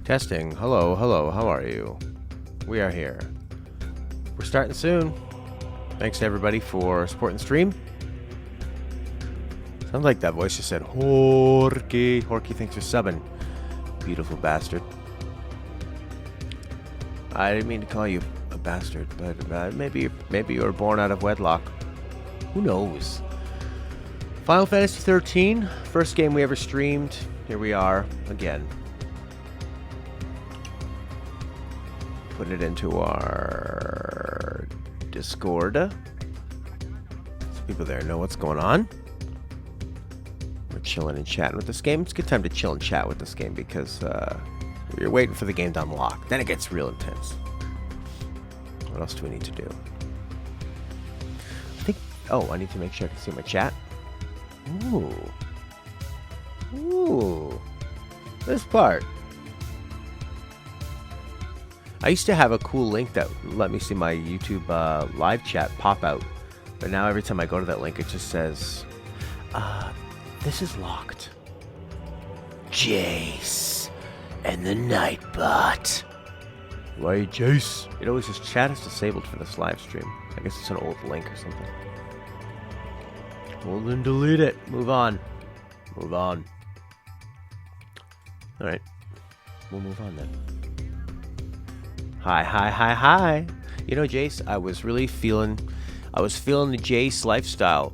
Testing. Hello, hello. How are you? We are here. We're starting soon. Thanks to everybody for supporting the stream. Sounds like that voice just said, Horky. Horky, thanks for subbing. Beautiful bastard. I didn't mean to call you a bastard, but maybe you were born out of wedlock. Who knows? Final Fantasy XIII, first game we ever streamed. Here we are again. Putting it into our Discord. So people there know what's going on. We're chilling and chatting with this game. It's a good time to chill and chat with this game because you're waiting for the game to unlock. Then it gets real intense. What else do we need to do? I need to make sure I can see my chat. Ooh. This part. I used to have a cool link that let me see my YouTube live chat pop out. But now every time I go to that link, it just says, this is locked. Jace and the Nightbot. Why, Jace? It always says chat is disabled for this live stream. I guess it's an old link or something. Well, then delete it. Move on. Move on. Alright. We'll move on then. Hi. You know, Jace, I was feeling the Jace lifestyle.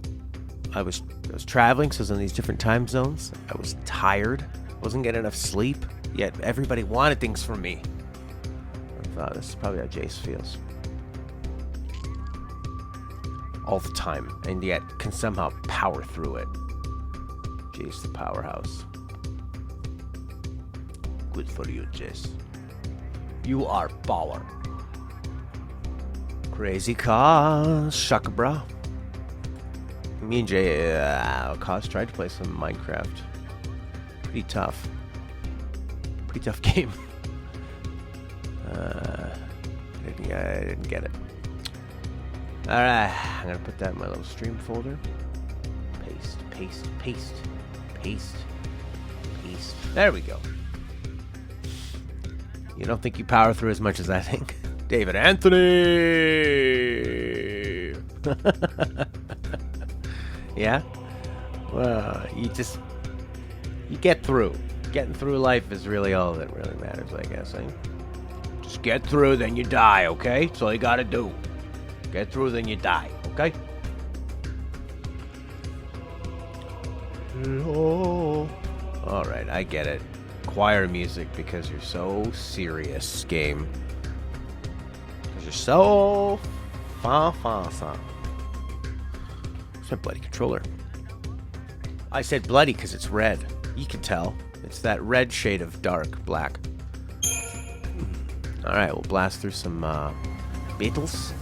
I was traveling, so I was in these different time zones. I was tired. Wasn't getting enough sleep. Yet everybody wanted things from me. I thought, this is probably how Jace feels. All the time. And yet can somehow power through it. Jace the powerhouse. Good for you, Jace. You are power. Crazy Cause, shaka bra. Me and Jay, Cause tried to play some Minecraft. Pretty tough game. I didn't get it. Alright, I'm gonna put that in my little stream folder. Paste. There we go. You don't think you power through as much as I think? David Anthony! Yeah? Well, you get through. Getting through life is really all that really matters, I guess. Eh? Just get through, then you die, okay? That's all you gotta do. Get through, then you die, okay? Oh. Alright, I get it. Choir music because you're so serious, game. Because you're so fa. It's my bloody controller. I said bloody because it's red. You can tell. It's that red shade of dark black. Alright, we'll blast through some battles.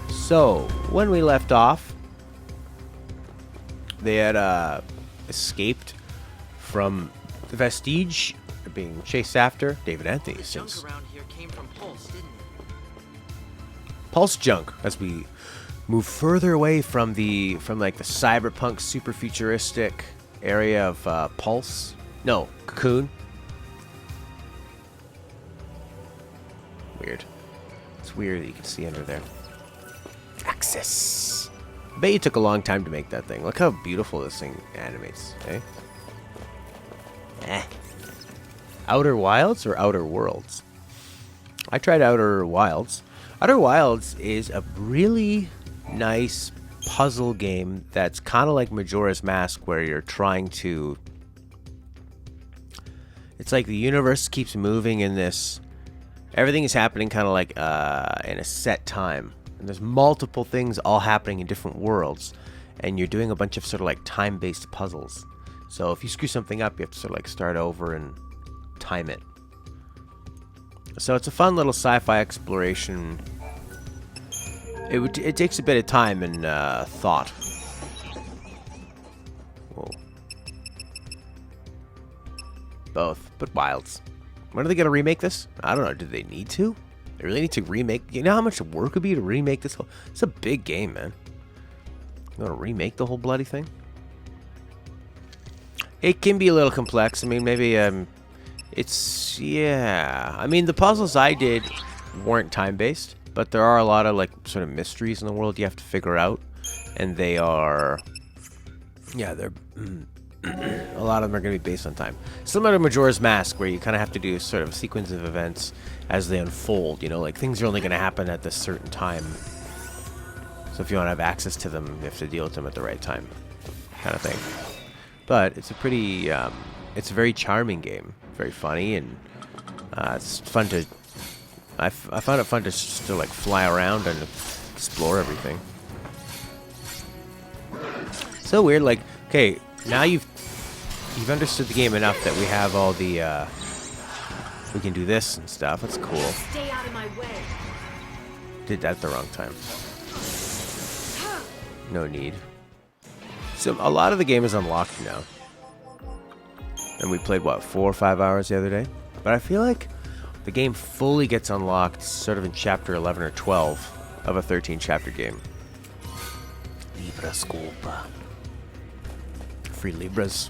So, when we left off, they had escaped from the Vestige being chased after. David Anthony says. Junk around here came from Pulse, didn't it? Pulse junk as we move further away from like the cyberpunk super futuristic area of Pulse. No, Cocoon. Weird. It's weird that you can see under there. Access. I bet you took a long time to make that thing. Look how beautiful this thing animates, eh? Outer Wilds or Outer Worlds? I tried Outer Wilds. Outer Wilds is a really nice puzzle game that's kind of like Majora's Mask, where you're trying to... It's like the universe keeps moving in this... Everything is happening kind of like in a set time. And there's multiple things all happening in different worlds. And you're doing a bunch of sort of like time-based puzzles. So if you screw something up, you have to sort of like start over and time it. So it's a fun little sci-fi exploration. It takes a bit of time and thought. Whoa. Both, but Wilds. When are they gonna remake this? I don't know. Do they need to? They really need to remake. You know how much work it would be to remake this whole? It's a big game, man. You want to remake the whole bloody thing? It can be a little complex. I mean, maybe It's, yeah. I mean, the puzzles I did weren't time-based, but there are a lot of, like, sort of mysteries in the world you have to figure out. And they are, yeah, they're, a lot of them are going to be based on time. Similar to Majora's Mask, where you kind of have to do sort of a sequence of events as they unfold, you know, like things are only going to happen at this certain time. So if you want to have access to them, you have to deal with them at the right time, kind of thing. But it's a pretty, it's a very charming game, very funny, and it's fun to, I found it fun to just to like fly around and explore everything. So weird, like, okay, now you've understood the game enough that we have all the, we can do this and stuff. That's cool. Stay out of my way. Did that at the wrong time. No need. So a lot of the game is unlocked now. And we played, what, 4 or 5 hours the other day? But I feel like the game fully gets unlocked sort of in chapter 11 or 12 of a 13-chapter game. Libra Sculpa. Free Libras.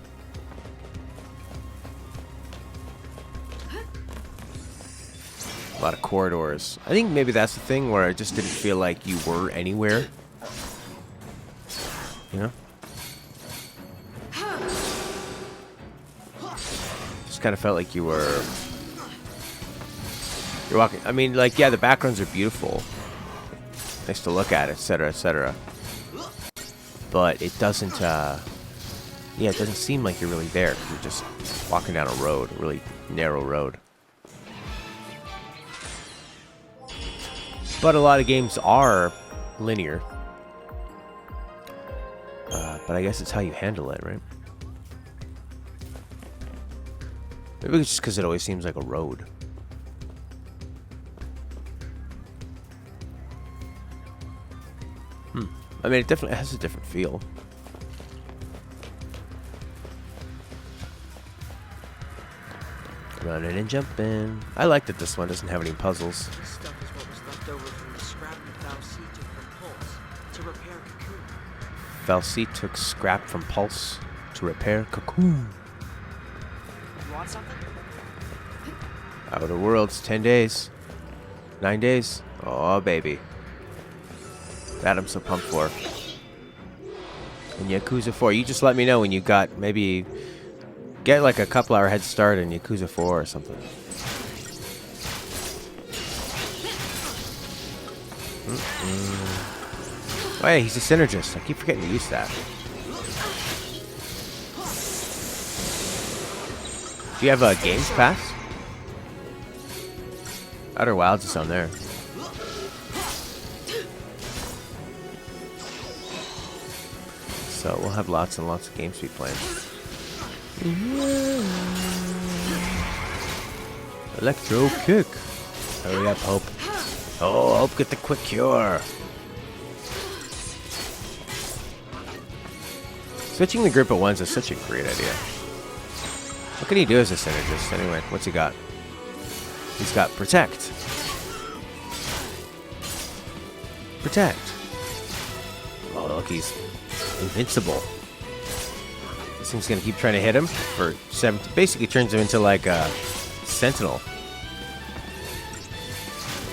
A lot of corridors. I think maybe that's the thing where I just didn't feel like you were anywhere. You know? Just kind of felt like you're walking. I mean, like, yeah, the backgrounds are beautiful. Nice to look at, etc., etc. But it doesn't, yeah, it doesn't seem like you're really there. You're just walking down a road, a really narrow road. But a lot of games are linear. But I guess it's how you handle it, right? Maybe it's just because it always seems like a road. I mean, it definitely has a different feel. Running and jumping. I like that this one doesn't have any puzzles. This stuff is what was left over from the scrap that Falsi took from Pulse to repair Cocoon. Falsi took scrap from Pulse to repair Cocoon. You want something? Outer Worlds, 10 days. 9 days. Oh, baby. That I'm so pumped for. And Yakuza 4. You just let me know when you got, maybe get like a couple hour head start in Yakuza 4 or something. Oh yeah, he's a synergist. I keep forgetting to use that. Do you have a Games Pass? Outer Wilds is on there. So we'll have lots and lots of games to be playing. Electro kick. Hurry up, Hope. Oh, Hope, get the quick cure. Switching the group at once is such a great idea. What can he do as a synergist? Anyway, what's he got? He's got Protect. Protect. Oh, look, he's invincible. This thing's gonna keep trying to hit him for 7. Basically turns him into like a Sentinel.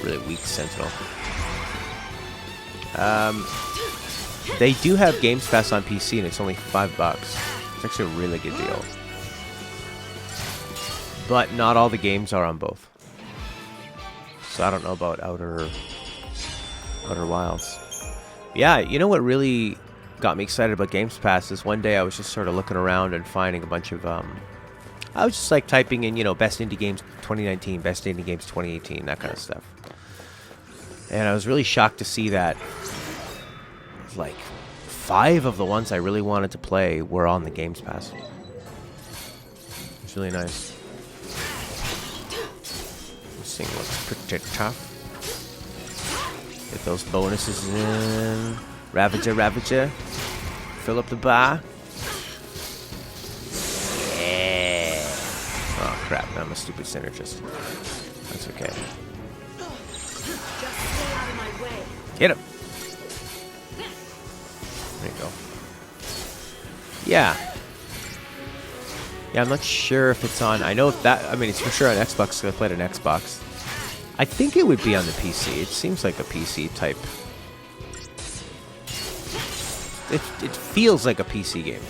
Really weak Sentinel. They do have Games Pass on PC and it's only $5. It's actually a really good deal. But not all the games are on both. So I don't know about Outer Wilds. Yeah, you know what really got me excited about Games Pass is one day I was just sort of looking around and finding a bunch of, I was just like typing in, you know, best indie games 2019, best indie games 2018, that kind of stuff. And I was really shocked to see that, like, 5 of the ones I really wanted to play were on the Games Pass. It's really nice. This thing looks pretty tough. Get those bonuses in. Ravager, Ravager. Fill up the bar. Yeah. Oh, crap. Now I'm a stupid synergist. That's okay. Just stay out of my way. Hit him. There you go. Yeah. Yeah, I'm not sure if it's on. I know if that. I mean, it's for sure on Xbox. 'Cause I played on Xbox. I think it would be on the PC. It seems like a PC type. It feels like a PC game.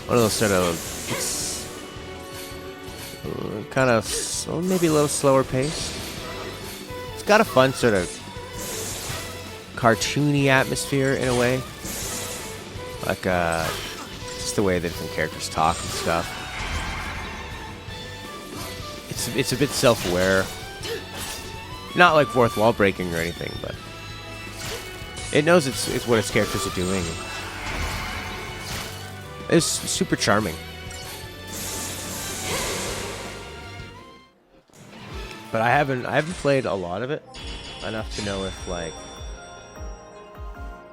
One of those sort of. It's kind of maybe a little slower paced. It's got a fun sort of cartoony atmosphere in a way. Like just the way the different characters talk and stuff. It's a bit self-aware. Not like fourth wall breaking or anything, but it knows it's what its characters are doing. It's super charming. But I haven't played a lot of it enough to know if like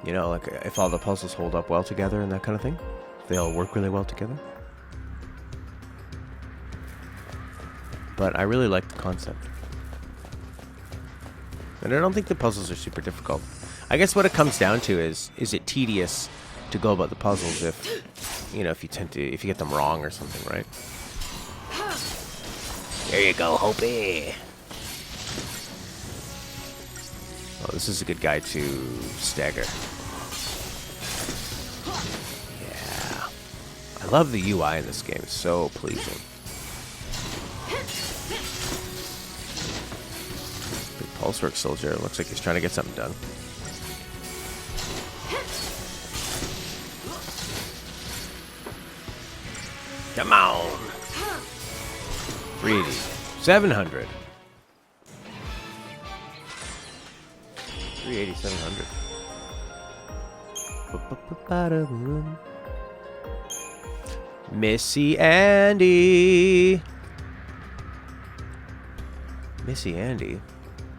like if all the puzzles hold up well together and that kind of thing. If they all work really well together. But I really like the concept. And I don't think the puzzles are super difficult. I guess what it comes down to is it tedious to go about the puzzles if if you get them wrong or something, right? There you go, Hopi. Oh, this is a good guy to stagger. Yeah. I love the UI in this game. It's so pleasing. Big Pulsework soldier. Looks like he's trying to get something done. Come on! 380. 700. 380, 700. Missy Andy. Missy Andy.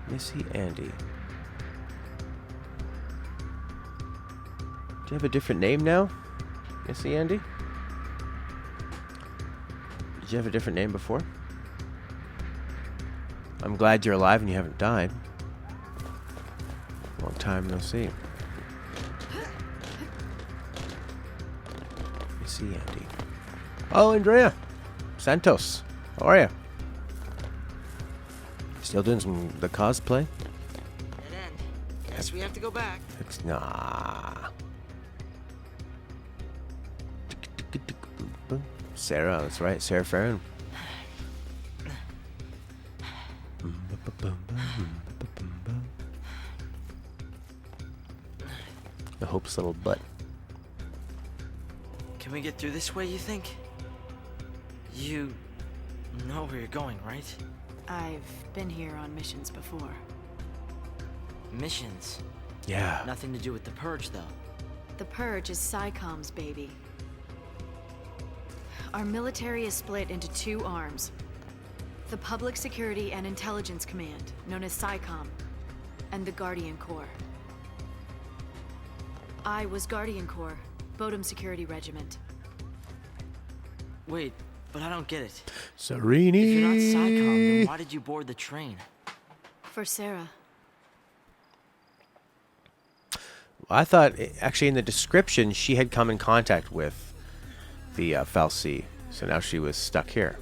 Missy Andy. Do you have a different name now? Missy Andy? Did you have a different name before? I'm glad you're alive and you haven't died. Long time no see. Missy Andy. Oh, Andrea. Santos. How are you? Still doing the cosplay? Dead end. Guess we have to go back. Nah. Sarah, that's right. Sarah Farron. The Hope's little butt. Can we get through this way, you think? You know where you're going, right? I've been here on missions before. Missions. Yeah. Nothing to do with the Purge, though. The Purge is SciComm's baby. Our military is split into two arms. The Public Security and Intelligence Command, known as SciComm, and the Guardian Corps. I was Guardian Corps, Bodum Security Regiment. Wait, but I don't get it. Serini. If you're not SciComm, then why did you board the train? For Sarah. I thought, actually, in the description, she had come in contact with the Fal'Cie, so now she was stuck here.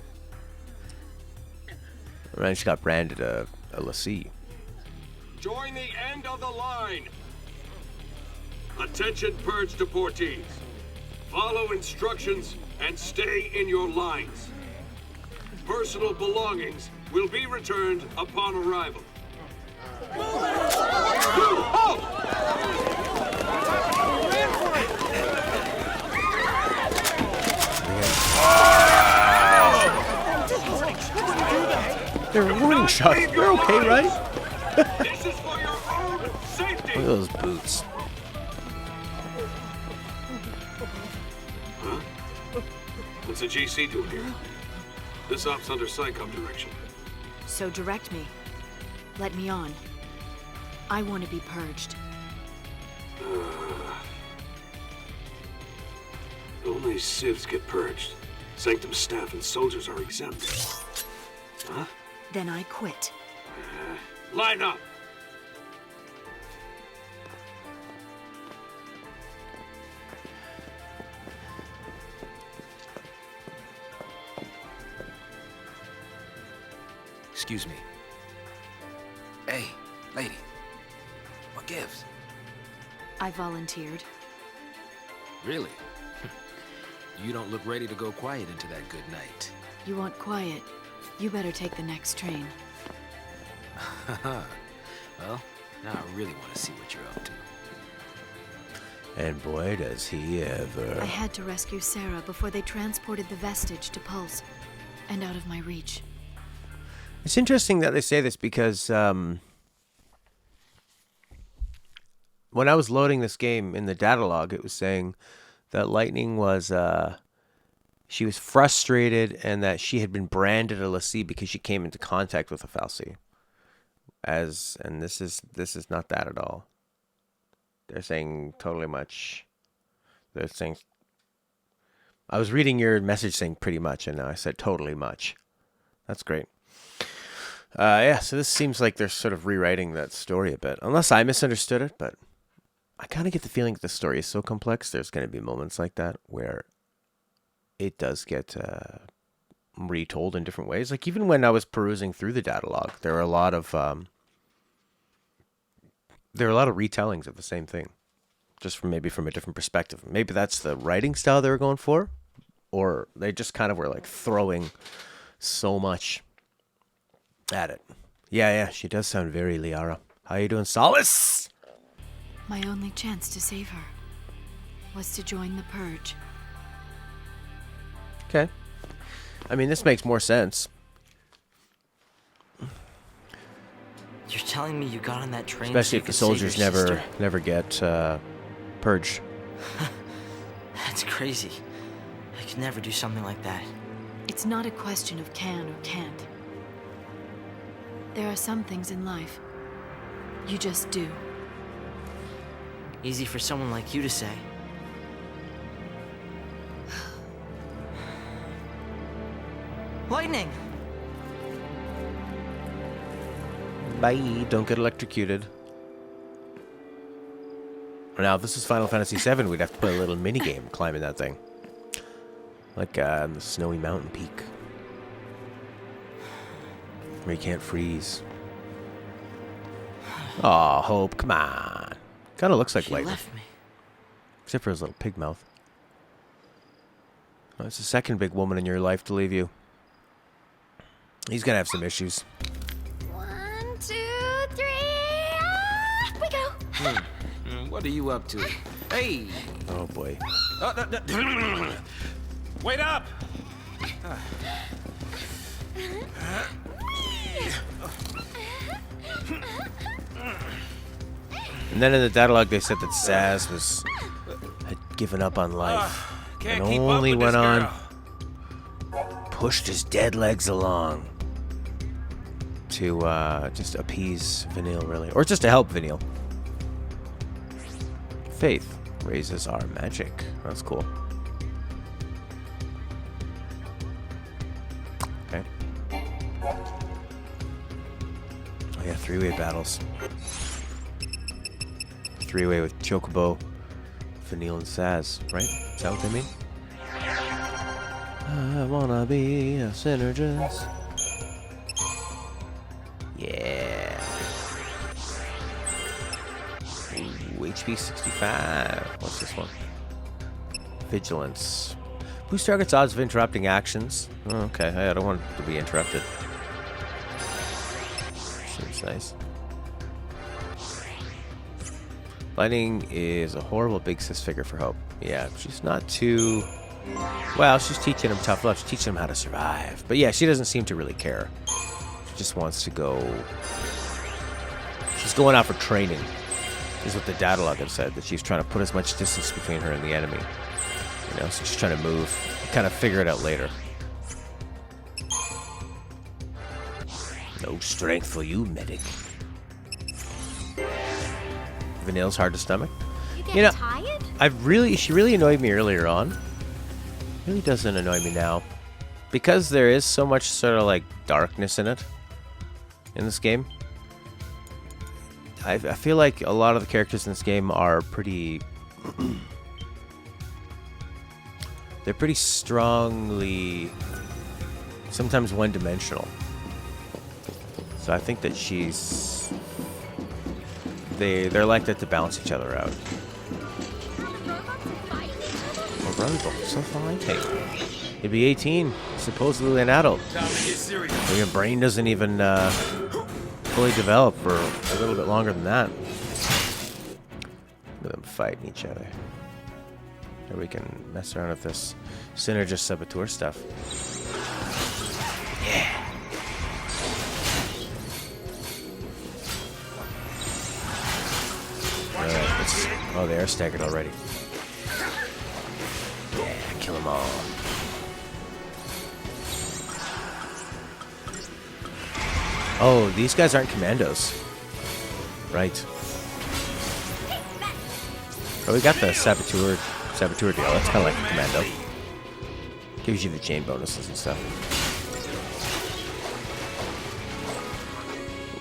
And then she got branded a l'Cie. Join the end of the line. Attention, Purge deportees. Follow instructions and stay in your lines. Personal belongings will be returned upon arrival. They're warning shots. They're okay, right? This is for your own safety. Look at those boots. Huh? What's the GC doing here? This op's under SciComm direction. So direct me. Let me on. I want to be purged. Only civs get purged. Sanctum staff and soldiers are exempt. Huh? Then I quit. Line up! Excuse me. Hey, lady. What gives? I volunteered. Really? You don't look ready to go quiet into that good night. You want quiet? You better take the next train. Well, now I really want to see what you're up to. And boy, does he ever. I had to rescue Sarah before they transported the vestige to Pulse, and out of my reach. It's interesting that they say this because when I was loading this game in the data log, it was saying that Lightning was she was frustrated and that she had been branded a lessee because she came into contact with a fal'Cie. And this is not that at all. They're saying totally much. They're saying. I was reading your message saying pretty much, and now I said totally much. That's great. Yeah, so this seems like they're sort of rewriting that story a bit. Unless I misunderstood it, but I kind of get the feeling that the story is so complex, there's going to be moments like that where it does get retold in different ways. Like, even when I was perusing through the data log, there were a lot of retellings of the same thing, just from a different perspective. Maybe that's the writing style they were going for, or they just kind of were like throwing so much at it. Yeah, she does sound very Liara. How you doing, Solace? My only chance to save her was to join the Purge. Okay. I mean, this makes more sense. You're telling me you got on that train Especially so if you the could save soldiers your sister? never get purged. That's crazy. I could never do something like that. It's not a question of can or can't. There are some things in life you just do. Easy for someone like you to say. Lightning! Bye. Don't get electrocuted. Now, if this is Final Fantasy VII, we'd have to play a little mini game climbing that thing, like on the snowy mountain peak, where you can't freeze. Oh, Hope, come on. Kind of looks like She Lightning, left me. except for his little pig mouth. Oh, it's the second big woman in your life to leave you. He's gonna have some issues. 1, 2, 3, off we go. What are you up to? Hey! Oh boy. Wait up! And then in the dialogue, they said that Saz had given up on life Can't and keep up only with went this on, girl. pushed his dead legs along to just appease Vanille, really, or just to help Vanille. Faith raises our magic. That's cool. Okay. Oh yeah, three-way battles. Three-way with Chocobo, Vanille, and Saz, right? Is that what they mean? I wanna be a synergist. Yeah. Ooh, HP 65. What's this one? Vigilance. Boost target's odds of interrupting actions. Oh, okay, I don't want to be interrupted. Seems nice. Lightning is a horrible big sis figure for Hope. Yeah, she's not too... Well, she's teaching him tough love. She's teaching him how to survive. But yeah, she doesn't seem to really care. She just wants to go... She's going out for training, is what the data log had said, that she's trying to put as much distance between her and the enemy. You know, so she's trying to move, kind of figure it out later. No strength for you, medic. Vanille's hard to stomach. You get You know, tired? She really annoyed me earlier on. Really doesn't annoy me now. Because there is so much sort of like darkness in it. In this game. I feel like a lot of the characters in this game are pretty... they're pretty strongly... sometimes one-dimensional. So I think that they're like that to balance each other out. Oh, brother, so fine. Hey, he'd be 18, supposedly an adult. But your brain doesn't even fully develop for a little bit longer than that. Look at them fighting each other. Or we can mess around with this Synergist Saboteur stuff. Yeah. Oh, they are staggered already. Yeah, kill them all. Oh, these guys aren't commandos. Right. Oh, we got the Saboteur deal. That's kind of like a commando. Gives you the chain bonuses and stuff.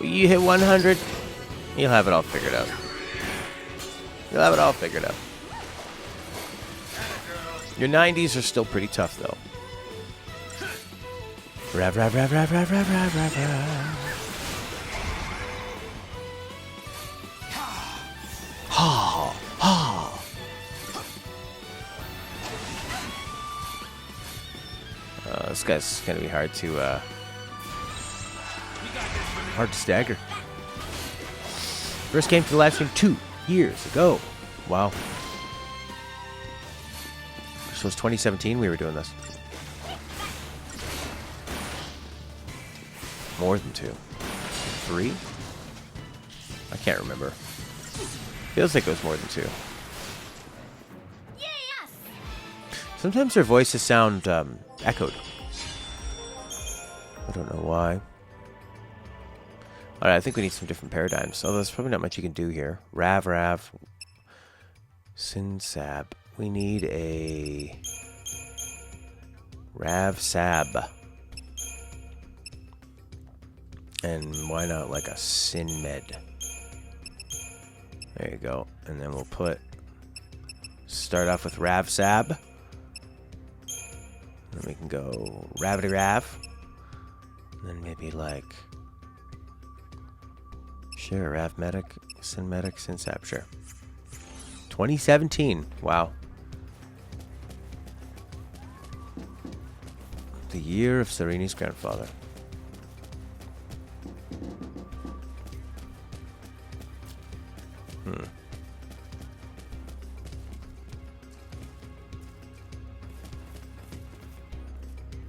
You hit 100, you'll have it all figured out. You'll have it all figured out. Your 90s are still pretty tough, though. Rav, rav, rav, rav, rav, rav, rav, rav, rav. Ha, ha. This guy's gonna be hard to stagger. First came to the live stream 2 years ago. Wow. So it was 2017 we were doing this. More than 2. 3? I can't remember. Feels like it was more than 2. Yes! Sometimes their voices sound echoed. I don't know why. Alright, I think we need some different paradigms. Although there's probably not much you can do here. Rav Rav. Sin Sab. We need a Rav Sab. And why not like a Sin Med? There you go. And then we'll start off with Rav Sab. Then we can go Ravity Rav. And then maybe like, sure, Rav Medic, Sin Medic, Sin Sab, sure. 2017. Wow. The year of Sereni's grandfather.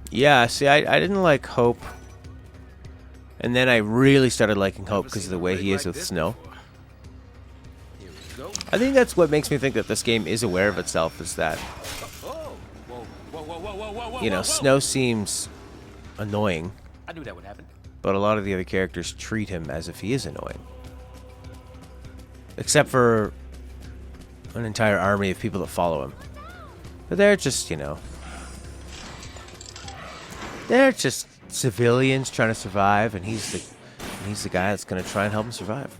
Yeah, see, I didn't like Hope. And then I really started liking Hope because of the way he is with Snow. I think that's what makes me think that this game is aware of itself, is that, you know, Snow seems annoying. I knew that would happen. But a lot of the other characters treat him as if he is annoying. Except for an entire army of people that follow him. But they're just, you know, they're just civilians trying to survive, and he's the guy that's going to try and help them survive.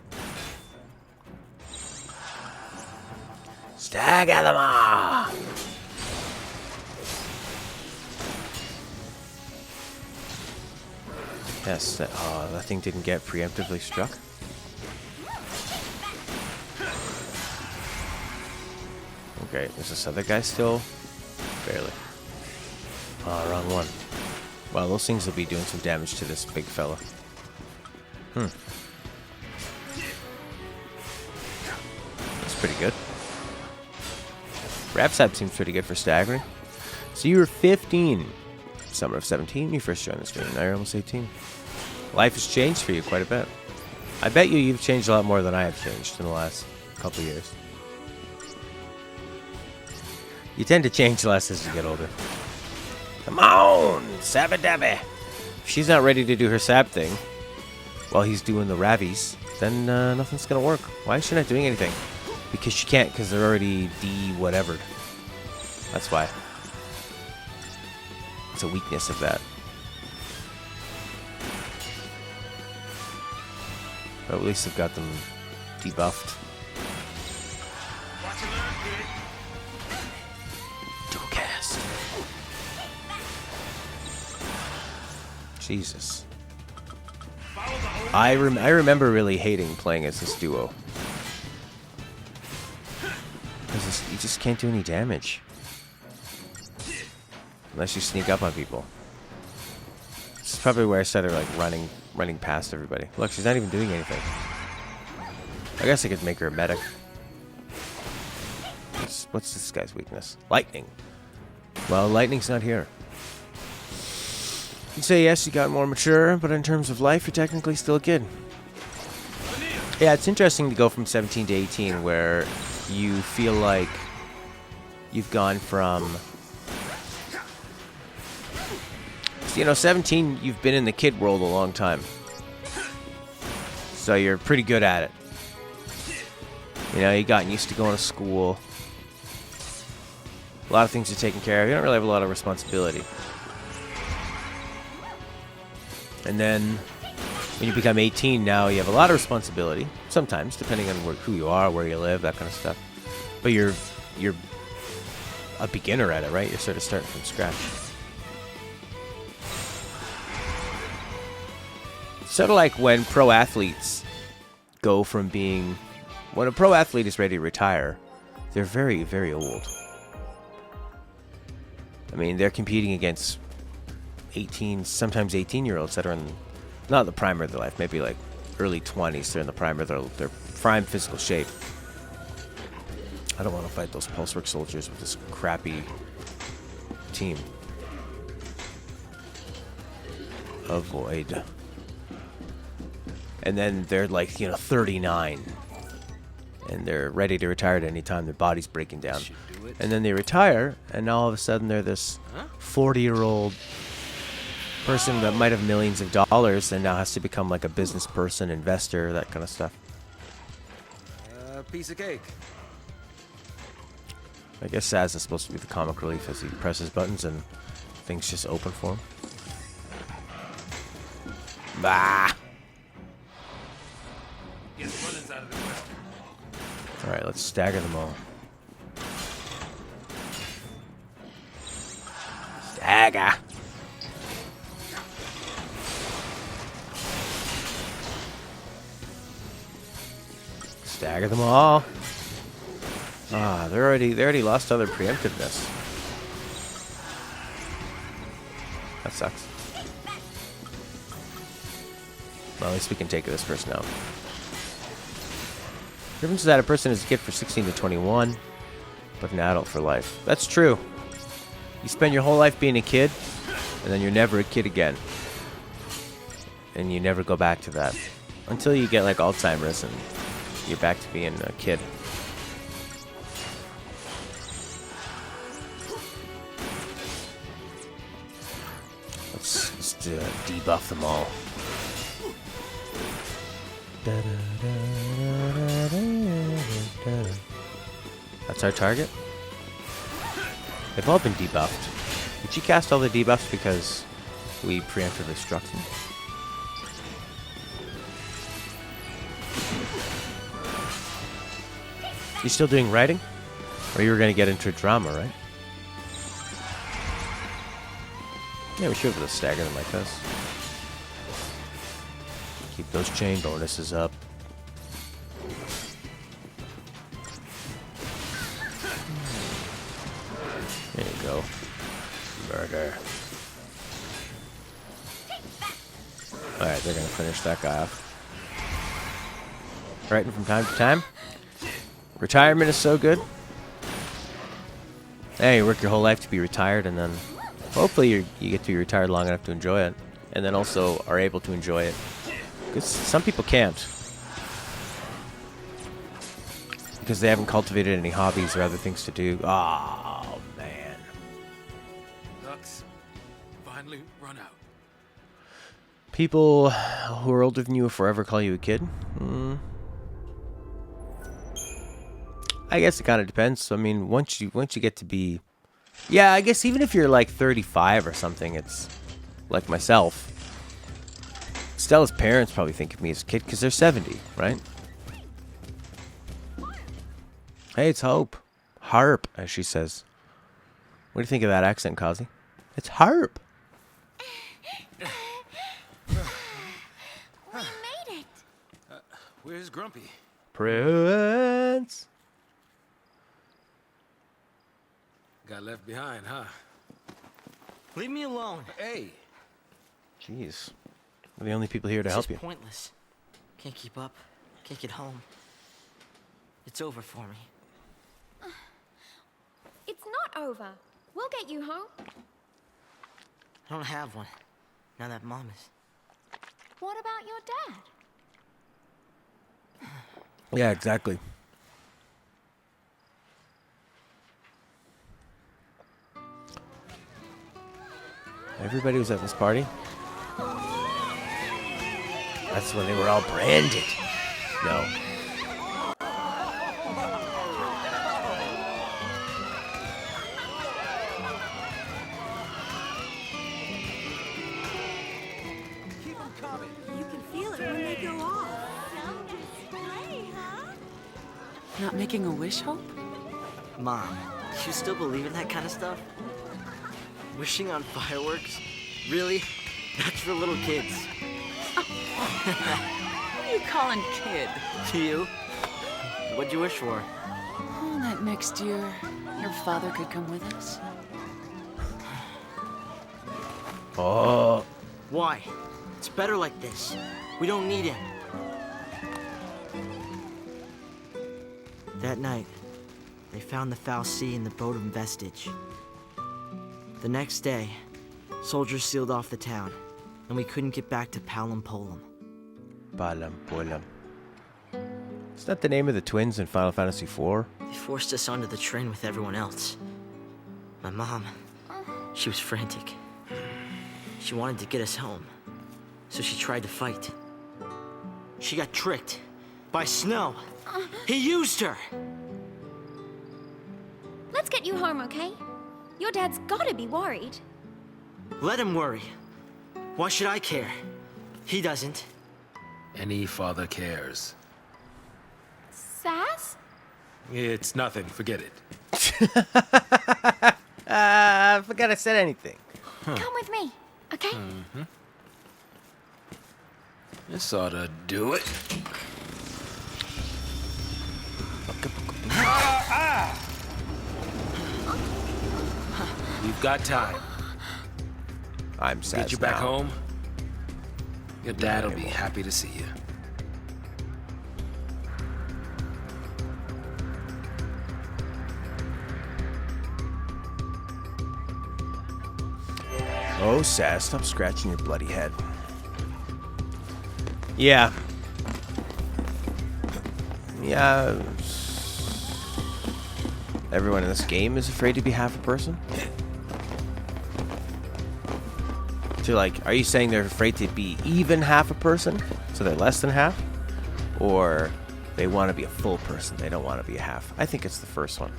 Stagger them all! Yes, that thing didn't get preemptively struck. Okay, is this other guy still? Barely. Oh, wrong one. Wow, those things will be doing some damage to this big fella. That's pretty good. Rapsap seems pretty good for staggering. So you were 15. Summer of 17, you first joined the stream. Now you're almost 18. Life has changed for you quite a bit. I bet you've changed a lot more than I have changed in the last couple of years. You tend to change less as you get older. Come on, Sabadabby. If she's not ready to do her Sab thing while he's doing the Ravies, then nothing's going to work. Why is she not doing anything? Because she can't, because they're already de-whatevered. That's why. It's a weakness of that. But at least they've got them debuffed. Dual cast. Jesus. I remember really hating playing as this duo. Because you just can't do any damage. Unless you sneak up on people. This is probably where I started like running past everybody. Look, she's not even doing anything. I guess I could make her a medic. What's this guy's weakness? Lightning. Well, lightning's not here. You'd say yes, you got more mature, but in terms of life, you're technically still a kid. Yeah, it's interesting to go from 17 to 18, where you feel like you've gone from... You know, 17, you've been in the kid world a long time. So you're pretty good at it. You know, you've gotten used to going to school. A lot of things are taken care of. You don't really have a lot of responsibility. And then when you become 18, now you have a lot of responsibility. Sometimes, depending on who you are, where you live, that kind of stuff. But you're a beginner at it, right? You're sort of starting from scratch. Sort of like when pro athletes go from being... When a pro athlete is ready to retire, they're very, very old. I mean, they're competing against 18, sometimes 18-year-olds that are in, not the prime of their life, maybe like early 20s. They're in the prime of their prime physical shape. I don't want to fight those pulsework soldiers with this crappy team. Avoid. And then they're like, 39. And they're ready to retire at any time. Their body's breaking down. And then they retire, and all of a sudden they're this 40-year-old person that might have millions of dollars and now has to become like a business person, investor, that kind of stuff. Piece of cake. I guess Saz is supposed to be the comic relief as he presses buttons and things just open for him. Bah! Alright, let's stagger them all. Stagger! Stagger them all. Ah, they already lost all their preemptiveness. That sucks. Well, at least we can take this person out. The difference is that a person is a kid for 16 to 21, but an adult for life. That's true. You spend your whole life being a kid, and then you're never a kid again. And you never go back to that. Until you get like Alzheimer's and you're back to being a kid. Let's debuff them all. That's our target. They've all been debuffed. Did you cast all the debuffs because we preemptively struck them? You still doing writing? Or you were going to get into drama, right? Yeah, we should have staggered them like this. Keep those chain bonuses up. There you go. Murder. Alright, they're going to finish that guy off. Writing from time to time. Retirement is so good. Hey, you work your whole life to be retired, and then hopefully you get to be retired long enough to enjoy it. And then also are able to enjoy it. Because some people can't. Because they haven't cultivated any hobbies or other things to do. Oh, man. Ducks finally run out. People who are older than you will forever call you a kid? I guess it kind of depends. I mean, once you get to be... Yeah, I guess even if you're like 35 or something, it's like myself. Stella's parents probably think of me as a kid because they're 70, right? Hey, it's Hope. Harp, as she says. What do you think of that accent, Kazi? It's Harp. Where's Grumpy? Prince. Got left behind, huh? Leave me alone. Hey, Jeez. We're the only people here to It's help just you. pointless. Can't keep up. Can't get home. It's over for me. It's not over. We'll get you home. I don't have one. Now that Mom is. What about your dad? Yeah, exactly. Everybody was at this party. That's when they were all branded. No. You can feel it when they go off. Not making a wish, Hope? Mom, do you still believe in that kind of stuff? Wishing on fireworks? Really? That's for little kids. What are you calling kid? To you? What'd you wish for? Oh, that next year, your father could come with us. Oh. Why? It's better like this. We don't need him. That night, they found the Foul Sea in the Bodum vestige. The next day, soldiers sealed off the town, and we couldn't get back to Palam Polam. Palam Polam. Is that the name of the twins in Final Fantasy IV? They forced us onto the train with everyone else. My mom, she was frantic. She wanted to get us home, so she tried to fight. She got tricked by Snow. He used her! Let's get you home, okay? Your dad's gotta be worried. Let him worry. Why should I care? He doesn't. any father cares. Sass? It's nothing. Forget it. I forgot I said anything. Come with me, okay? This ought to do it. We've got time. I'm sad. Get you back home. Your dad'll be happy to see you. Oh, Sass, stop scratching your bloody head. Yeah. Yeah. Everyone in this game is afraid to be half a person? So, like, are you saying they're afraid to be even half a person? So they're less than half? Or they want to be a full person, they don't want to be a half? I think it's the first one.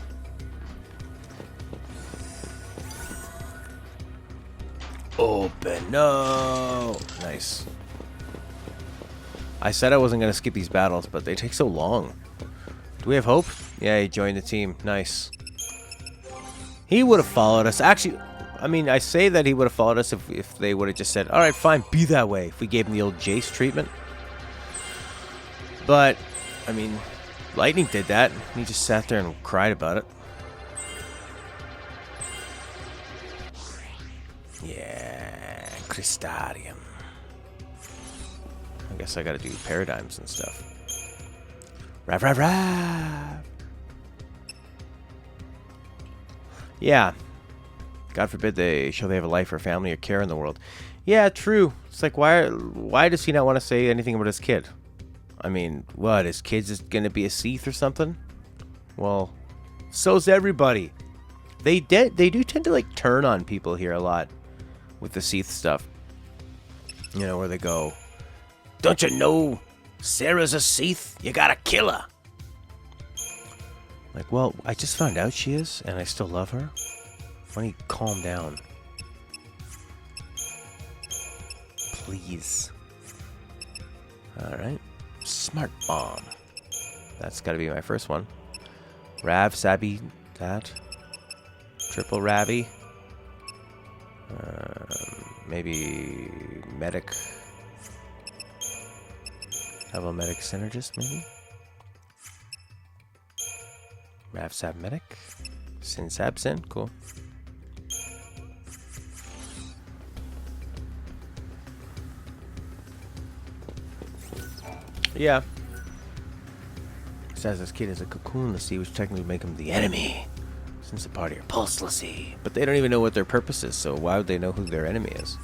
Open. No. Nice. I said I wasn't going to skip these battles, but they take so long. Do we have hope? Yeah, he joined the team. Nice. He would have followed us. Actually, I mean, I say that he would have followed us if they would have just said, alright, fine, be that way. If we gave him the old Jace treatment. But, I mean, Lightning did that. He just sat there and cried about it. Yeah, Crystarium. I guess I gotta do paradigms and stuff. Rav, rav, rav. Yeah. God forbid they have a life or family or care in the world. Yeah, true. It's like, why does he not want to say anything about his kid? I mean, what, his kid's is gonna be a Seath or something? Well, so's everybody. They do tend to, like, turn on people here a lot with the Seath stuff. You know, where they go, don't you know Sarah's a Seath? You gotta kill her. Like, well, I just found out she is, and I still love her. Why don't you calm down? Please. Alright. Smart bomb. That's gotta be my first one. Rav, Sabi, that. Triple Ravi. Maybe Medic. Level medic synergist, maybe? Ravsab medic. Sin Sab Sin, cool. Yeah. Says this kid is a cocoon, let's see, which technically would make him the enemy. Since the party are pulselessy. But they don't even know what their purpose is, so why would they know who their enemy is?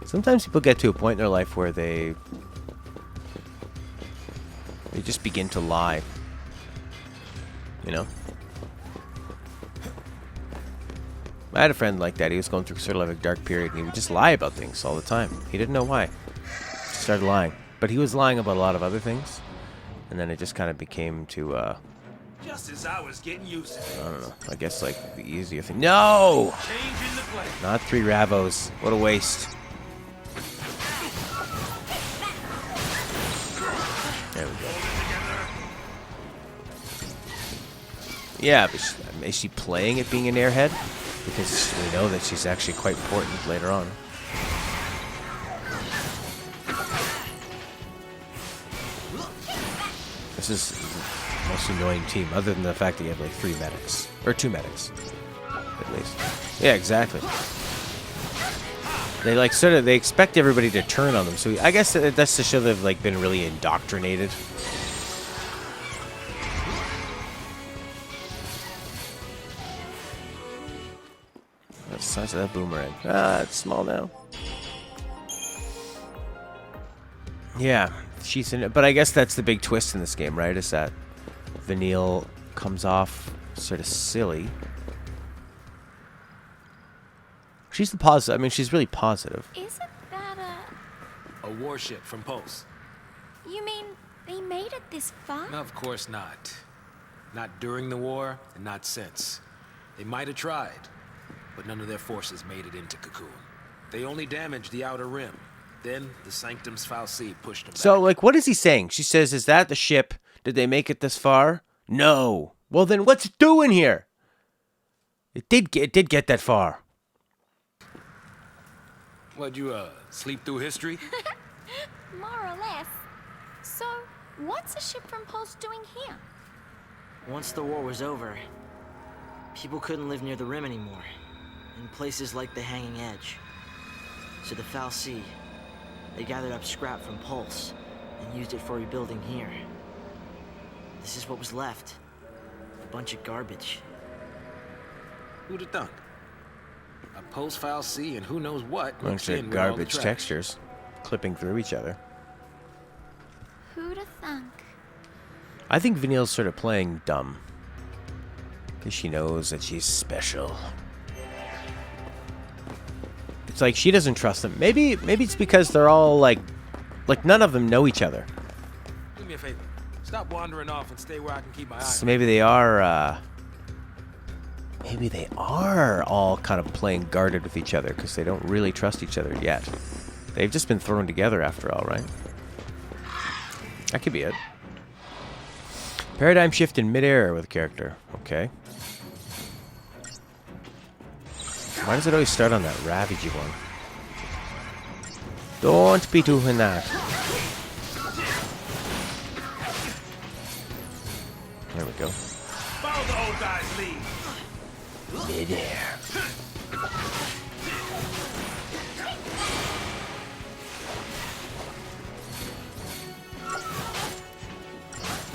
Sometimes people get to a point in their life where they just begin to lie. You know? I had a friend like that. He was going through sort of like a dark period, and he would just lie about things all the time. He didn't know why. He started lying. But he was lying about a lot of other things. And then it just kind of became to, Just as I was getting used to it. I don't know. I guess, like, the easier thing. No! Changing the play. Not 3 Ravos. What a waste. There we go. Yeah, but is she playing at being an airhead? Because we know that she's actually quite important later on. This is the most annoying team, other than the fact that you have like 3 medics. Or 2 medics. At least. Yeah, exactly. They like sort of, they expect everybody to turn on them. So I guess that's to show they've like been really indoctrinated. What's the size of that boomerang? Ah, it's small now. Yeah, she's in it. But I guess that's the big twist in this game, right? Is that Vanille comes off sort of silly. She's the positive. I mean, she's really positive. Isn't that A warship from Pulse. You mean they made it this far? Of course not. Not during the war, and not since. They might have tried, but none of their forces made it into Cocoon. They only damaged the outer rim. Then the Sanctum's Foul Sea pushed them So, back. like, what is he saying? She says, is that the ship? Did they make it this far? No. Well, then what's it doing here? It did get that far. What'd you, sleep through history? More or less. So, what's a ship from Pulse doing here? Once the war was over, people couldn't live near the rim anymore, in places like the Hanging Edge. So the Foul Sea, they gathered up scrap from Pulse and used it for rebuilding here. This is what was left. A bunch of garbage. Who'd have thunk? A Pulse Foul Sea and who knows what Bunch mixed in of with all the garbage trash. textures clipping through each other. Who'da thunk? I think Vanille's sort of playing dumb. Because she knows that she's special. It's like she doesn't trust them. Maybe it's because they're all like none of them know each other. Do me a favor. Stop wandering off and stay where I can keep my eye So on maybe they are all kind of playing guarded with each other because they don't really trust each other yet. They've just been thrown together after all, right? That could be it. Paradigm shift in midair with a character. Okay. Why does it always start on that Ravagey one? Don't be doing that. There we go. Follow the old guy's lead. Midair.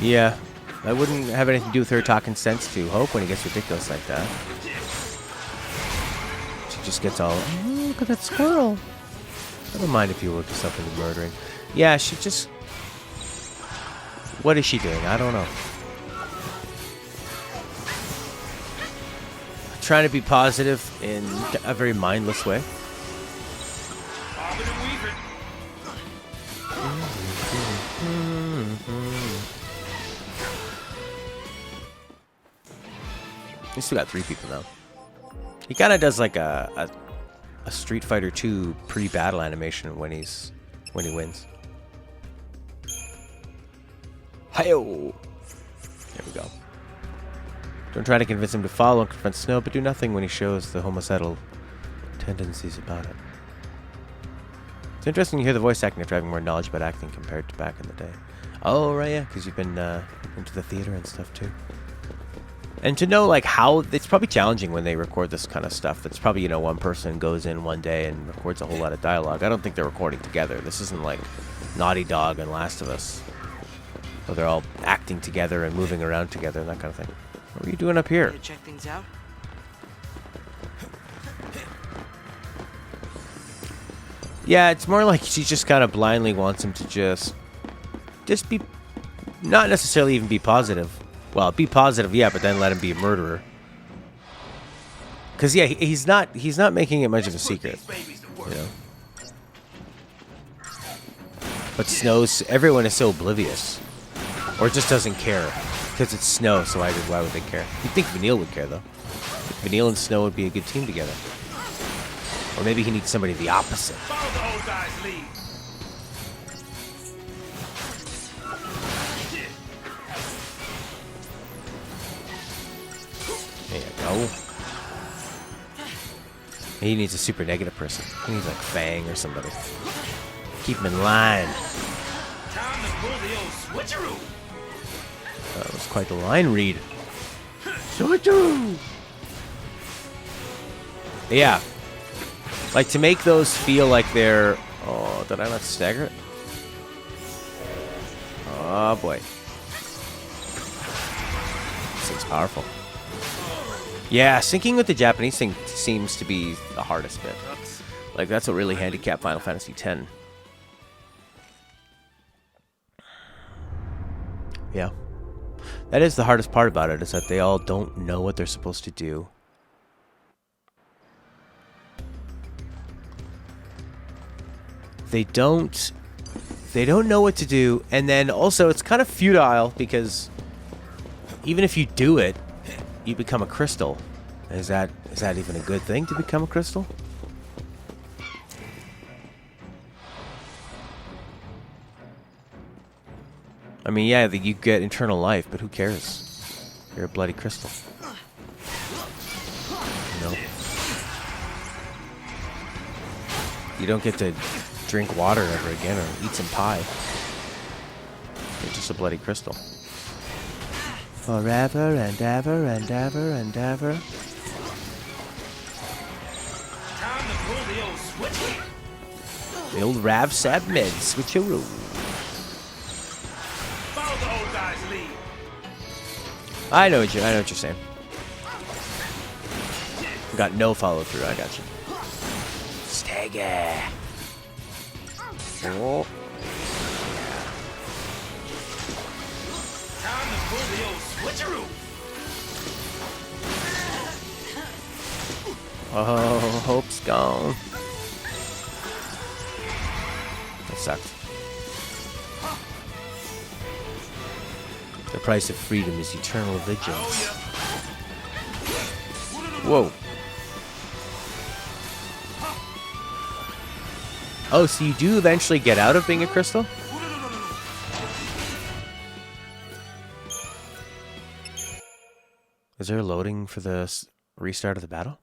Yeah, that wouldn't have anything to do with her talking sense to Hope when he gets ridiculous like that. She just gets all, oh, look at that squirrel. I don't mind if you work yourself into murdering. Yeah, she just... What is she doing? I don't know. Trying to be positive in a very mindless way. Bobbing and weaving. He's still got 3 people now. He kind of does like a Street Fighter 2 pre-battle animation when he wins. Hi-yo! There we go. Don't try to convince him to follow and confront Snow, but do nothing when he shows the homicidal tendencies about it. interesting to hear the voice acting after having more knowledge about acting compared to back in the day. Oh, right, yeah, because you've been into the theater and stuff, too. And to know, like, how... It's probably challenging when they record this kind of stuff. It's probably, you know, one person goes in one day and records a whole lot of dialogue. I don't think they're recording together. This isn't like Naughty Dog and Last of Us, where they're all acting together and moving around together and that kind of thing. What are you doing up here? To check things out? Yeah, it's more like she just kind of blindly wants him to just be... Not necessarily even be positive. Well, be positive, yeah, but then let him be a murderer. Because, yeah, he's not making it much of a secret, you know. But everyone is so oblivious. Or just doesn't care. Because it's Snow, so why would they care? You'd think Vanille would care, though. Vanille and Snow would be a good team together. Or maybe he needs somebody the opposite. Follow the old guy's lead. There you go. He needs a super negative person. He needs like Fang or somebody. Keep him in line. Time to pull the old switcheroo. That was quite the line read. Switcheroo! Yeah. Like, to make those feel like they're... Oh, did I not stagger it? Oh, boy. This thing's powerful. Yeah, syncing with the Japanese thing seems to be the hardest bit. Like, that's what really handicapped Final Fantasy X. Yeah. That is the hardest part about it, is that they all don't know what they're supposed to do. They don't know what to do, and then also it's kind of futile because even if you do it, you become a crystal. Is that even a good thing to become a crystal? I mean, yeah, you get eternal life, but who cares? You're a bloody crystal. You know? You don't get to drink water ever again or eat some pie. You're just a bloody crystal. Forever and ever and ever and ever. Time to pull the old switcheroo. The old Rav Sab Med switcheroo. Follow the old guy's lead. I know what you're saying. Got no follow through. I got you. Stagger. Oh. Time to pull the old switcheroo. Oh, hope's gone. That sucks. The price of freedom is eternal vigilance. Whoa. Oh, so you do eventually get out of being a crystal? Is there a loading for the restart of the battle?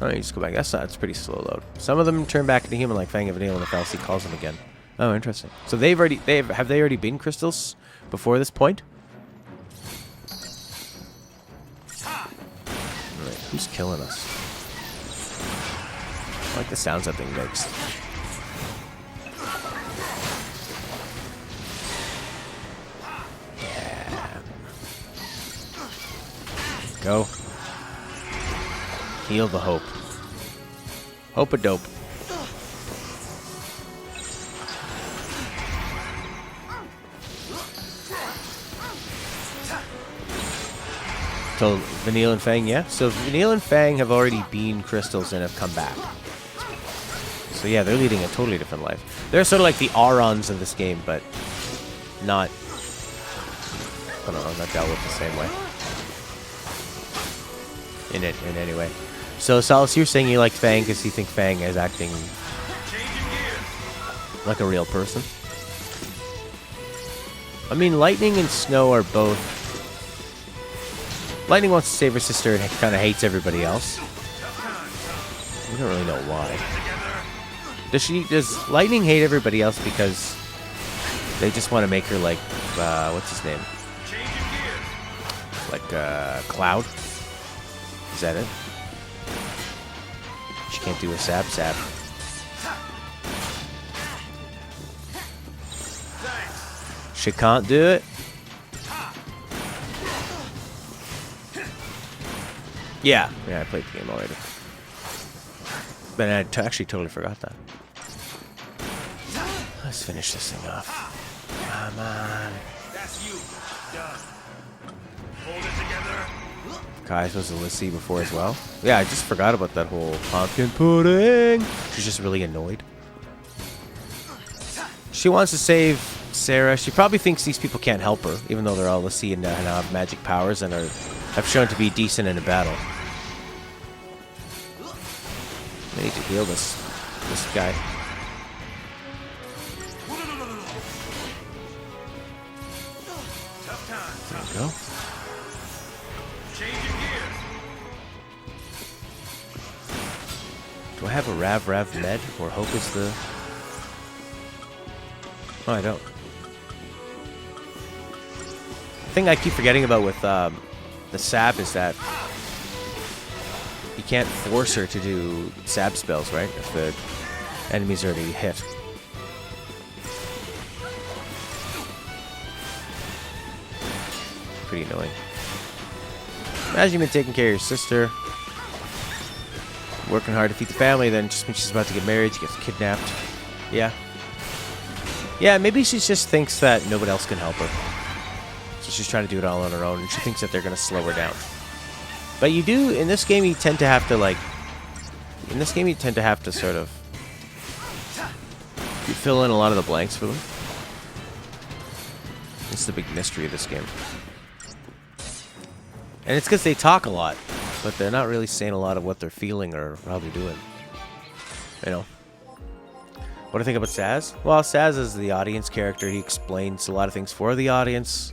Oh, you just go back. That's pretty slow load. Some of them turn back into human, like Fang and Vanille, and the fallacy calls them again. Oh, interesting. So have they already been crystals before this point? Alright, who's killing us? I like the sounds that thing makes. Yeah. Go. Heal the hope. Hope-a-dope. So, Vanille and Fang, yeah? So, Vanille and Fang have already been crystals and have come back. So, yeah, they're leading a totally different life. They're sort of like the Aurons of this game, but not... I don't know, not dealt with the same way. In any way. So, Solace, you're saying you like Fang because you think Fang is acting like a real person? I mean, Lightning and Snow are both... Lightning wants to save her sister and kind of hates everybody else. don't really know why. Does Lightning hate everybody else because they just want to make her like, what's his name? Like, Cloud? Is that it? She can't do a sab. She can't do it? Yeah, I played the game already. But I actually totally forgot that. Let's finish this thing off. Come on. That's you. Done. Hold it together. Kai was supposed to see before as well. Yeah, I just forgot about that whole pumpkin pudding. She's just really annoyed. She wants to save Sarah. She probably thinks these people can't help her, even though they're all Lassie and have magic powers and have shown to be decent in a battle. I need to heal this guy. There we go. Do I have a Rav med or Hope is the... Oh, I don't. The thing I keep forgetting about with the sap is that you can't force her to do sap spells, right? If the enemy's already hit. Pretty annoying. Imagine you've been taking care of your sister, working hard to feed the family, then just when she's about to get married, she gets kidnapped. Yeah. Yeah, maybe she just thinks that nobody else can help her. So she's trying to do it all on her own, and she thinks that they're going to slow her down. But you do, in this game, you tend to have to, like... In this game, you tend to have to sort of... You fill in a lot of the blanks for them. It's the big mystery of this game. And it's because they talk a lot, but they're not really saying a lot of what they're feeling or how they're doing. You know? What do I think about Saz? Well, Saz is the audience character. He explains a lot of things for the audience.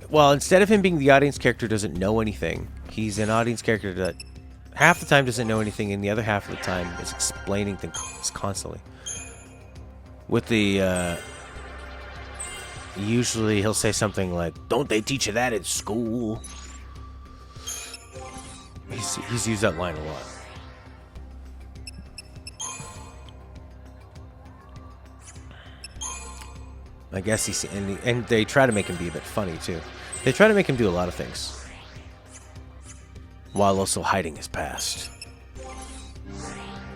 Well, instead of him being the audience character who doesn't know anything, he's an audience character that half the time doesn't know anything, and the other half of the time is explaining things constantly. With the, usually he'll say something like, "Don't they teach you that in school?" He's used that line a lot. I guess he's... And they try to make him be a bit funny, too. They try to make him do a lot of things. While also hiding his past.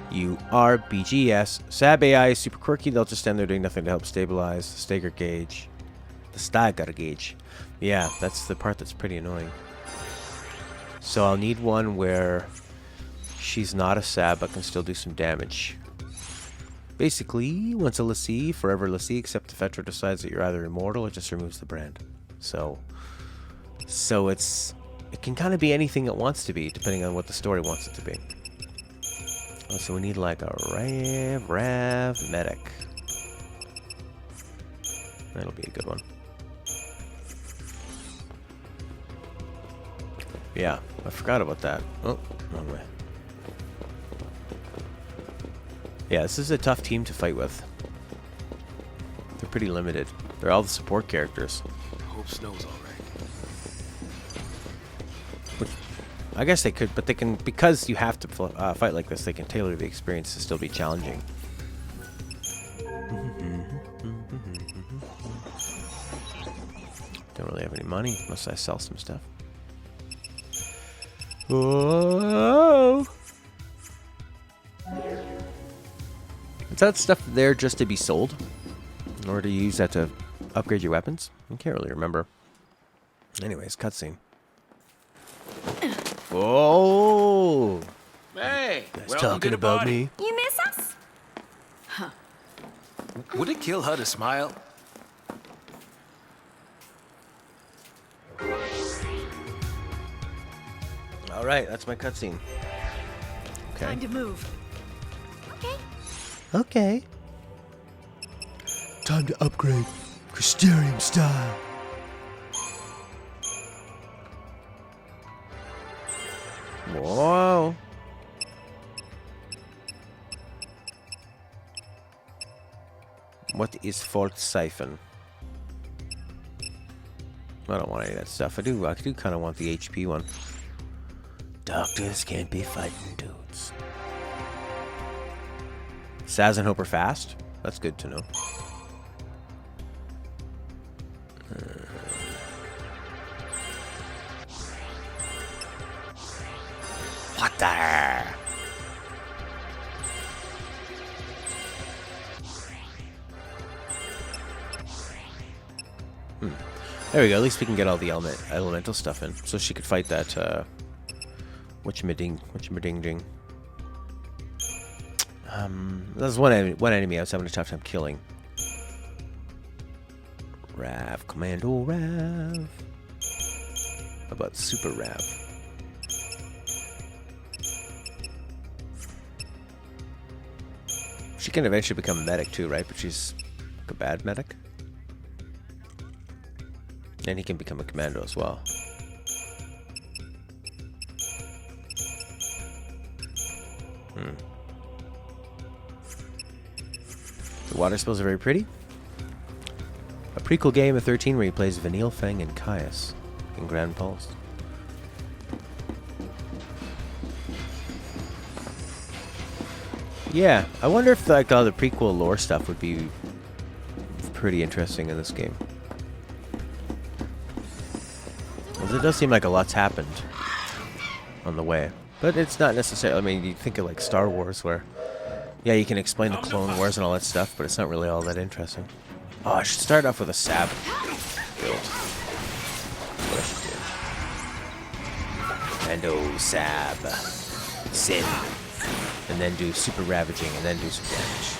You are BGS. Sab AI is super quirky. They'll just stand there doing nothing to help stabilize the stagger gauge. The stagger gauge. Yeah, that's the part that's pretty annoying. So I'll need one where she's not a Sab but can still do some damage. Basically, once a Lassie, forever Lassie, except if Fetra decides that you're either immortal or just removes the brand. So it can kind of be anything it wants to be, depending on what the story wants it to be. Oh, so we need like a Rav medic. That'll be a good one. Yeah, I forgot about that. Oh, wrong way. Yeah, this is a tough team to fight with. They're pretty limited. They're all the support characters. Hope Snow's all right. I guess they could, but they can, because you have to fight like this, they can tailor the experience to still be challenging. Don't really have any money unless I sell some stuff. Whoa! Is that stuff there just to be sold? Or to use that to upgrade your weapons? I can't really remember. Anyways, cutscene. Whoa! Hey, Guys talking about me? You miss us? Would it kill her to smile? Alright, that's my cutscene. Okay. Time to move. Okay. Okay. Time to upgrade. Crystarium style. Whoa. What is Fort Siphon? I don't want any of that stuff. I do kind of want the HP one. Doctors can't be fighting dudes. Saz and Hope are fast. That's good to know. What the? There we go. At least we can get all the elemental stuff in, so she could fight that. Whatchamading. There's one enemy I was having a tough time killing. Rav, Commando Rav. How about Super Rav? She can eventually become a medic too, right? But she's like a bad medic. And he can become a commando as well. The water spells are very pretty. A prequel game of 13 where he plays Vanille, Fang, and Caius in Grand Pulse. Yeah, I wonder if like all the prequel lore stuff would be pretty interesting in this game. Well, it does seem like a lot's happened on the way. But it's not necessarily, I mean, you think of like Star Wars where, yeah, you can explain the Clone Wars and all that stuff, but it's not really all that interesting. Oh, I should start off with a Sab build. That's what I should do. And Sab. Sin. And then do super ravaging, and then do some damage.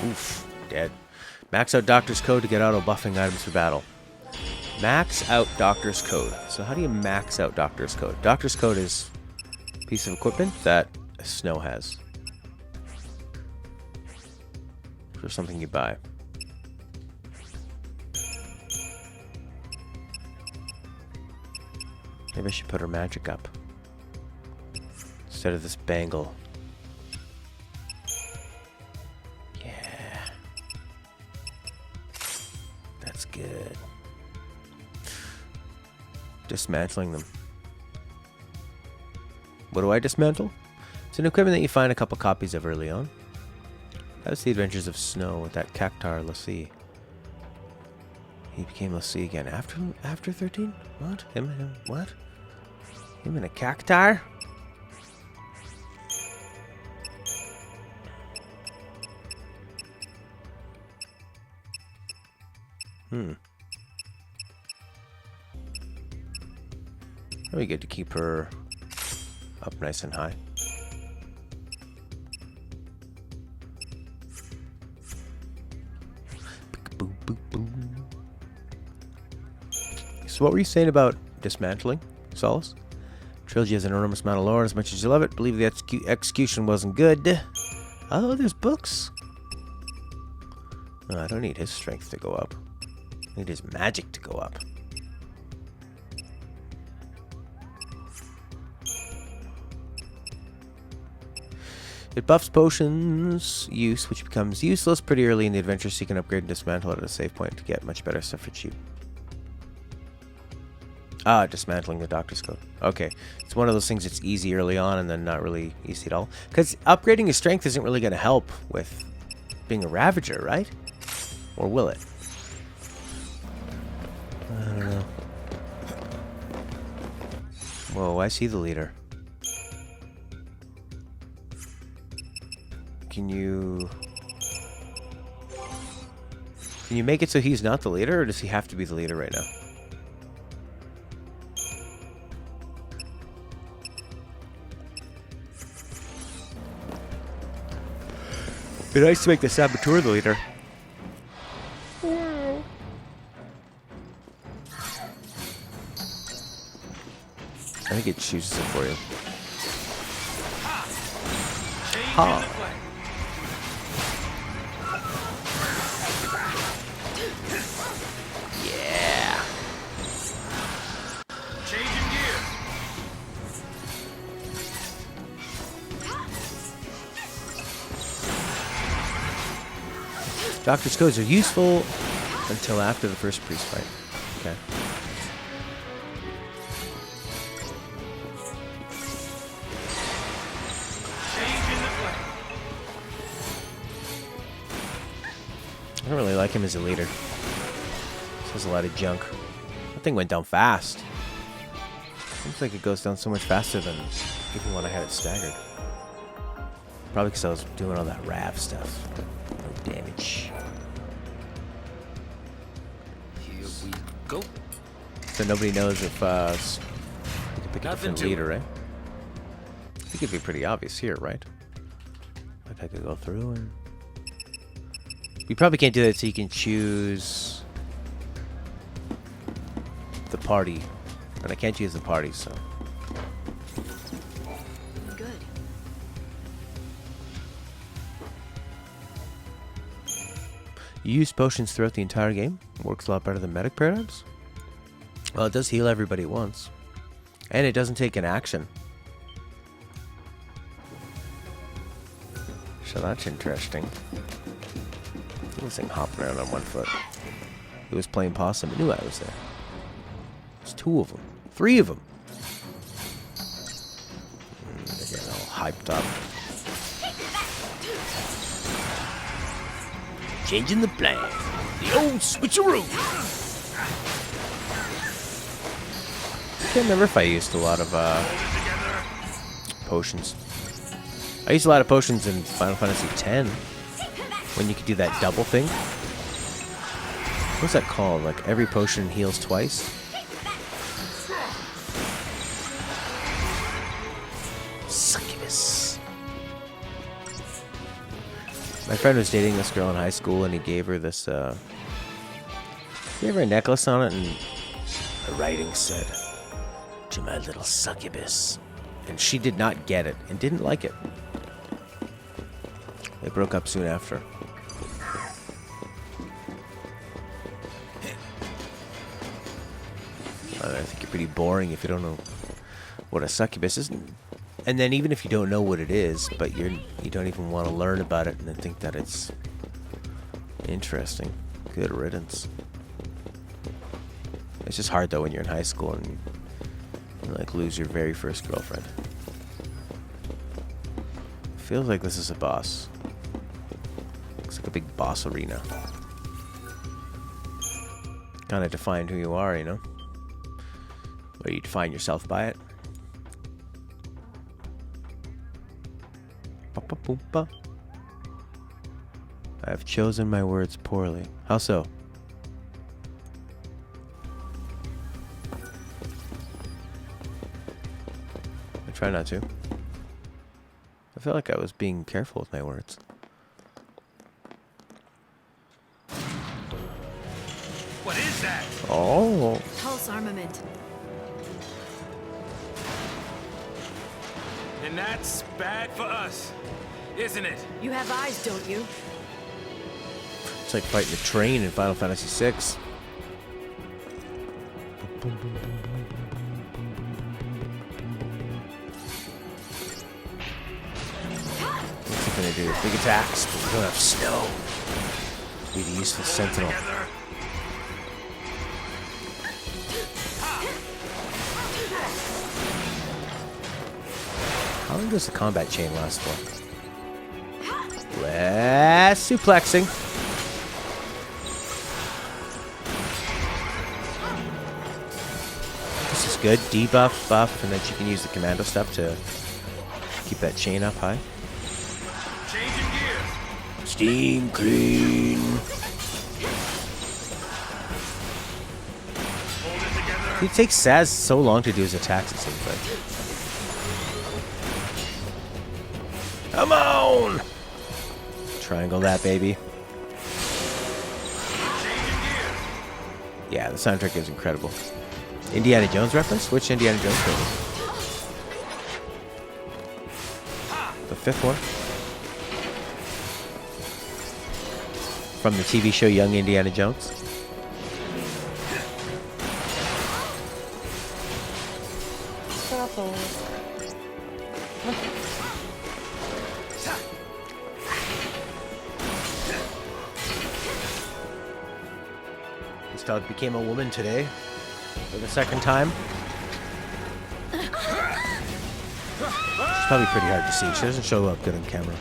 Oof, dead. Max out Doctor's Code to get auto buffing items for battle. Max out Doctor's Code. So how do you max out Doctor's Code? Doctor's Code is a piece of equipment that Snow has. For something you buy. Maybe I should put her magic up instead of this bangle. Yeah. That's good. Dismantling them. What do I dismantle? It's an equipment that you find a couple copies of early on. That's the Adventures of Snow with that Cactar Lassie. He became Lassie again after 13? What? Him? What? Him in a Cactar? Probably good to keep her up nice and high. So what were you saying about dismantling, Solace? Trilogy has an enormous amount of lore. As much as you love it, believe the execution wasn't good. Oh, there's books. No, I don't need his strength to go up. I need his magic to go up. It buffs potions use, which becomes useless pretty early in the adventure, so you can upgrade and dismantle it at a save point to get much better stuff for cheap. Ah, dismantling the Doctor's Code. Okay, it's one of those things that's easy early on and then not really easy at all. Because upgrading your strength isn't really going to help with being a Ravager, right? Or will it? I don't know. Whoa, I see the leader. Can you make it so he's not the leader, or does he have to be the leader right now? It'd be nice to make the Saboteur the leader. I think it chooses it for you. Ha! Yeah. Changing Doctor's codes are useful until after the first priest fight. Okay. I don't really like him as a leader. Says a lot of junk. That thing went down fast. Seems like it goes down so much faster than even when I had it staggered. Probably because I was doing all that RAV stuff. No damage. Here we go. So nobody knows if you can pick a different leader, right? I think it'd be pretty obvious here, right? Like I could go through and... You probably can't do that, so you can choose the party. But I can't choose the party, so... Good. You use potions throughout the entire game. Works a lot better than medic paradigms. Well, it does heal everybody once. And it doesn't take an action. So that's interesting. This thing hopping around on one foot. It was playing possum. It knew I was there. There's 2 of them. 3 of them. They're getting all hyped up. Changing the plan. The old switcheroo. I can't remember if I used a lot of potions. I used a lot of potions in Final Fantasy X. When you could do that double thing. What's that called? Like every potion heals twice? Succubus. My friend was dating this girl in high school and he gave her this, he gave her a necklace on it and the writing said, "To my little succubus." And she did not get it and didn't like it. They broke up soon after. I think you're pretty boring if you don't know what a succubus is. And then even if you don't know what it is, but you don't even want to learn about it and then think that it's interesting. Good riddance. It's just hard though when you're in high school and you like lose your very first girlfriend. Feels like this is a boss. Looks like a big boss arena. Kind of define who you are, you know? Or you define yourself by it. Ba-ba-boom-ba. I have chosen my words poorly. How so? I try not to. I feel like I was being careful with my words. What is that? Oh. Pulse armament. And that's bad for us, isn't it? You have eyes, don't you? It's like fighting a train in Final Fantasy VI. What's he gonna do? Big attacks, but we don't have snow. Be the useful sentinel. How long does the combat chain last for? Less suplexing. This is good. Debuff, buff, and then you can use the commando stuff to keep that chain up high. Changing gears. Steam clean. Hold it together. It takes Saz so long to do his attacks, it seems like. Come on! Triangle that, baby. Changing gears. Yeah, the soundtrack is incredible. Indiana Jones reference? Which Indiana Jones movie? The 5th one? From the TV show Young Indiana Jones? dog became a woman today for the second time. She's probably pretty hard to see. She doesn't show up good on camera.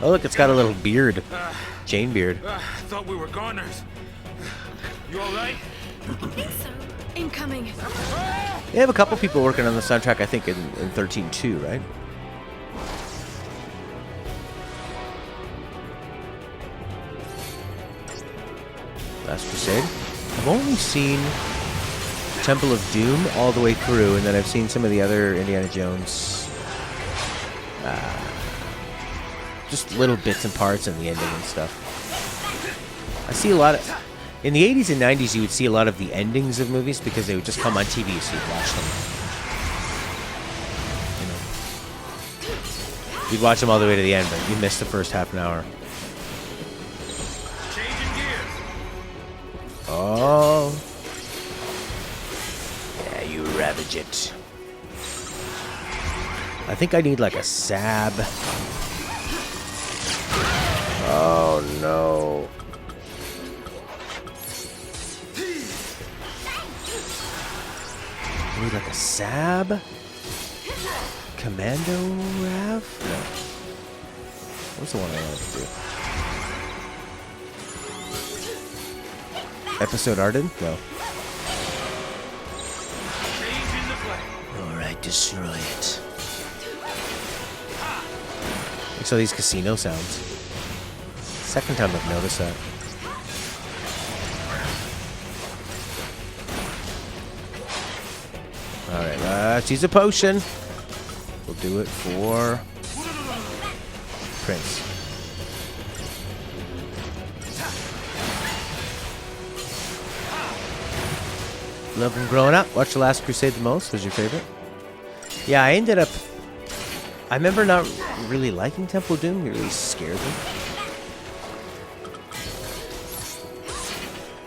Oh, look, it's got a little beard. Chain beard. Thought we were goners. You alright? Incoming. They have a couple people working on the soundtrack, I think, in 13 too, right? Last Crusade. I've only seen Temple of Doom all the way through, and then I've seen some of the other Indiana Jones. Just little bits and parts and the ending and stuff. I see a lot of... In the 80s and 90s, you would see a lot of the endings of movies because they would just come on TV, so you'd watch them. You know. You'd watch them all the way to the end, but you missed the first half an hour. Changing gears. Oh. Yeah, you ravage it. I think I need like a sab. Oh no. I need like a sab? Commando Rav? No. What's the one I wanted to do? Episode Arden? No. Changing the play. Alright, destroy it. Makes all these casino sounds. Second time I've noticed that. Alright, let's use a potion. We'll do it for Prince. Love him growing up. Watch The Last Crusade the most. Was your favorite? Yeah, I ended up... I remember not really liking Temple of Doom. It really scared me.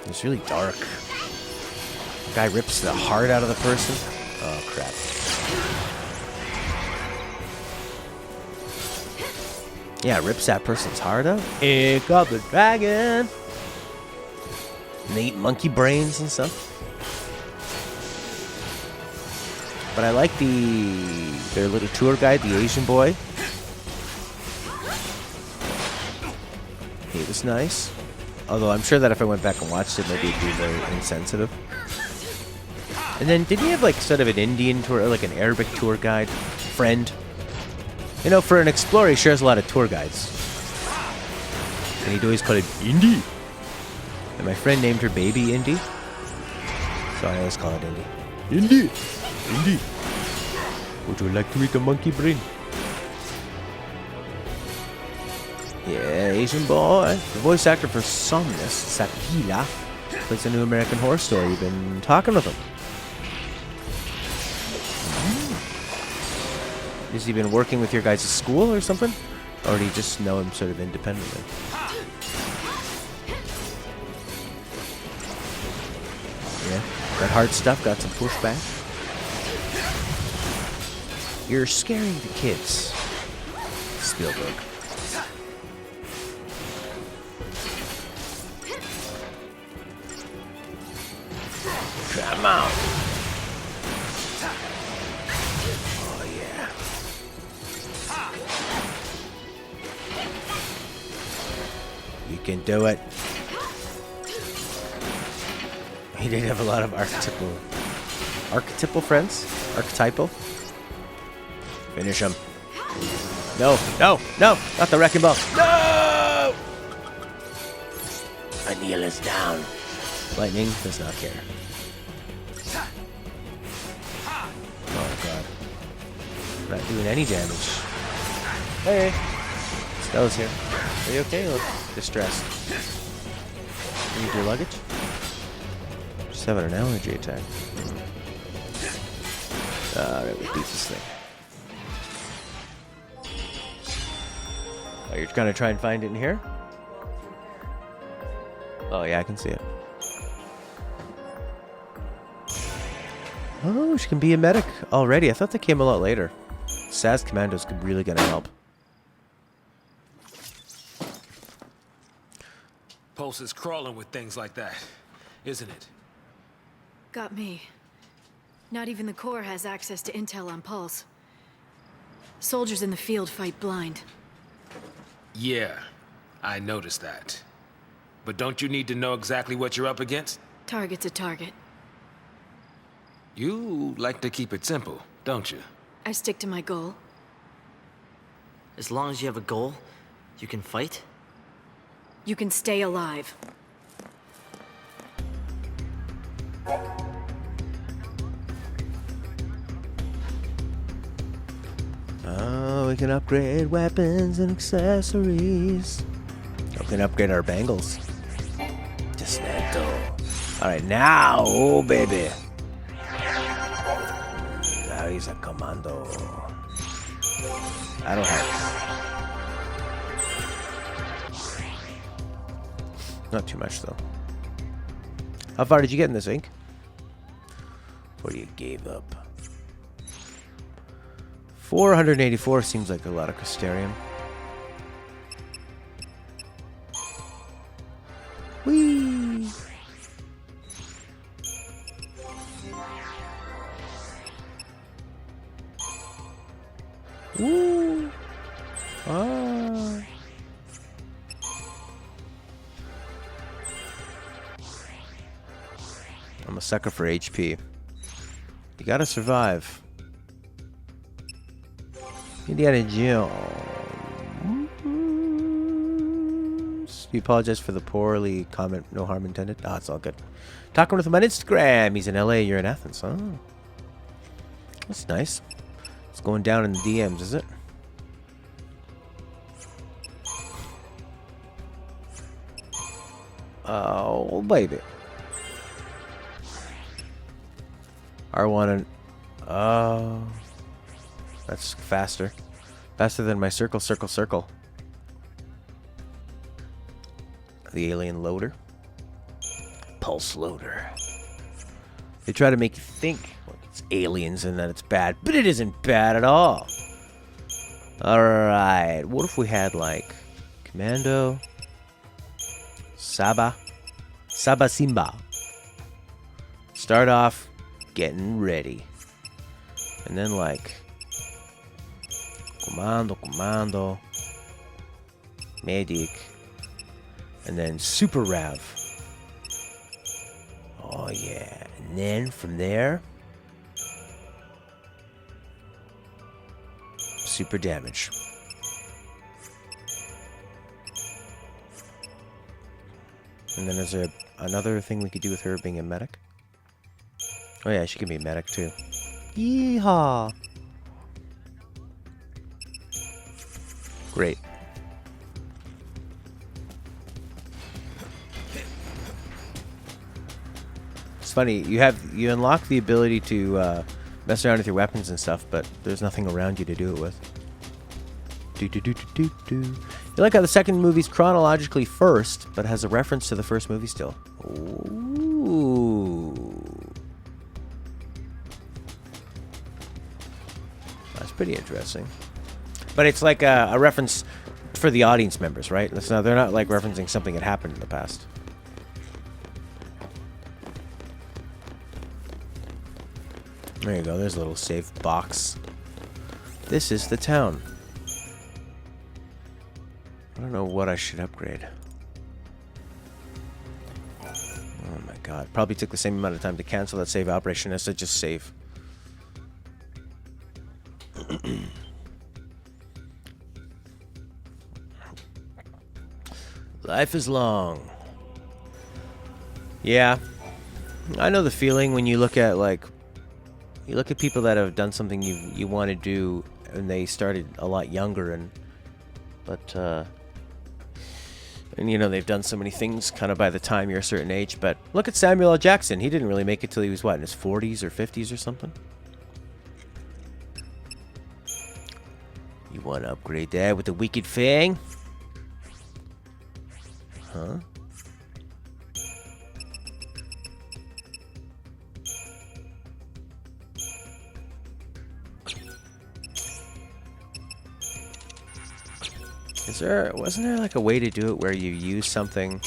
It's really dark. The guy rips the heart out of the person. Oh, crap. Yeah, rips that person's heart out. Here comes the dragon. And they eat monkey brains and stuff. But I like their little tour guide, the Asian boy. He was nice. Although I'm sure that if I went back and watched it, maybe it'd be very insensitive. And then, didn't he have like sort of an Indian tour, or like an Arabic tour guide friend? You know, for an explorer, he shares a lot of tour guides. And he'd always call it Indy. And my friend named her baby Indy. So I always call it Indy. Indy! Indy! Would you like to eat a monkey brain? Yeah, Asian boy. The voice actor for Somnus, Sakila, plays a new American Horror Story. You've been talking with him. Has he been working with your guys' school or something? Or do you just know him sort of independently? Yeah, that hard stuff got some pushback. You're scaring the kids, Spielberg. Come on. Oh, yeah. You can do it. He did have a lot of archetypal friends? Archetypal? Finish him. No, no, no! Not the wrecking ball. No! Anil is down. Lightning does not care. Oh god. Not doing any damage. Hey! Stella's here. Are you okay? You look distressed. You need your luggage? Just having an allergy attack. Alright, we'll beat this thing. Oh, you're gonna try and find it in here? Oh yeah, I can see it. Oh, she can be a medic already. I thought that came a lot later. SAS Commandos could really gonna help. Pulse is crawling with things like that, isn't it? Got me. Not even the Corps has access to intel on Pulse. Soldiers in the field fight blind. Yeah, I noticed that. But don't you need to know exactly what you're up against? Target's a target. You like to keep it simple, don't you? I stick to my goal. As long as you have a goal, you can fight? You can stay alive. Oh, we can upgrade weapons and accessories. We can upgrade our bangles. Dismantle. Alright, now, oh baby. Now he's a commando. I don't have... Not too much, though. How far did you get in this, Ink? Before you gave up. 484 seems like a lot of Crystarium. Whee! Woo! Ah! I'm a sucker for HP. You gotta survive. Indiana Jones. You apologize for the poorly comment. No harm intended. Ah, it's all good. Talking with him on Instagram. He's in LA. You're in Athens. Oh. That's nice. It's going down in the DMs, is it? Oh, baby. R1 and... Oh... That's faster. Faster than my circle. The alien loader. Pulse loader. They try to make you think it's aliens and that it's bad, but it isn't bad at all. Alright, what if we had like Commando, Saba Simba. Start off getting ready. And then like Commando, Medic, and then Super Rav. Oh yeah, and then from there, Super Damage. And then is there another thing we could do with her being a medic? Oh yeah, she can be a medic too. Yeehaw! Great. It's funny, you unlock the ability to mess around with your weapons and stuff, but there's nothing around you to do it with. You like how the second movie's chronologically first, but has a reference to the first movie still. Ooh. That's pretty interesting. But it's like a reference for the audience members, right? They're not like referencing something that happened in the past. There you go. There's a little save box. This is the town. I don't know what I should upgrade. Oh my god. Probably took the same amount of time to cancel that save operation as to just save. Life is long. Yeah. I know the feeling when you look at people that have done something you want to do and they started a lot younger and you know they've done so many things kind of by the time you're a certain age, but look at Samuel L. Jackson. He didn't really make it till he was what, in his 40s or 50s or something? You want to upgrade that with the Wicked Fang? Huh? Wasn't there like a way to do it where you use something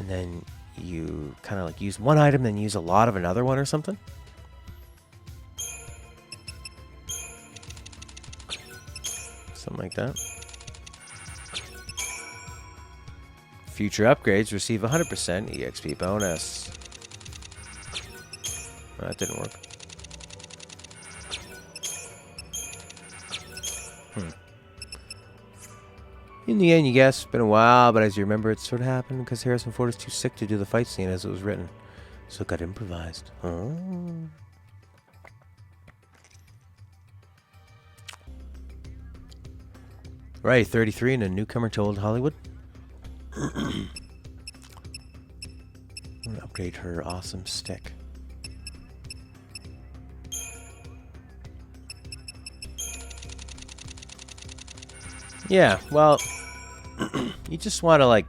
and then you kind of like use one item, then use a lot of another one or something. Something like that. Future upgrades receive 100% EXP bonus. That didn't work. In the end, you guess, it's been a while, but as you remember, it sort of happened because Harrison Ford is too sick to do the fight scene as it was written. So it got improvised. Oh. Right, 33 and a newcomer to old Hollywood. I'm gonna upgrade her awesome stick. Yeah, well, you just want to, like,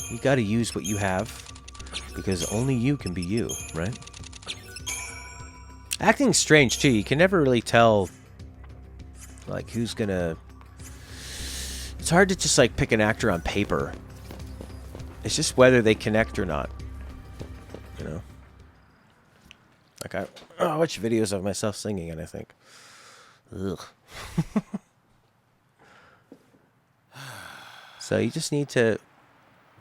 you got to use what you have, because only you can be you, right? Acting's strange, too. You can never really tell, like, who's gonna... It's hard to just, like, pick an actor on paper. It's just whether they connect or not, you know? Like, I watch videos of myself singing, and I think, ugh. So you just need to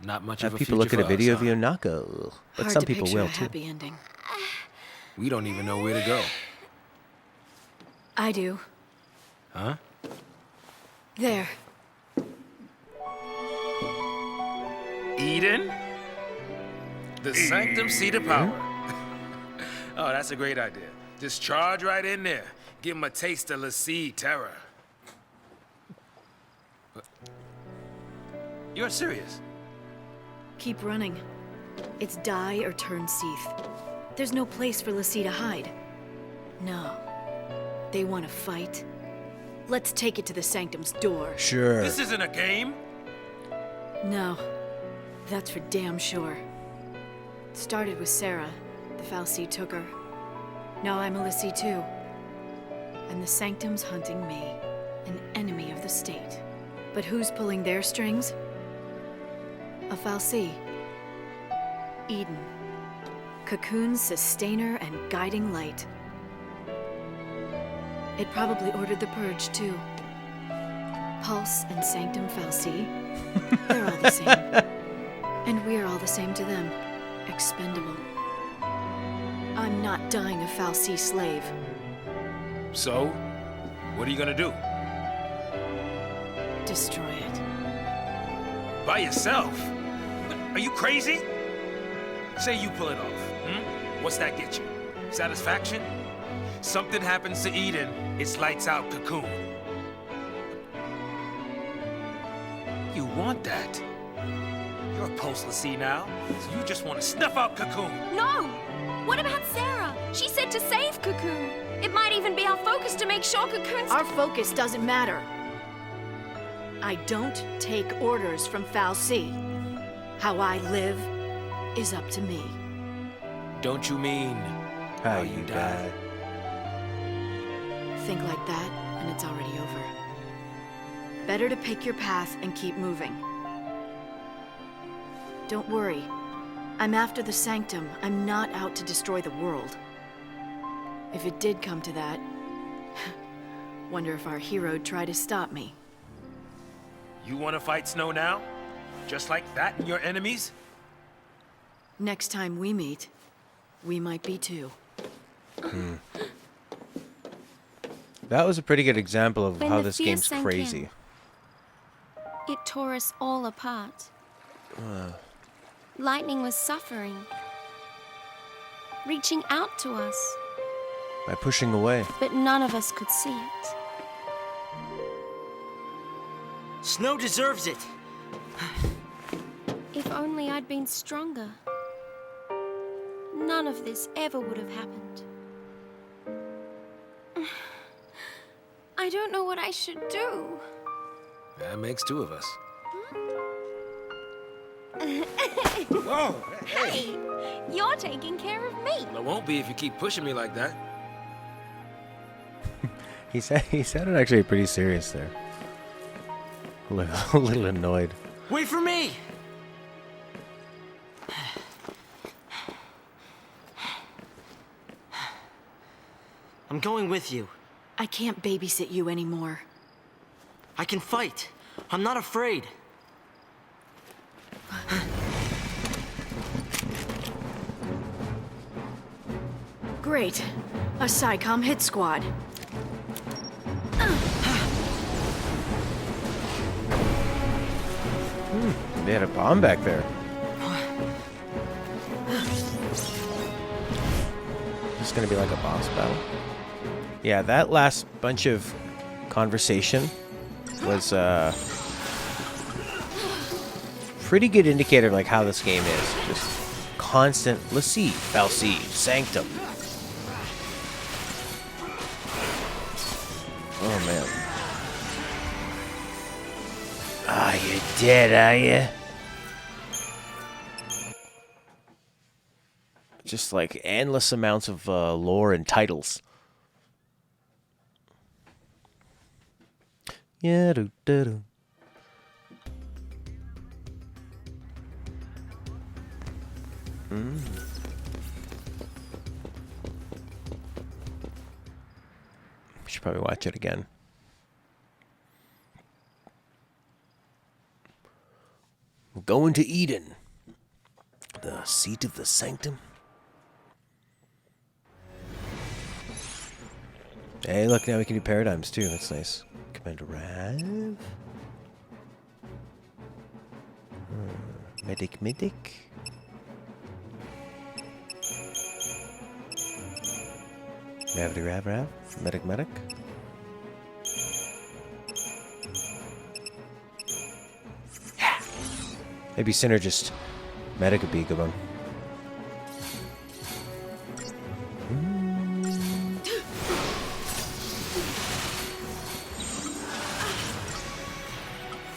Not much have of a people future look at a for video us, of you huh? and not go, ugh. But Hard some to people picture will a too. happy ending. We don't even know where to go. I do. Huh? There. Eden? The sanctum seat of power. Oh, that's a great idea. Just charge right in there. Give him a taste of Lassie terror. You're serious? Keep running. It's die or turn Seath. There's no place for Lassie to hide. No. They want to fight. Let's take it to the Sanctum's door. Sure. This isn't a game. No. That's for damn sure. It started with Sarah. The Fal'Cie took her. Now I'm a Lassie too. And the Sanctum's hunting me, an enemy of the state. But who's pulling their strings? A Fal'Cie. Eden. Cocoon's sustainer and guiding light. It probably ordered the purge, too. Pulse and Sanctum Fal'Cie, they're all the same. And we're all the same to them. Expendable. I'm not dying a Fal'Cie slave. So, what are you gonna do? Destroy it. By yourself? Are you crazy? Say you pull it off. What's that get you? Satisfaction? Something happens to Eden, it's lights out Cocoon. You want that? You're a Pulse Lassie now, so you just want to snuff out Cocoon. No! What about Sarah? She said to save Cocoon. It might even be our focus to make sure Cocoon's... Our focus doesn't matter. I don't take orders from Fal'Cie. How I live is up to me. Don't you mean How you die. Think like that, and it's already over. Better to pick your path and keep moving. Don't worry. I'm after the Sanctum. I'm not out to destroy the world. If it did come to that, wonder if our hero'd try to stop me. You want to fight Snow now? Just like that and your enemies? Next time we meet, we might be too. That was a pretty good example of When how the this fear game's sank crazy. It tore us all apart. Lightning was suffering, reaching out to us, By pushing away. but none of us could see it. Snow deserves it. If only I'd been stronger. None of this ever would have happened. I don't know what I should do. That makes two of us. Whoa! Hey, you're taking care of me. Well, it won't be if you keep pushing me like that. He sounded actually pretty serious there. A little annoyed. Wait for me! I'm going with you. I can't babysit you anymore. I can fight. I'm not afraid. Great. A SciComm hit squad. They had a bomb back there. Is this gonna be like a boss battle? Yeah, that last bunch of conversation was pretty good indicator of like how this game is. Just constant. Let's see, Fal'Cie, Sanctum. Oh man. Ah, you dead, are you? Just like endless amounts of lore and titles. Yeah, do do do. Should probably watch it again. We're going to Eden, the seat of the Sanctum. Hey, look, now we can do paradigms too. That's nice. Commander Rav. Medic. Ravity Rav. Medic. Maybe Synergist. Medic would be a good one.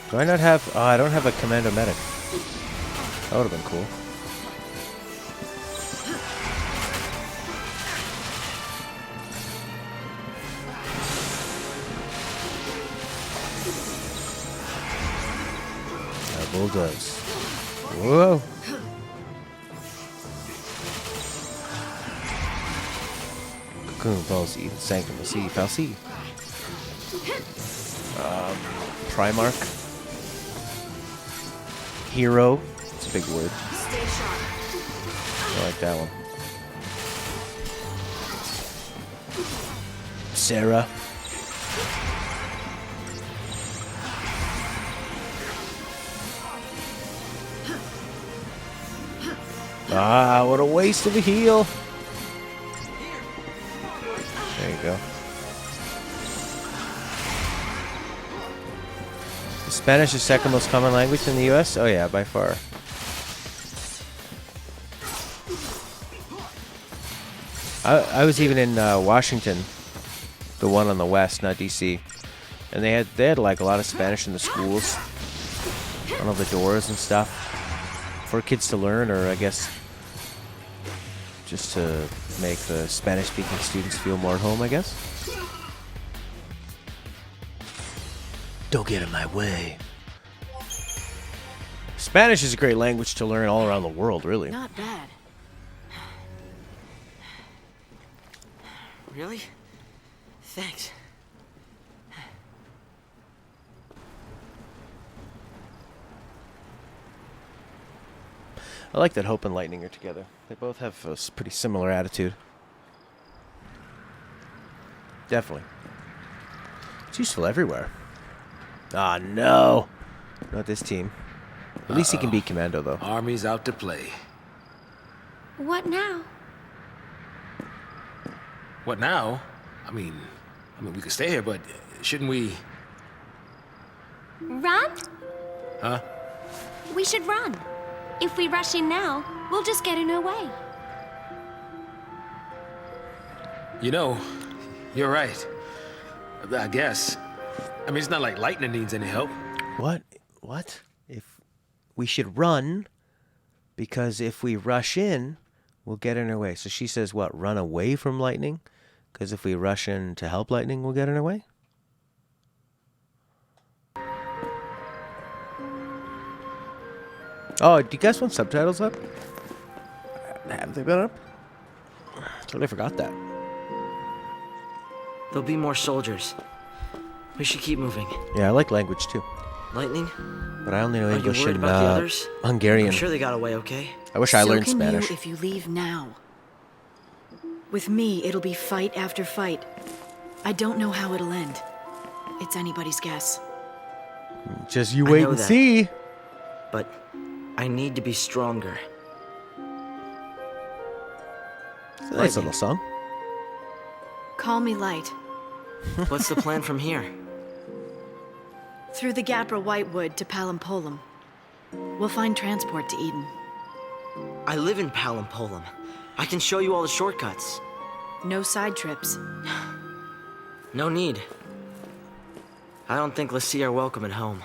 Do I not have... Oh, I don't have a Commando Medic. That would have been cool. Bulldoze. Whoa. Cocoon, balls, Eden, Sanctum, Fal'Cie. Primarch. Hero. It's a big word. Stay sharp. I like that one. Sarah. Ah, what a waste of a heal. There you go. Is Spanish the second most common language in the US? Oh yeah, by far. I was even in Washington, the one on the west, not DC, and they had like a lot of Spanish in the schools, on all the doors and stuff, for kids to learn, or I guess just to make the Spanish-speaking students feel more at home, I guess. Don't get in my way. Spanish is a great language to learn all around the world, really. Not bad. Really? Thanks. I like that Hope and Lightning are together. They both have a pretty similar attitude. Definitely. It's useful everywhere. Ah, no. Not this team. At least he can beat Commando, though. Army's out to play. What now? What now? I mean, we could stay here, but shouldn't we... Run? Huh? We should run. If we rush in now, we'll just get in her way. You know, you're right. I guess. I mean, it's not like Lightning needs any help. What? What? If we should run, because if we rush in, we'll get in her way. So she says, what, run away from Lightning? Because if we rush in to help Lightning, we'll get in her way? Oh, do you guys want subtitles up? Have they been up? Totally forgot that. There'll be more soldiers. We should keep moving. Yeah, I like language too. Lightning? But I only know Are you English worried and about the others? Hungarian. I'm sure they got away okay. I wish I So learned can Spanish. you if you leave now. With me, it'll be fight after fight. I don't know how it'll end. It's anybody's guess. Just you I wait know and that. see. But I need to be stronger. It's a nice little song. Call me Light. What's the plan from here? Through the Gapra Whitewood to Palampolum. We'll find transport to Eden. I live in Palampolum. I can show you all the shortcuts. No side trips. No need. I don't think Lassie are welcome at home.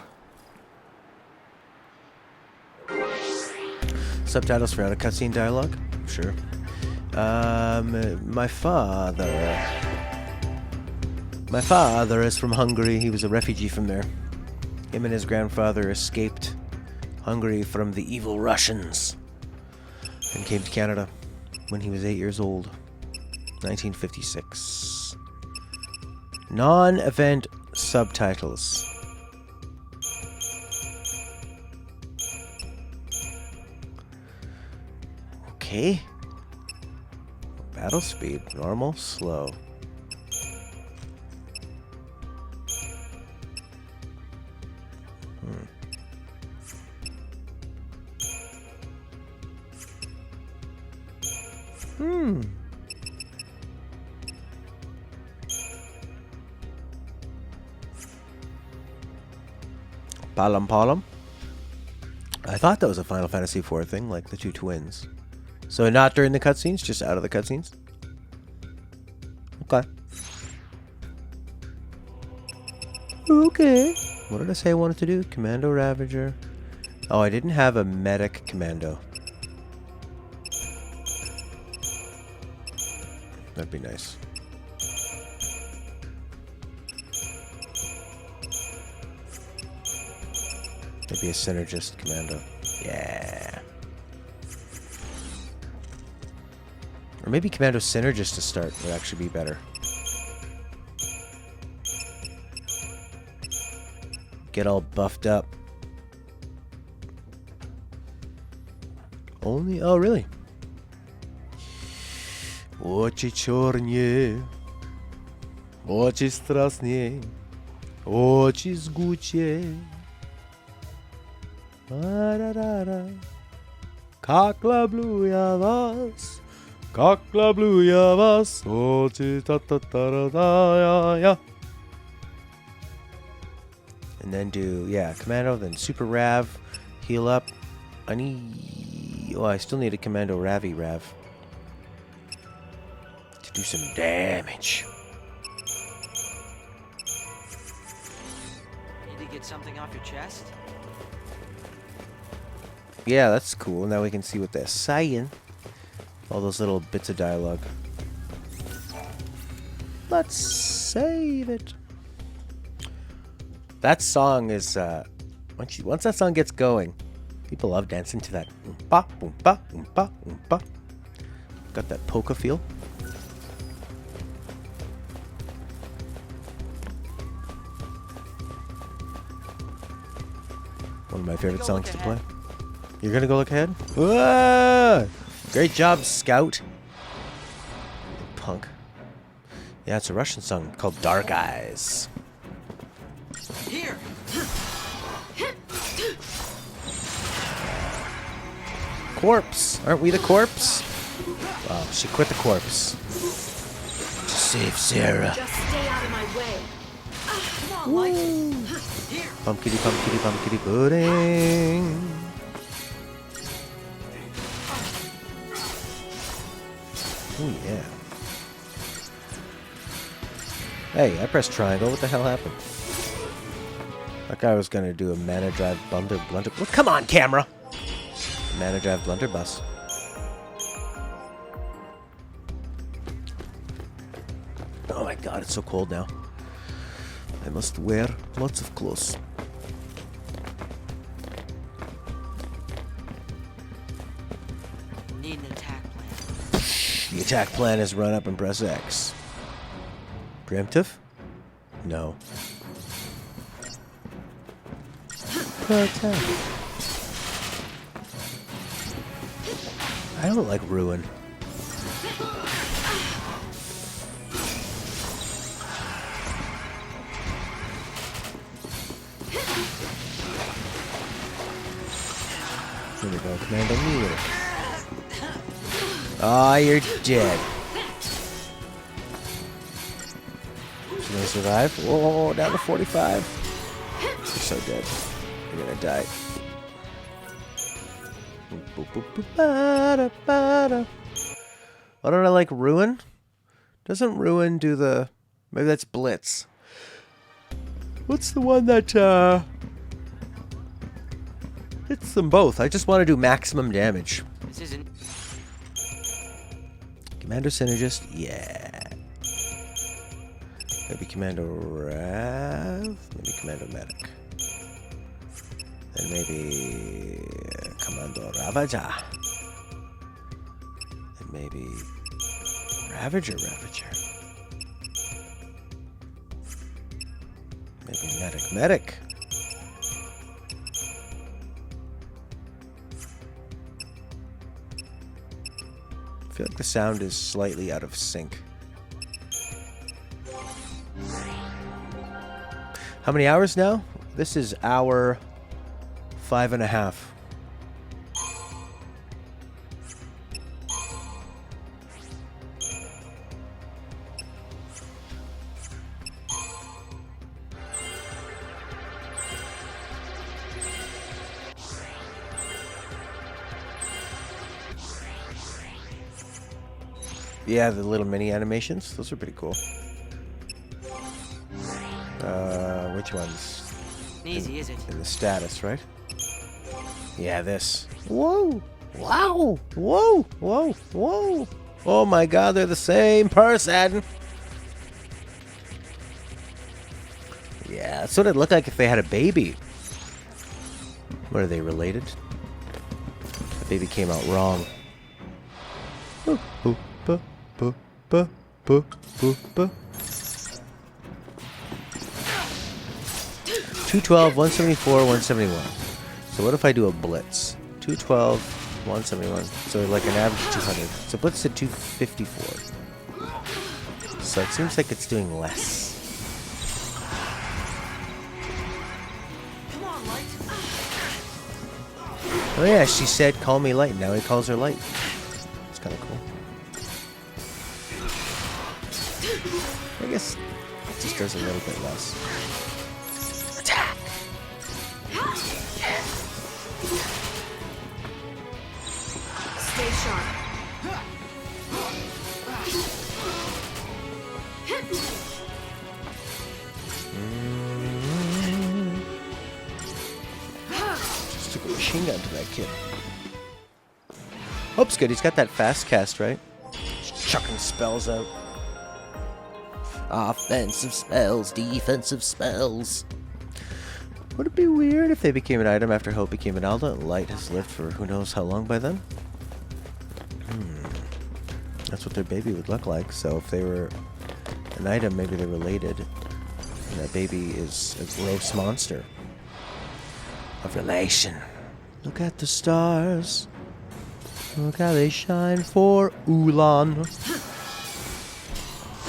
Subtitles for out of cutscene dialogue? Sure. My father is from Hungary. He was a refugee from there. Him and his grandfather escaped Hungary from the evil Russians and came to Canada when he was 8 years old. 1956. Non-event subtitles. Okay. Battle speed, normal, slow. Palam Palam. I thought that was a Final Fantasy IV thing, like the two twins. So not during the cutscenes, just out of the cutscenes? Okay. Okay. What did I say I wanted to do? Commando Ravager. Oh, I didn't have a medic commando. That'd be nice. That'd be a synergist commando. Yeah. Or maybe commando synergist to start would actually be better. Get all buffed up. Only, oh really? Очи чернее, очи страстнее, очи жгучее. Ра-ра-ра-ра. Как люблю я вас, как люблю я вас, очи та-та-та-ра-да-я-я. And then do, yeah, commando, then super rav, heal up. I need, oh, I still need a commando Ravi Rav to do some damage. Need to get something off your chest? Yeah, that's cool. Now we can see what they're saying. All those little bits of dialogue. Let's save it. That song is, once that song gets going, people love dancing to that. Oompa, oompa, oompa, oompa. Got that polka feel. One of my favorite songs to play. You're gonna go look ahead? Whoa! Great job, Scout. Punk. Yeah, it's a Russian song called Dark Eyes. Here! Corpse! Aren't we the corpse? Wow, she quit the corpse. To save Sarah. Just stay out of my way. Come on, Light. Here! Pumpkity pumpkity pumpkity pudding. Oh yeah. Hey, I pressed triangle. What the hell happened? That guy was gonna do a mana drive blunder. Well, come on, camera! Mana drive blunderbuss. Oh my god, it's so cold now. I must wear lots of clothes. Need an attack plan. The attack plan is run up and press X. Preemptive? No. Protect. I don't like Ruin. Here we go, Commando Meter. Ah, you're dead. She's gonna survive. Whoa, down to 45. You're so dead. You're gonna die. Why don't I like Ruin? Doesn't Ruin do the... Maybe that's Blitz. What's the one that, hits them both? I just want to do maximum damage. This isn't. Commando Synergist, yeah. Maybe Commando Rav, maybe Commando Medic. Then maybe Commando Ravager. And maybe Ravager. Maybe Medic. I feel like the sound is slightly out of sync. How many hours now? This is hour 5.5. Yeah, the little mini animations. Those are pretty cool. Which ones? Easy, is it? In the status, right? Yeah, this. Whoa! Wow! Whoa! Whoa! Whoa! Oh my god, they're the same person! Yeah, that's what it looked like if they had a baby. What, are they related? The baby came out wrong. Ooh, ooh, buh, buh, buh, buh, buh, buh. 212, 174, 171. So what if I do a blitz? 212, 171. So like an average of 200. So blitz at 254. So it seems like it's doing less. Oh yeah, she said call me Light. Now he calls her Light. It's kind of cool. I guess it just does a little bit less. Attack! Stay sharp. Just took a machine gun to that kid. Hope's good. He's got that fast cast, right? Just chucking spells out. Offensive spells, defensive spells. Would it be weird if they became an item after Hope became an Alda and Light has lived for who knows how long by then? That's what their baby would look like. So if they were an item, maybe they're related. And that baby is a gross monster of relation. Look at the stars. Look how they shine for Ulan.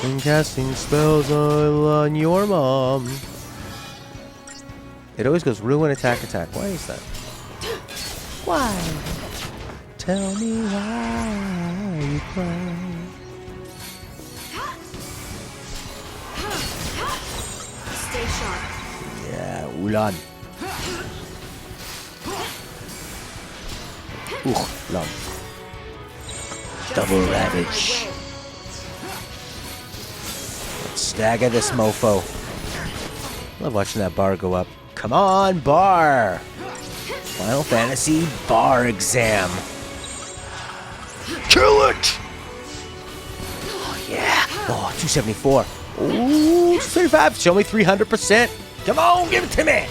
And casting spells on your mom. It always goes ruin, attack. Why is that? Why? Tell me why you cry. Stay sharp. Yeah, Ulan. Lam. Double ravage. Let's stagger this mofo. Love watching that bar go up. Come on, bar! Final Fantasy bar exam. Kill it! Oh, yeah. Oh, 274. Ooh, 235. Show me 300%. Come on, give it to me.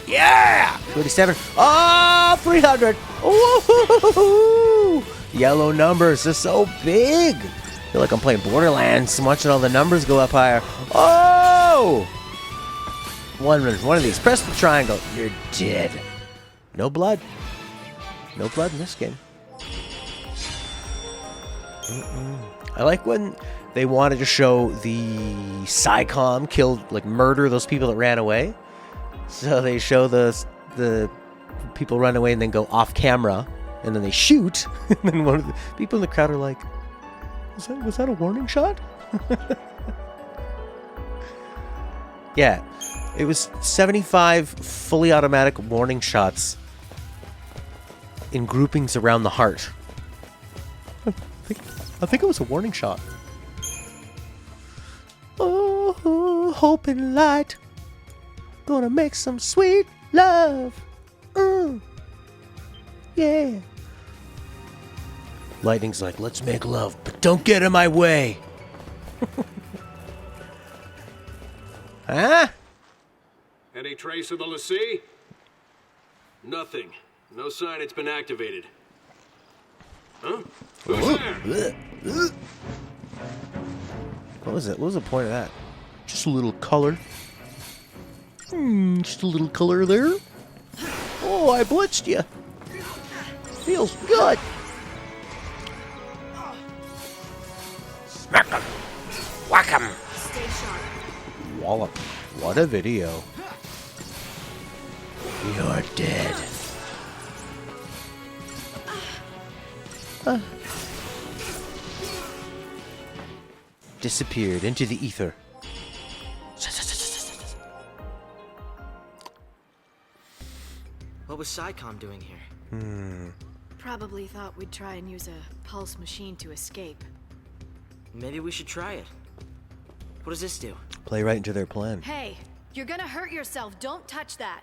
Yeah! 27. Oh, 300. Ooh! Yellow numbers are so big. feel like I'm playing Borderlands and watching all the numbers go up higher. Oh! One of these. Press the triangle. You're dead. No blood. No blood in this game. I like when they wanted to show the SciComm murder those people that ran away. So they show the people run away and then go off camera, and then they shoot, and then one of the people in the crowd are like, was that a warning shot? Yeah, it was 75 fully automatic warning shots in groupings around the heart. I think it was a warning shot. Oh, hope and light, gonna make some sweet love. Yeah. Lightning's like, let's make love, but don't get in my way. Huh? Any trace of the Lassie? Nothing. No sign it's been activated. Huh? Who's there? What was it? What was the point of that? Just a little color. Just a little color there. Oh, I blitzed you. Feels good. Smack 'em. Whack 'em. Stay sharp. Wallop. What a video. You're dead. Disappeared into the ether. What was SciComm doing here? Probably thought we'd try and use a pulse machine to escape. Maybe we should try it. What does this do? Play right into their plan. Hey, you're gonna hurt yourself. Don't touch that.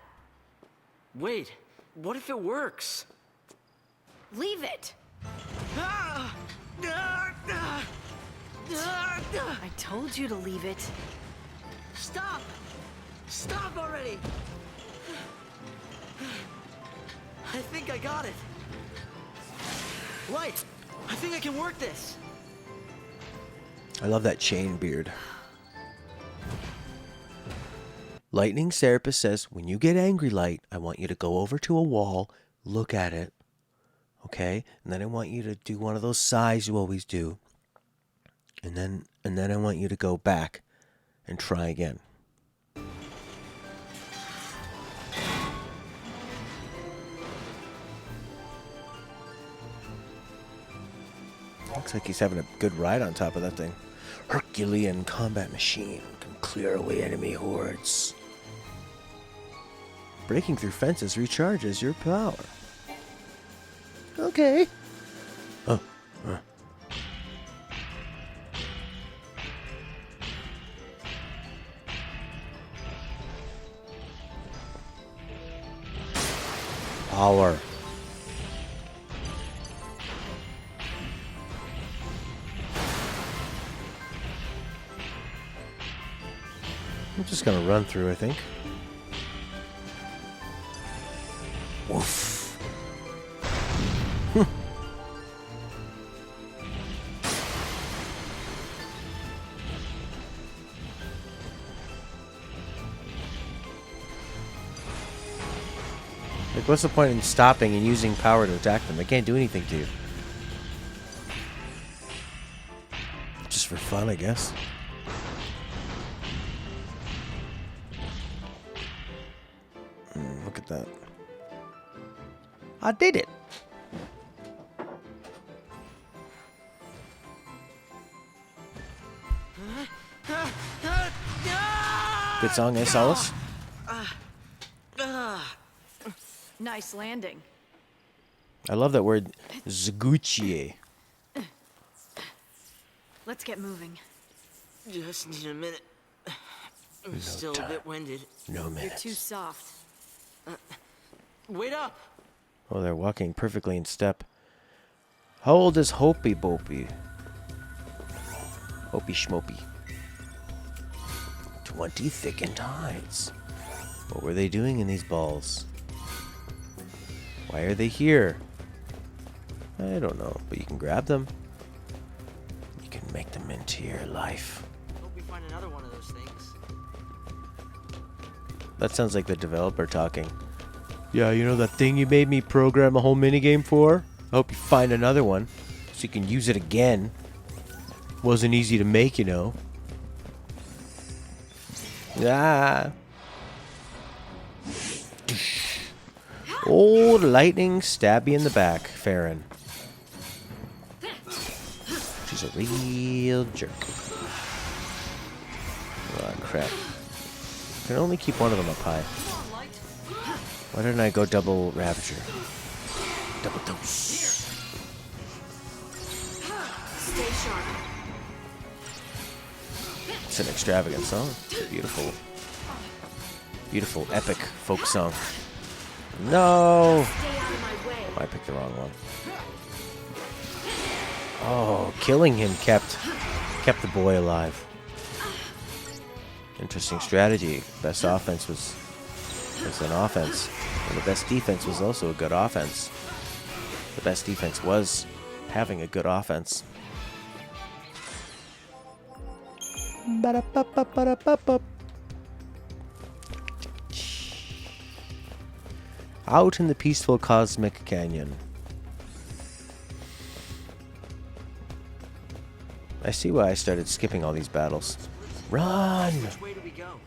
Wait, what if it works? Leave it. Ah! Ah! Ah! Ah! Ah! I told you to leave it. Stop! Stop already! I think I got it. Light! I think I can work this. I love that chain beard. Lightning Serapis says, when you get angry, Light, I want you to go over to a wall, look at it, okay? And then I want you to do one of those sighs you always do. And then I want you to go back and try again. Looks like he's having a good ride on top of that thing. Herculean combat machine can clear away enemy hordes. Breaking through fences recharges your power. Okay. Power. I'm just gonna run through, I think. Woof. Like, what's the point in stopping and using power to attack them? They can't do anything to you. Just for fun, I guess. Look at that. I did it. Good song, eh, Solace? Nice landing. I love that word, Zguchie. Let's get moving. Just need a minute. I'm still a bit winded. No You're minutes. too soft. Wait up! Oh, they're walking perfectly in step. How old is Hopey Bopey? Hopey Schmopey. 20 thickened hides. What were they doing in these balls? Why are they here? I don't know, but you can grab them. You can make them into your life. Hope we find another one of those things. That sounds like the developer talking. Yeah, you know that thing you made me program a whole minigame for? I hope you find another one, so you can use it again. Wasn't easy to make, you know. Ah. Oh, the lightning stab you in the back, Farron. She's a real jerk. Oh, crap. I can only keep one of them up high. Why didn't I go double Ravager? Double dose. Stay sharp. It's an extravagant song. It's a beautiful, beautiful, epic folk song. No! Stay out of my way. I picked the wrong one. Oh, killing him kept the boy alive. Interesting strategy. Best offense was an offense. And the best defense was also a good offense. The best defense was having a good offense. Ba-da-ba-ba-ba-da-ba-ba. Out in the peaceful cosmic canyon. I see why I started skipping all these battles. Run! Which way do we go?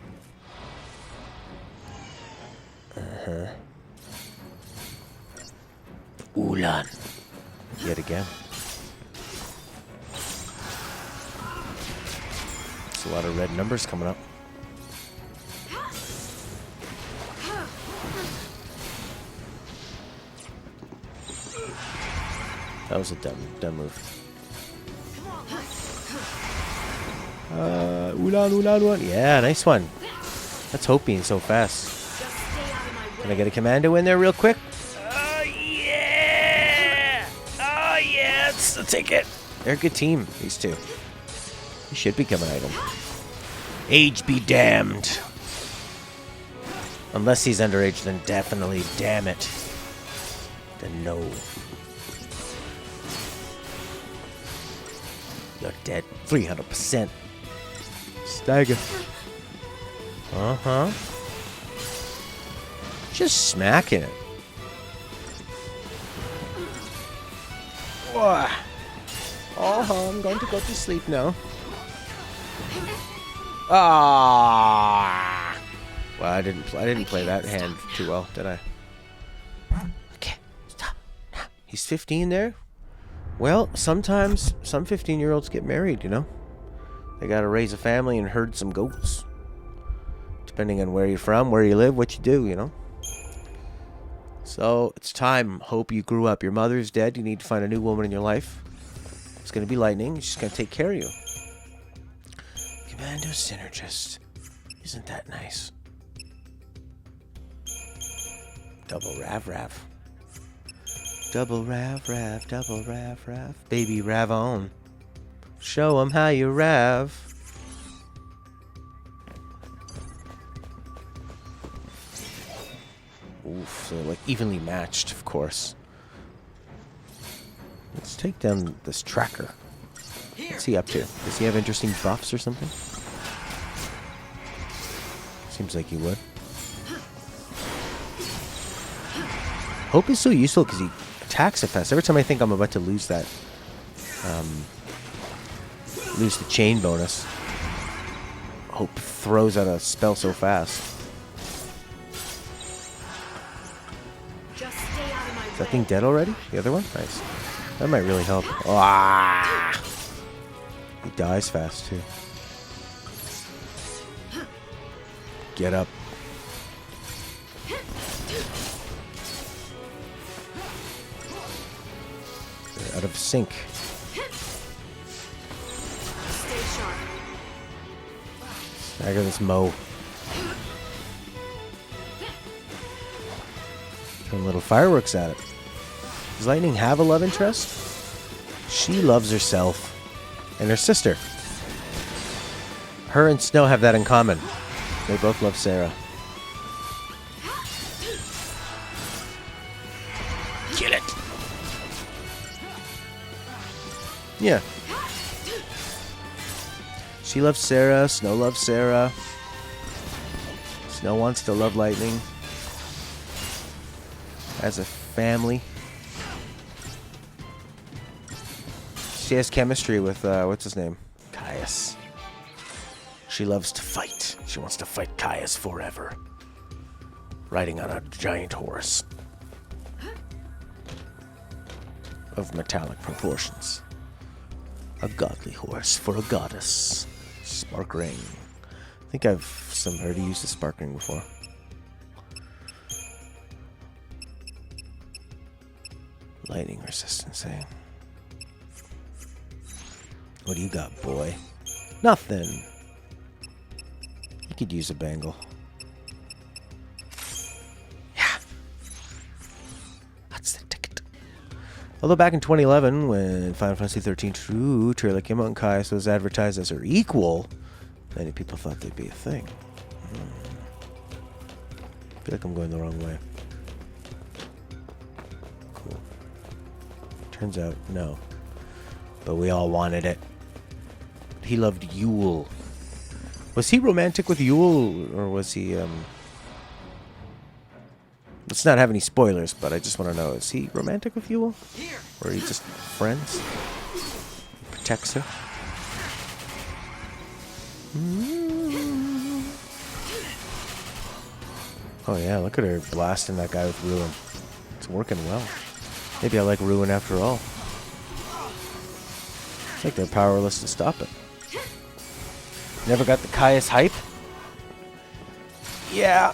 Ulan. Yet again. There's a lot of red numbers coming up. That was a dumb move. Ulan. Yeah, nice one. That's Hope being so fast. Can I get a commando in there real quick? Oh, yeah! Oh, yes! I'll take it. They're a good team, these two. He should become an item. Age be damned. Unless he's underage, then definitely damn it. Then no. You're dead. 300%. Stagger. Uh-huh. Just smacking it. Whoa. Oh, I'm going to go to sleep now. Ah. Well, I didn't play that hand too well, did I? Okay, stop. Now. He's 15 there. Well, sometimes some 15-year-olds get married, you know. They gotta raise a family and herd some goats. Depending on where you're from, where you live, what you do, you know. So, it's time. Hope you grew up. Your mother's dead. You need to find a new woman in your life. It's gonna be Lightning. She's gonna take care of you. Commando Synergist. Isn't that nice? Double Rav. Double Rav. Double Rav. Baby Rav on. Show 'em how you Rav. Oof, so like evenly matched, of course. Let's take down this tracker. What's he up to? Does he have interesting buffs or something? Seems like he would. Hope is so useful because he attacks so fast. Every time I think I'm about to lose that, lose the chain bonus, Hope throws out a spell so fast. Is that thing dead already? The other one? Nice. That might really help. Ah! He dies fast too. Get up. They're out of sync. Stay sharp. Stagger this Mo. Throwing little fireworks at it. Does Lightning have a love interest? She loves herself. And her sister. Her and Snow have that in common. They both love Sarah. Kill it! Yeah. She loves Sarah. Snow loves Sarah. Snow wants to love Lightning. As a family. She has chemistry with, what's his name? Caius. She loves to fight. She wants to fight Caius forever. Riding on a giant horse. Of metallic proportions. A godly horse for a goddess. Spark ring. I think I've heard you use the spark ring before. Lightning resistance, eh? What do you got, boy? Nothing. You could use a bangle. Yeah. That's the ticket. Although back in 2011, when Final Fantasy XIII True trailer came out and Caius was advertised as her equal, many people thought they'd be a thing. I feel like I'm going the wrong way. Cool. Turns out, no. But we all wanted it. He loved Yule. Was he romantic with Yule, or was he, Let's not have any spoilers, but I just want to know, is he romantic with Yule? Or are he just friends? He protects her? Oh yeah, look at her blasting that guy with Ruin. It's working well. Maybe I like Ruin after all. It's like they're powerless to stop it. Never got the Caius hype? Yeah.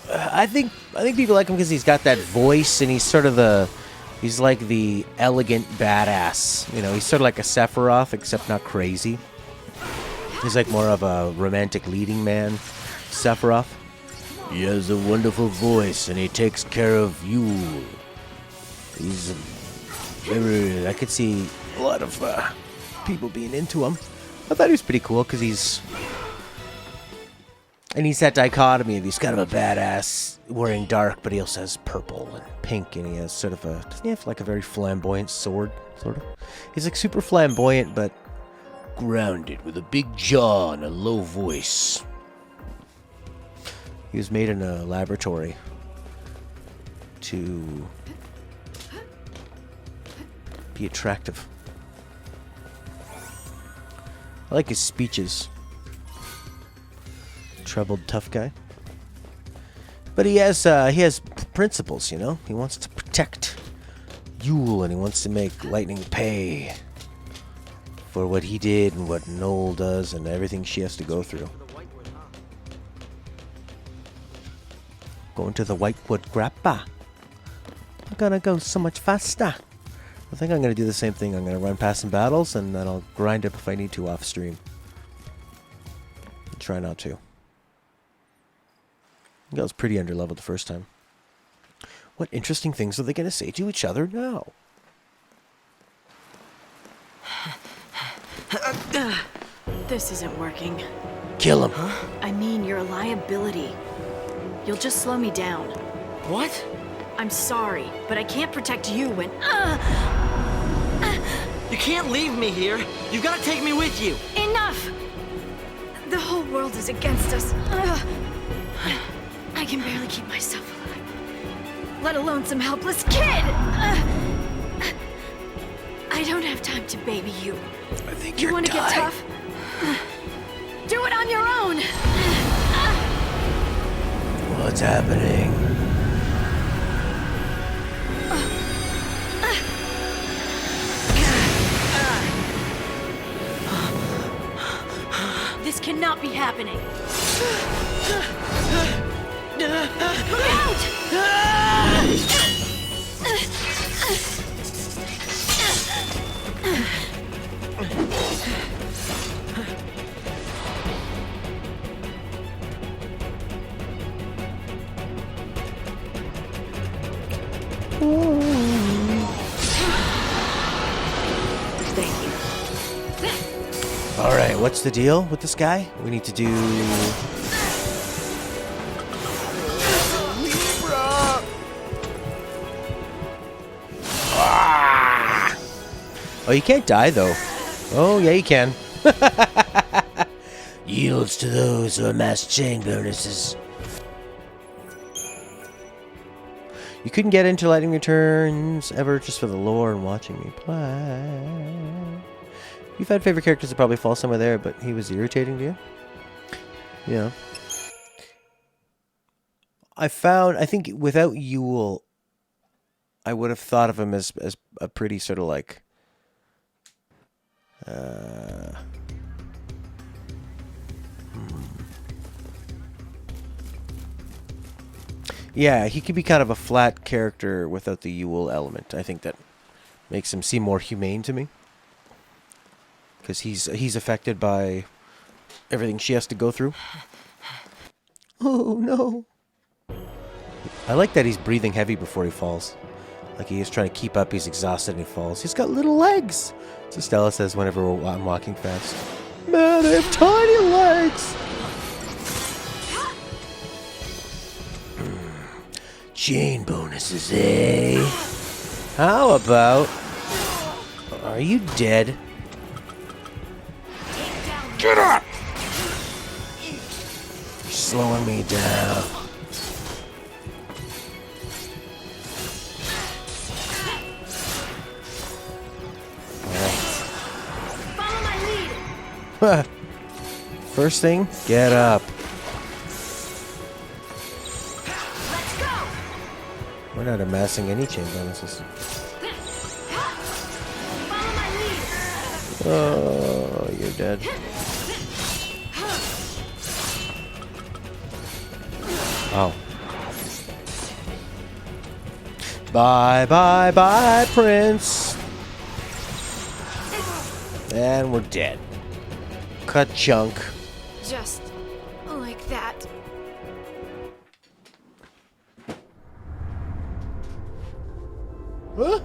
I think people like him because he's got that voice and he's sort of he's like the elegant badass. You know, he's sort of like a Sephiroth except not crazy. He's like more of a romantic leading man, Sephiroth. He has a wonderful voice and he takes care of Yule. I could see a lot of people being into him. I thought he was pretty cool because he's that dichotomy of he's kind of a badass wearing dark, but he also has purple and pink, and he has sort of doesn't he have like a very flamboyant sword, sort of? He's like super flamboyant, but grounded with a big jaw and a low voice. He was made in a laboratory to be attractive. I like his speeches. Troubled tough guy. But he has principles, you know? He wants to protect Yule and he wants to make Lightning pay for what he did and what Noel does and everything she has to go through. Going to the Whitewood Grappa. I'm gonna go so much faster. I think I'm gonna do the same thing. I'm gonna run past some battles and then I'll grind up if I need to off stream. Try not to. I was pretty underleveled the first time. What interesting things are they gonna say to each other now? This isn't working. Kill him. I mean, you're a liability. You'll just slow me down. What? I'm sorry, but I can't protect you when... You can't leave me here. You gotta take me with you. Enough! The whole world is against us. I can barely keep myself alive, let alone some helpless kid! I don't have time to baby you. I think You want to get tough? Do it on your own! What's happening? This cannot be happening. Look out! Thank you. Alright, what's the deal with this guy? We need to do... Ah! Oh, you can't die, though. Oh, yeah, you can. Yields to those who amass chain bonuses. You couldn't get into lightning returns ever just for the lore and watching me play. You've had favorite characters that probably fall somewhere there, but he was irritating to you? Yeah. I think without Yule, I would have thought of him as a pretty sort of like... Yeah, he could be kind of a flat character without the Yule element. I think that makes him seem more humane to me. Because he's affected by everything she has to go through. Oh, no. I like that he's breathing heavy before he falls. Like he is trying to keep up, he's exhausted and he falls. He's got little legs. So Stella says whenever I'm walking fast. Man, they have tiny legs. Chain bonuses, eh? How about... Are you dead? Get up! You're slowing me down. Follow my lead. First thing, get up. Let's go. We're not amassing any chain bonuses. Follow my lead. Oh, you're dead. Oh. Bye, bye, bye, Prince. And we're dead. Cut chunk. Just like that. Huh?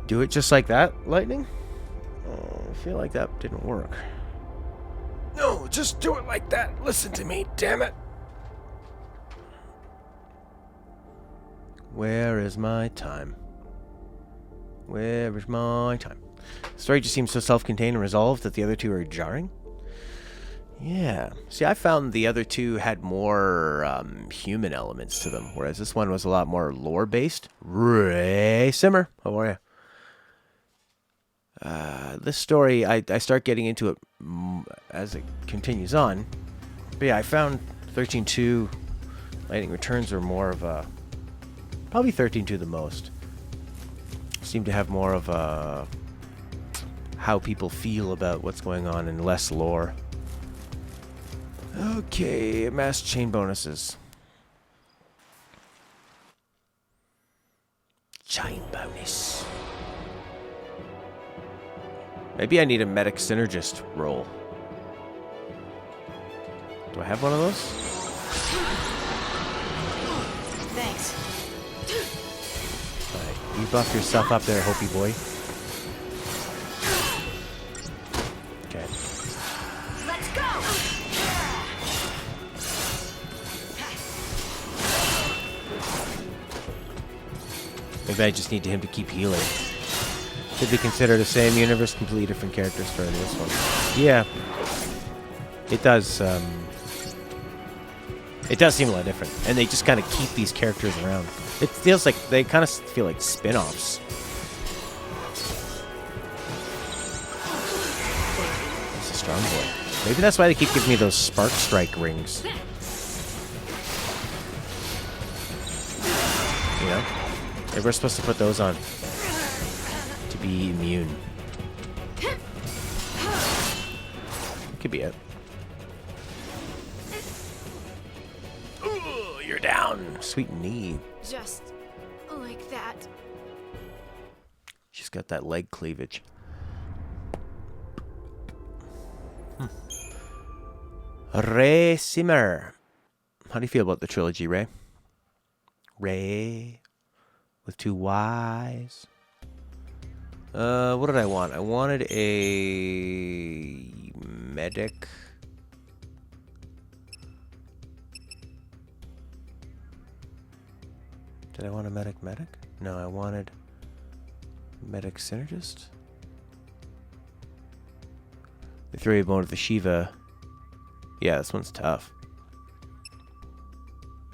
Do it just like that, Lightning? Oh, I feel like that didn't work. No, just do it like that. Listen to me, damn it. Where is my time? Where is my time? The story just seems so self-contained and resolved that the other two are jarring. Yeah. See, I found the other two had more human elements to them, whereas this one was a lot more lore-based. Ray Simmer, how are you? This story, I start getting into it as it continues on. But yeah, I found 13.2 Lightning Returns are more of a... Probably 13.2 the most. Seem to have more of a... how people feel about what's going on and less lore. Okay, amass chain bonuses. Chain bonus. Maybe I need a medic synergist role. Do I have one of those? Thanks. Alright, you buff yourself up there, Hopi boy. Okay. Let's go. Maybe I just need him to keep healing. Could be considered the same universe, completely different characters for this one. Yeah. It does seem a lot different. And they just kind of keep these characters around. It feels like, they kind of feel like spin-offs. He's a strong boy. Maybe that's why they keep giving me those Spark Strike rings. You know? Maybe we're supposed to put those on. To be immune. Could be it. Ooh, you're down. Sweet knee. Just like that. She's got that leg cleavage. Ray Simmer. How do you feel about the trilogy, Ray? Ray with two Y's. What did I want? I wanted a medic. Did I want a medic? No, I wanted medic synergist. The Theory of Mode of the Shiva. Yeah, this one's tough.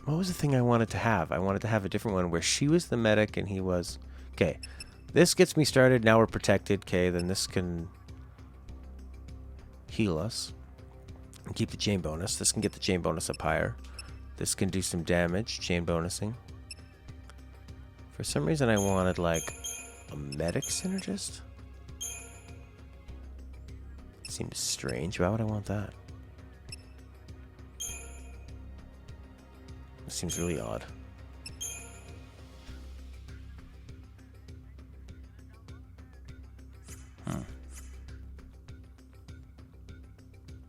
What was the thing I wanted to have? I wanted to have a different one where she was the medic and he was... Okay, this gets me started. Now we're protected. Okay, then this can heal us and keep the chain bonus. This can get the chain bonus up higher. This can do some damage, chain bonusing. For some reason I wanted like a medic synergist. Seems strange. Why would I want that? It seems really odd.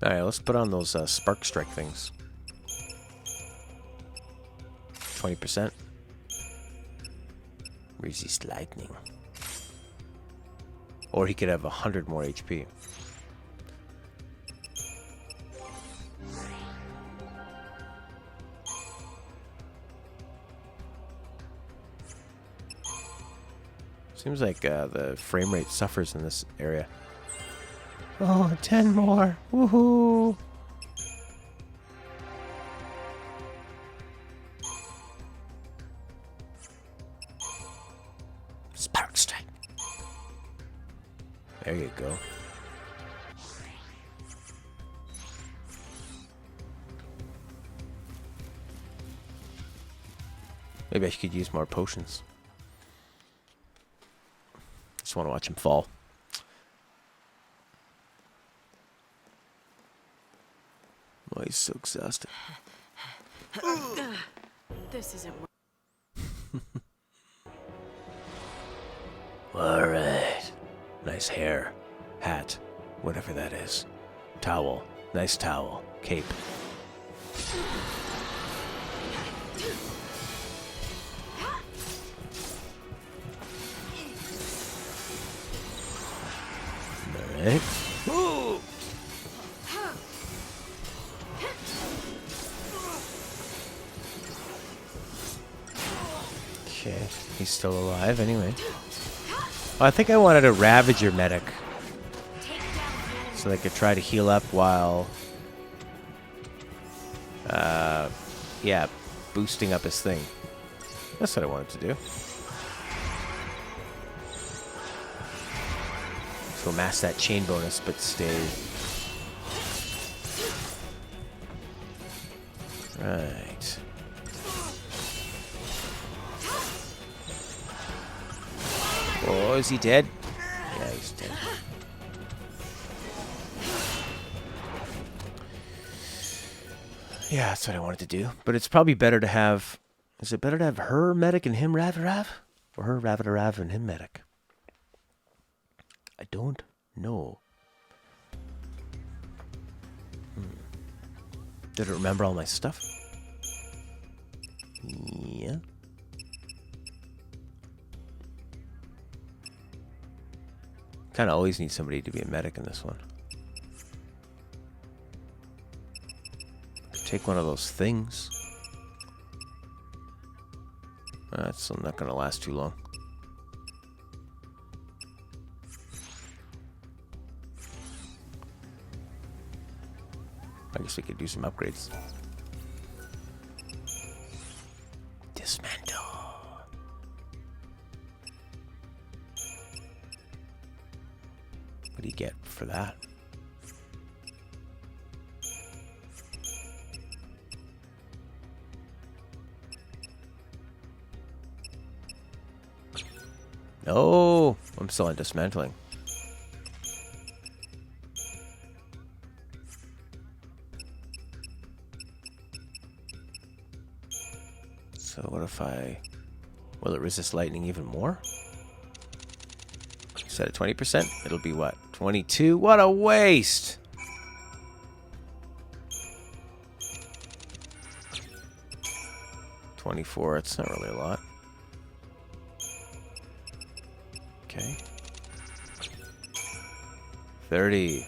Alright, let's put on those spark strike things. 20%. Resist lightning. Or he could have 100 more HP. Seems like the frame rate suffers in this area. Oh, 10 more. Woohoo! Spark strike. There you go. Maybe I could use more potions. Just want to watch him fall. Oh, he's so exhausted. This isn't Alright. Nice hair. Hat. Whatever that is. Towel. Nice towel. Cape. Alright. Okay, he's still alive anyway. Oh, I think I wanted a Ravager medic. So they could try to heal up while... yeah, boosting up his thing. That's what I wanted to do. So amass that chain bonus, but stay... Right. Oh, is he dead? Yeah, he's dead. Yeah, that's what I wanted to do. But it's probably better to have... Is it better to have her medic and him Rav? Or her Rav and him medic? I don't know. Did it remember all my stuff? Yeah. Kind of always need somebody to be a medic in this one. Take one of those things. That's not going to last too long. I guess we could do some upgrades. Dismantle. What do you get for that? Oh, I'm still on dismantling. So what if I... Will it resist lightning even more? Set at 20%. It'll be what? 22? What a waste! $24. It's not really a lot. Okay. 30.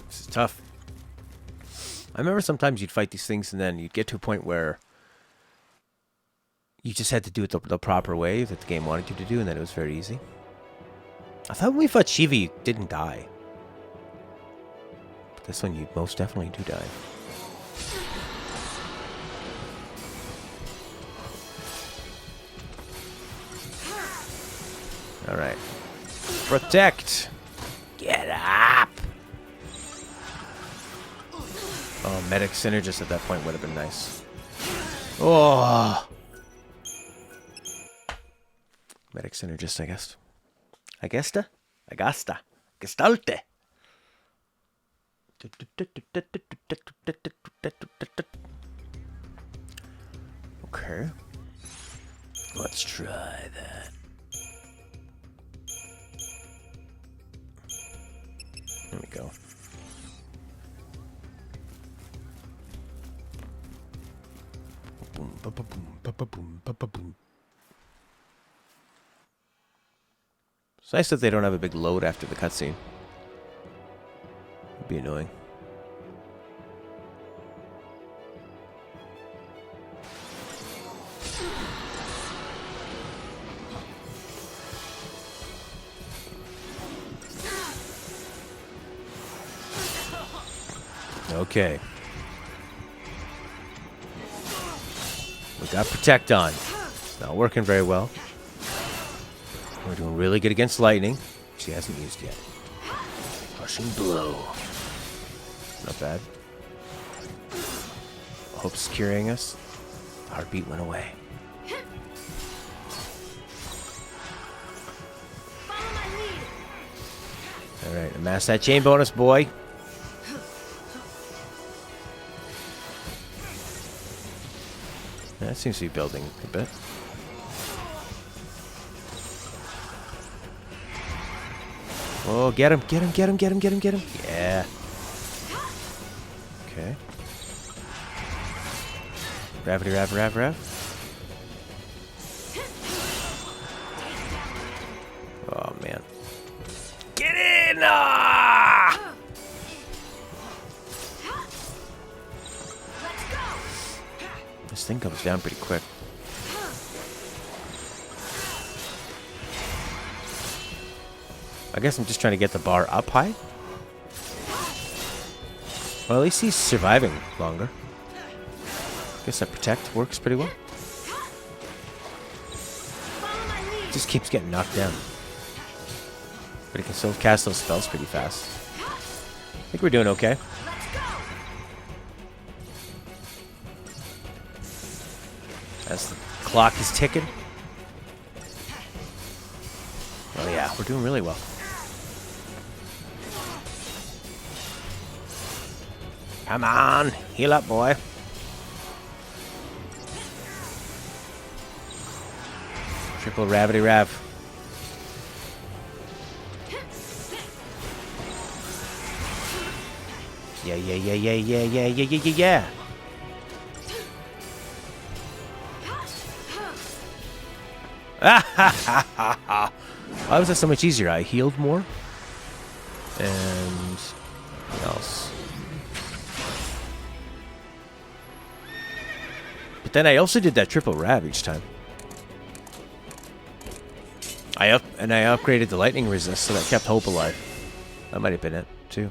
This is tough. I remember sometimes you'd fight these things and then you'd get to a point where you just had to do it the proper way that the game wanted you to do, and then it was very easy. I thought when we fought Shiva, you didn't die. But this one, you most definitely do die. Alright. Protect! Get up! Oh, medic synergist at that point would have been nice. Oh! Medic synergist, I guess. Agesta? Agasta. Gestalte. Okay. Let's try that. There we go. Boom, ba ba boom, ba ba boom, ba ba boom. It's nice that they don't have a big load after the cutscene. It'd be annoying. Okay. We got Protect on. It's not working very well. We're doing really good against lightning. She hasn't used yet. Crushing blow. Not bad. Hope's curing us. Heartbeat went away. Alright, amass that chain bonus, boy. That seems to be building a bit. Oh, get him, get him, get him, get him, get him, get him. Yeah. Okay. Gravity, rev. Oh, man. Get in! Ah! This thing comes down pretty quick. I guess I'm just trying to get the bar up high. Well, at least he's surviving longer. I guess that Protect works pretty well. Just keeps getting knocked down. But he can still cast those spells pretty fast. I think we're doing okay. As the clock is ticking. Oh yeah, we're doing really well. Come on, heal up, boy. Triple Ravity Rav. Yeah. Why was that so much easier? I healed more. And what else? But then I also did that triple Rav each time. I upgraded the lightning resist, so that kept Hope alive. That might have been it too.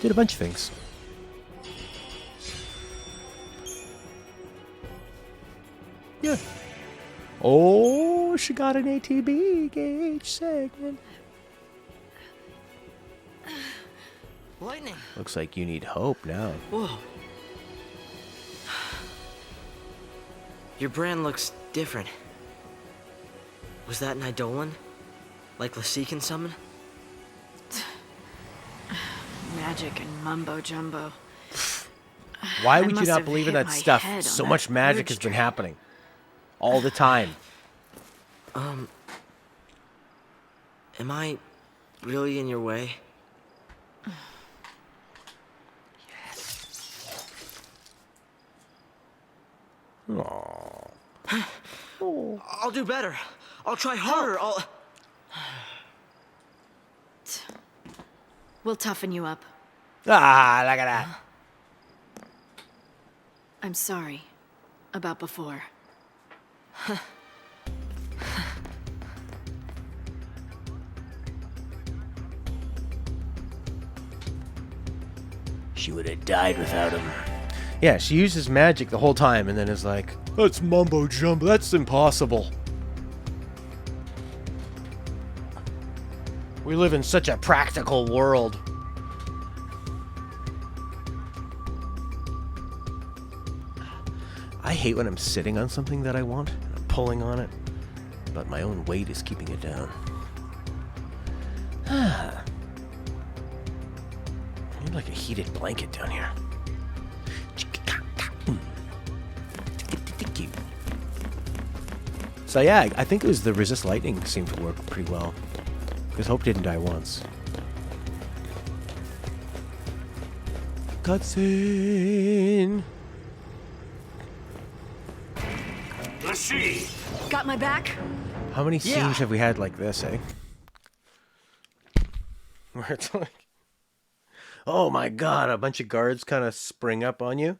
Did a bunch of things. Yeah. Oh, she got an ATB gauge segment. Lightning. Looks like you need Hope now. Whoa. Your brand looks different. Was that an Eidolon? Like Lassie can summon? Magic and mumbo jumbo. Why I would you must not have believe in hit that my stuff? head on So that much magic urge has been train. happening. All the time. Am I really in your way? Aww. I'll do better. I'll try harder. We'll toughen you up. Ah, look at that. I'm sorry about before. She would have died without him. Yeah, she uses magic the whole time and then is like, that's mumbo jumbo, that's impossible. We live in such a practical world. I hate when I'm sitting on something that I want, and I'm pulling on it, but my own weight is keeping it down. I need like a heated blanket down here. So yeah, I think it was the resist lightning seemed to work pretty well. Because Hope didn't die once. Cutscene! Let's see. Got my back? How many scenes have we had like this, eh? Where it's like, oh my god, a bunch of guards kind of spring up on you.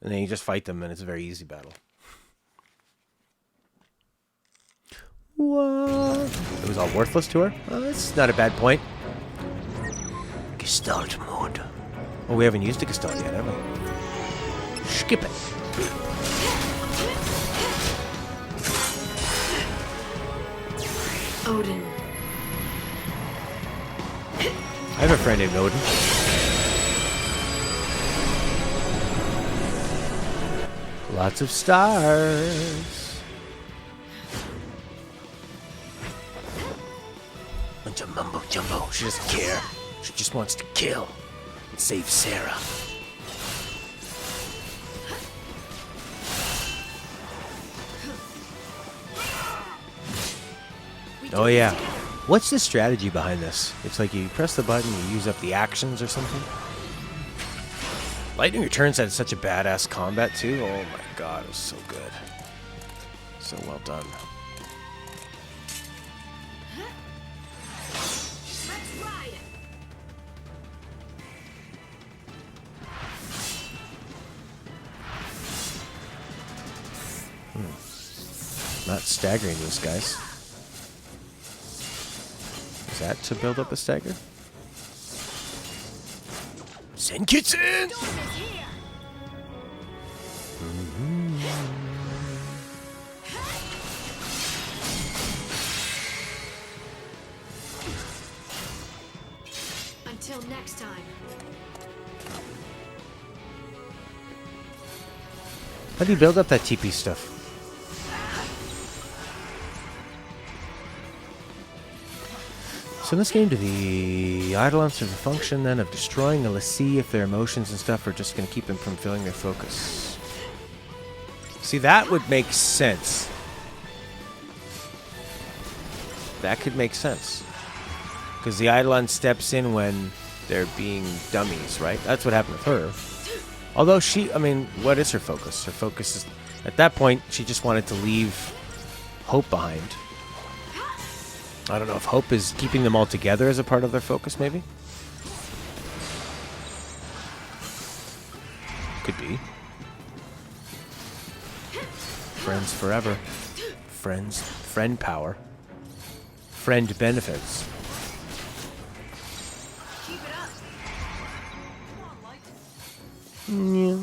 And then you just fight them and it's a very easy battle. What? It was all worthless to her? Well, that's not a bad point. Gestalt mode. Oh, we haven't used a Gestalt yet, have we? Skip it. Odin. I have a friend named Odin. Lots of stars. Bunch of mumbo jumbo. She doesn't care. She just wants to kill and save Sarah. Oh yeah. What's the strategy behind this? It's like you press the button, you use up the actions or something. Lightning Returns had such a badass combat too. Oh my god, it was so good. So well done. Not staggering these guys. Is that to build up a stagger? Senkitsu! Until next time. How do you build up that TP stuff? So in this game, do the Eidolons serve the function then of destroying the Lassie if their emotions and stuff are just going to keep them from filling their focus? See, that would make sense. That could make sense. Because the Eidolon steps in when they're being dummies, right? That's what happened with her. Although she, I mean, what is her focus? Her focus is, at that point, she just wanted to leave Hope behind. I don't know if Hope is keeping them all together as a part of their focus, maybe? Could be. Friends forever. Friends, friend power. Friend benefits. Keep it up. Yeah.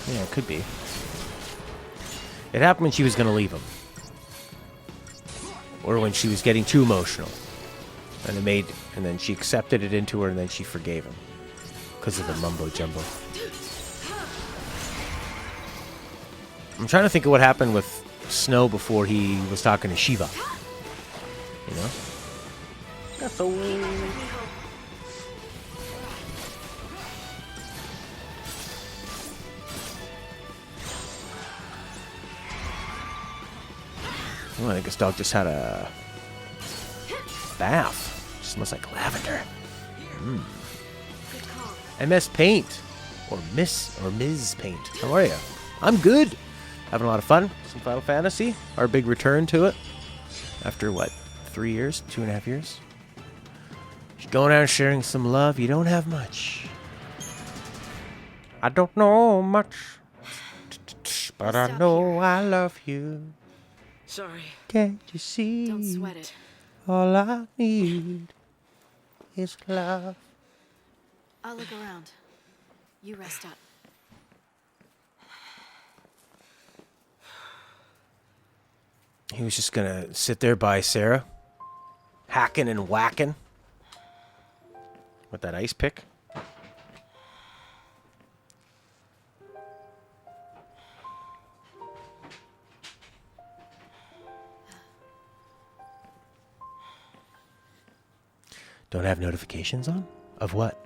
Yeah, it could be. It happened when she was going to leave him. Or when she was getting too emotional. And and then she accepted it into her and then she forgave him. Because of the mumbo jumbo. I'm trying to think of what happened with Snow before he was talking to Shiva. You know? That's so weird. Oh, I think this dog just had a bath. It smells like lavender. MS Paint. Or Ms. Paint. How are you? I'm good. Having a lot of fun. Some Final Fantasy. Our big return to it. After what? 3 years? 2.5 years? Just going out and sharing some love. You don't have much. I don't know much, but I Stop know here. I love you. Sorry. Can't you see? Don't sweat it. All I need is love. I'll look around. You rest up. He was just gonna sit there by Sarah, hacking and whacking with that ice pick. Don't have notifications on? Of what?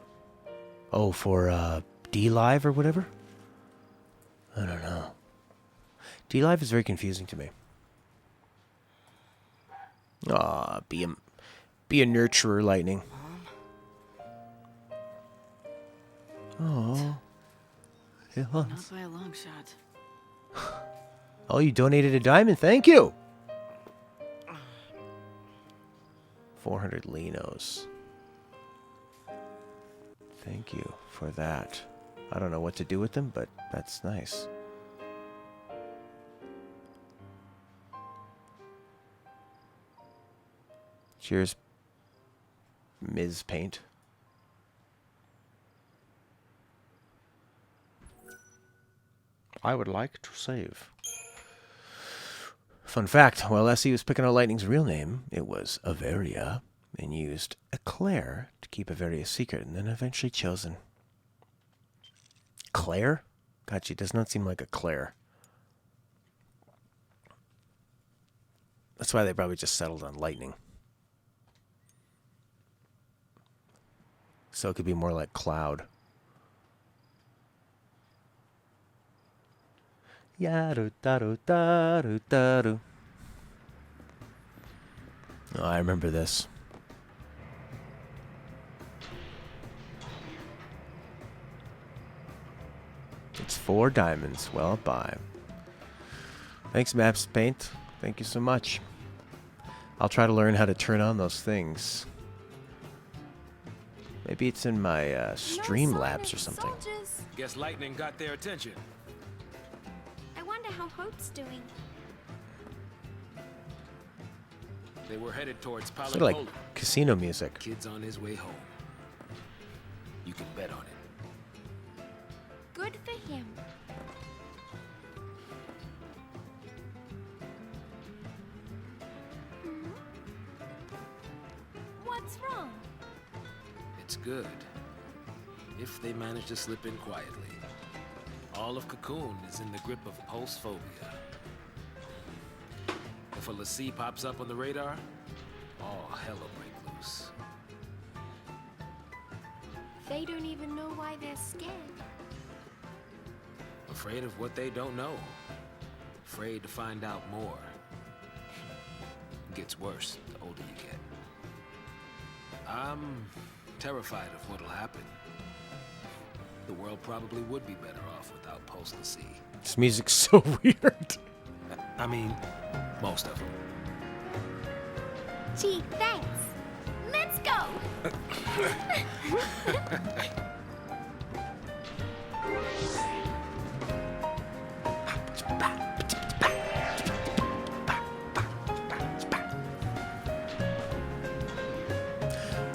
Oh, for D Live or whatever? I don't know. D Live is very confusing to me. Aw, be a nurturer, Lightning. Oh. Not by a long shot. Oh, you donated a diamond. Thank you. 400 Linos. Thank you for that. I don't know what to do with them, but that's nice. Cheers, Ms. Paint. I would like to save. Fun fact, while Essie was picking out Lightning's real name, it was Averia, and used Eclair to keep Averia secret, and then eventually chosen. Claire? God, she does not seem like a Claire. That's why they probably just settled on Lightning. So it could be more like Cloud. Yaru-daru-daru-daru. Oh, I remember this. It's 4 diamonds. Well, bye. Thanks, Maps Paint. Thank you so much. I'll try to learn how to turn on those things. Maybe it's in my Streamlabs or something. Soldiers. Guess Lightning got their attention. I wonder how Hope's doing. They were headed towards Sort of like Polypoly. casino music. Kid's on his way home. You can bet on it. Good for him. Hmm? What's wrong? It's good. If they manage to slip in quietly. All of Cocoon is in the grip of pulse phobia. If a Lassie pops up on the radar, all hell will break loose. They don't even know why they're scared. Afraid of what they don't know. Afraid to find out more. It gets worse the older you get. I'm terrified of what'll happen. The world probably would be better off without Pulse Lassie. This music's so weird. I mean, most of them. Gee, thanks. Let's go.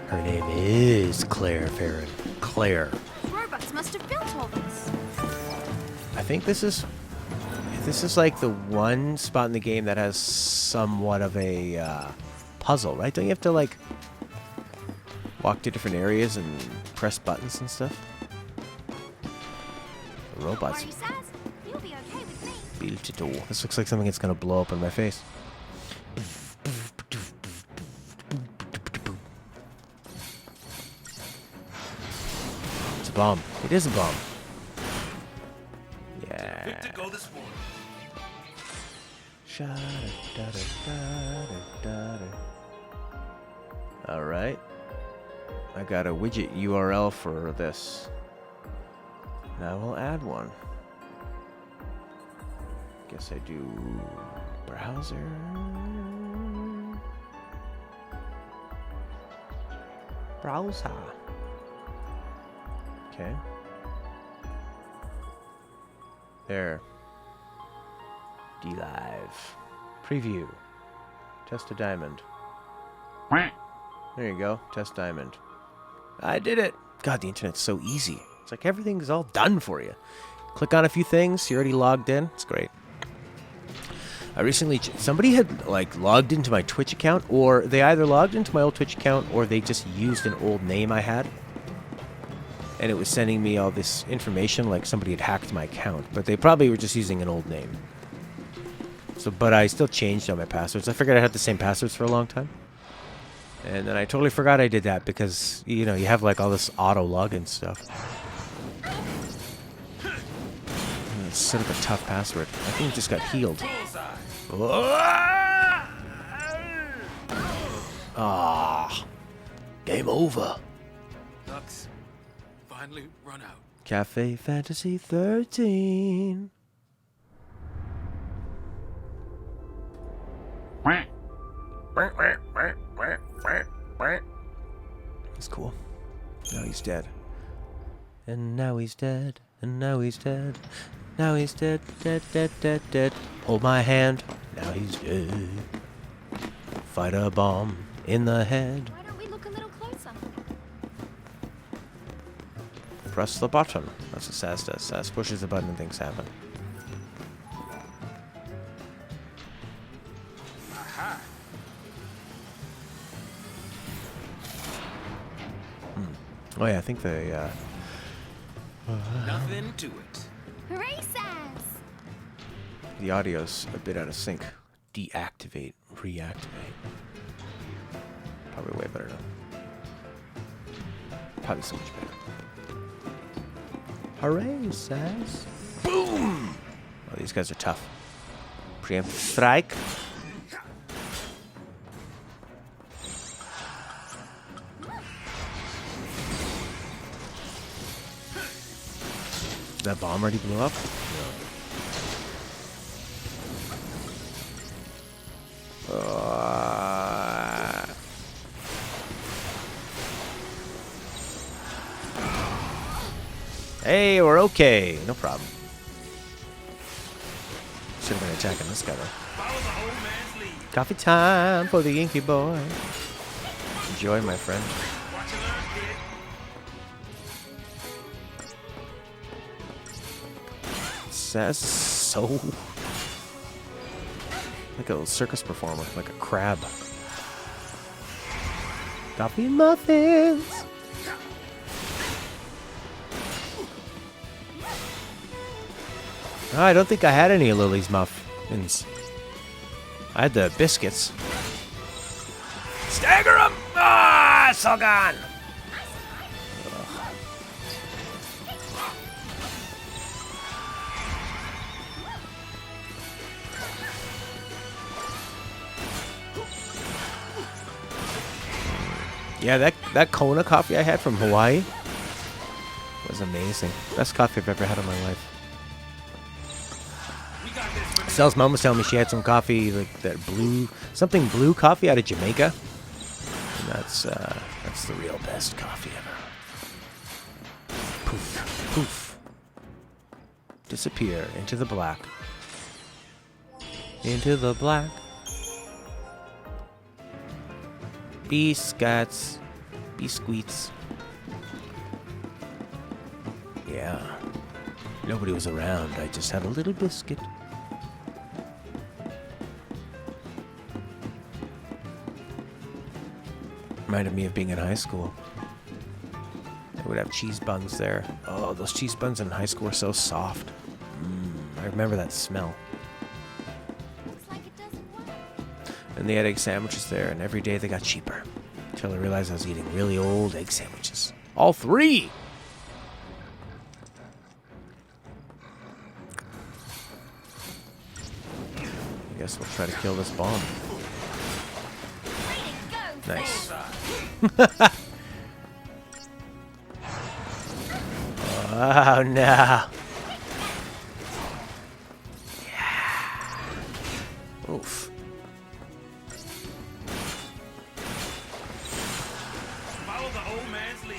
Her name is Claire Farron. Claire. Robots must have built all this. I think this is like the one spot in the game that has somewhat of a puzzle, right? Don't you have to like walk to different areas and press buttons and stuff? The robots Marty says you'll be okay with me. built it all. This looks like something that's gonna blow up in my face. It's a bomb. It is a bomb. Yeah. Good to go this morning. All right. I got a widget URL for this. Now we'll add one. Guess I do browser. Browser. Okay. There. D-Live. Preview. Test a diamond. There you go. Test diamond. I did it. God, the internet's so easy. It's like everything's all done for you. Click on a few things. You're already logged in. It's great. I recently... somebody had, like, logged into my Twitch account, or they either logged into my old Twitch account, or they just used an old name I had. And it was sending me all this information, like somebody had hacked my account. But they probably were just using an old name. So, but I still changed all my passwords. I figured I had the same passwords for a long time. And then I totally forgot I did that because, you know, you have like all this auto login stuff. It's sort of a tough password. I think it just got healed. Ah, game over. Ducks finally run out. Cafe Fantasy 13. That's cool. Now he's dead. And now he's dead. And now he's dead. Now he's dead, dead, dead, dead, dead. Hold my hand. Now he's dead. Fight a bomb in the head. Why don't we look a little closer? Press the button. That's what Sass does. Sass pushes the button and things happen. Aha! Oh yeah, I think they, Nothing to it. Hooray, Sass! the audio's a bit out of sync. Deactivate, reactivate. Probably way better now. Probably so much better. Hooray, Sass. Boom! Oh, these guys are tough. Preemptive strike. That bomb already blew up? Hey, we're okay. No problem. Should have been attacking this guy though. Follow the old man's lead. Coffee time for the Inky boy. Enjoy, my friend. Watch and learn, kid. That's so like a little circus performer, like a crab. Coffee and muffins. Oh, I don't think I had any of Lily's muffins. I had the biscuits. Stagger him! Ah, it's all gone. Yeah, that Kona coffee I had from Hawaii was amazing. Best coffee I've ever had in my life. Sal's mom was telling me she had some coffee, like that something blue coffee out of Jamaica. And that's the real best coffee ever. Poof, poof. Disappear into the black. Into the black. Biscuits. Biscuits. Yeah. Nobody was around. I just had a little biscuit. Reminded me of being in high school. They would have cheese buns there. Oh, those cheese buns in high school were so soft. I remember that smell. Looks like it doesn't work. And they had egg sandwiches there, and every day they got cheaper. Until I realized I was eating really old egg sandwiches. All three! I guess we'll try to kill this bomb. Nice. Oh no. Yeah. Oof. Follow the old man's lead.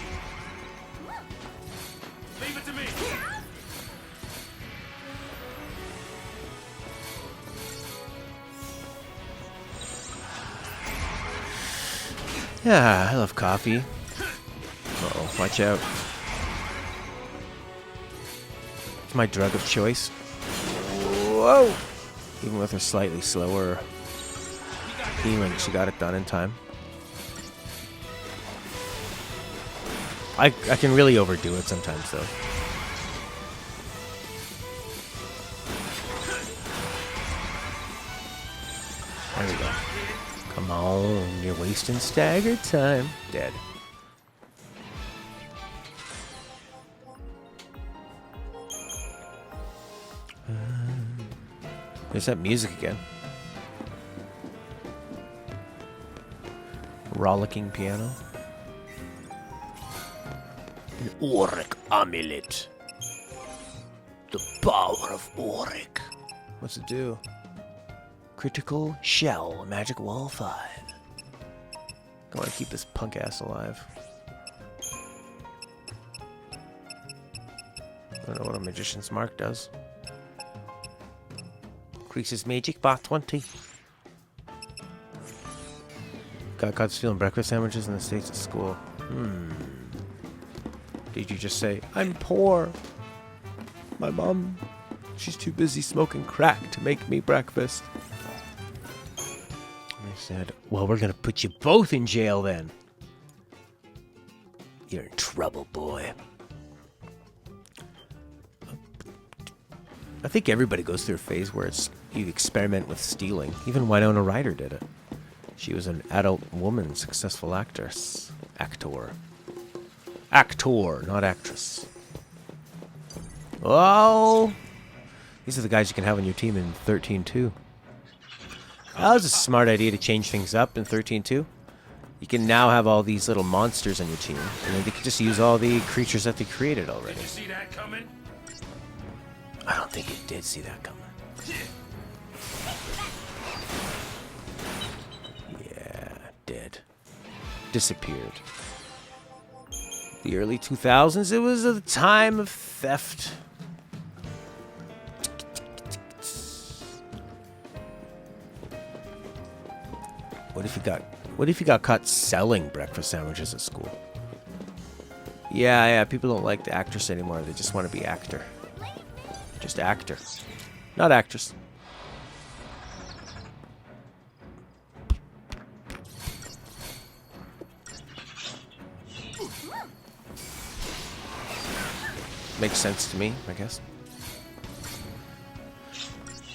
Leave it to me. I love coffee. Uh-oh, watch out. It's my drug of choice. Whoa! Even with her slightly slower healing, she got it done in time. I can really overdo it sometimes, though. There we go. Come on, you're wasting stagger time. Dead. There's that music again. Rollicking piano. An Auric amulet. The power of Auric. What's it do? Critical shell, magic wall 5. I want to keep this punk ass alive. I don't know what a magician's mark does. Increases magic by 20. Got caught stealing breakfast sandwiches in the States at school. Did you just say, I'm poor? My mom, she's too busy smoking crack to make me breakfast. I said, well, we're gonna put you both in jail then. You're in trouble, boy. I think everybody goes through a phase where you experiment with stealing. Even Winona Ryder did it. She was an adult woman, successful actress. Actor, not actress. Oh! These are the guys you can have on your team in 13-2. That was a smart idea to change things up in 13-2. You can now have all these little monsters on your team, and then they can just use all the creatures that they created already. Did you see that coming? I don't think it did see that coming. Yeah, dead. Disappeared. The early 2000s, it was a time of theft. What if you got caught selling breakfast sandwiches at school? Yeah, people don't like the actress anymore. They just want to be actor. Just actor. Not actress. Makes sense to me, I guess.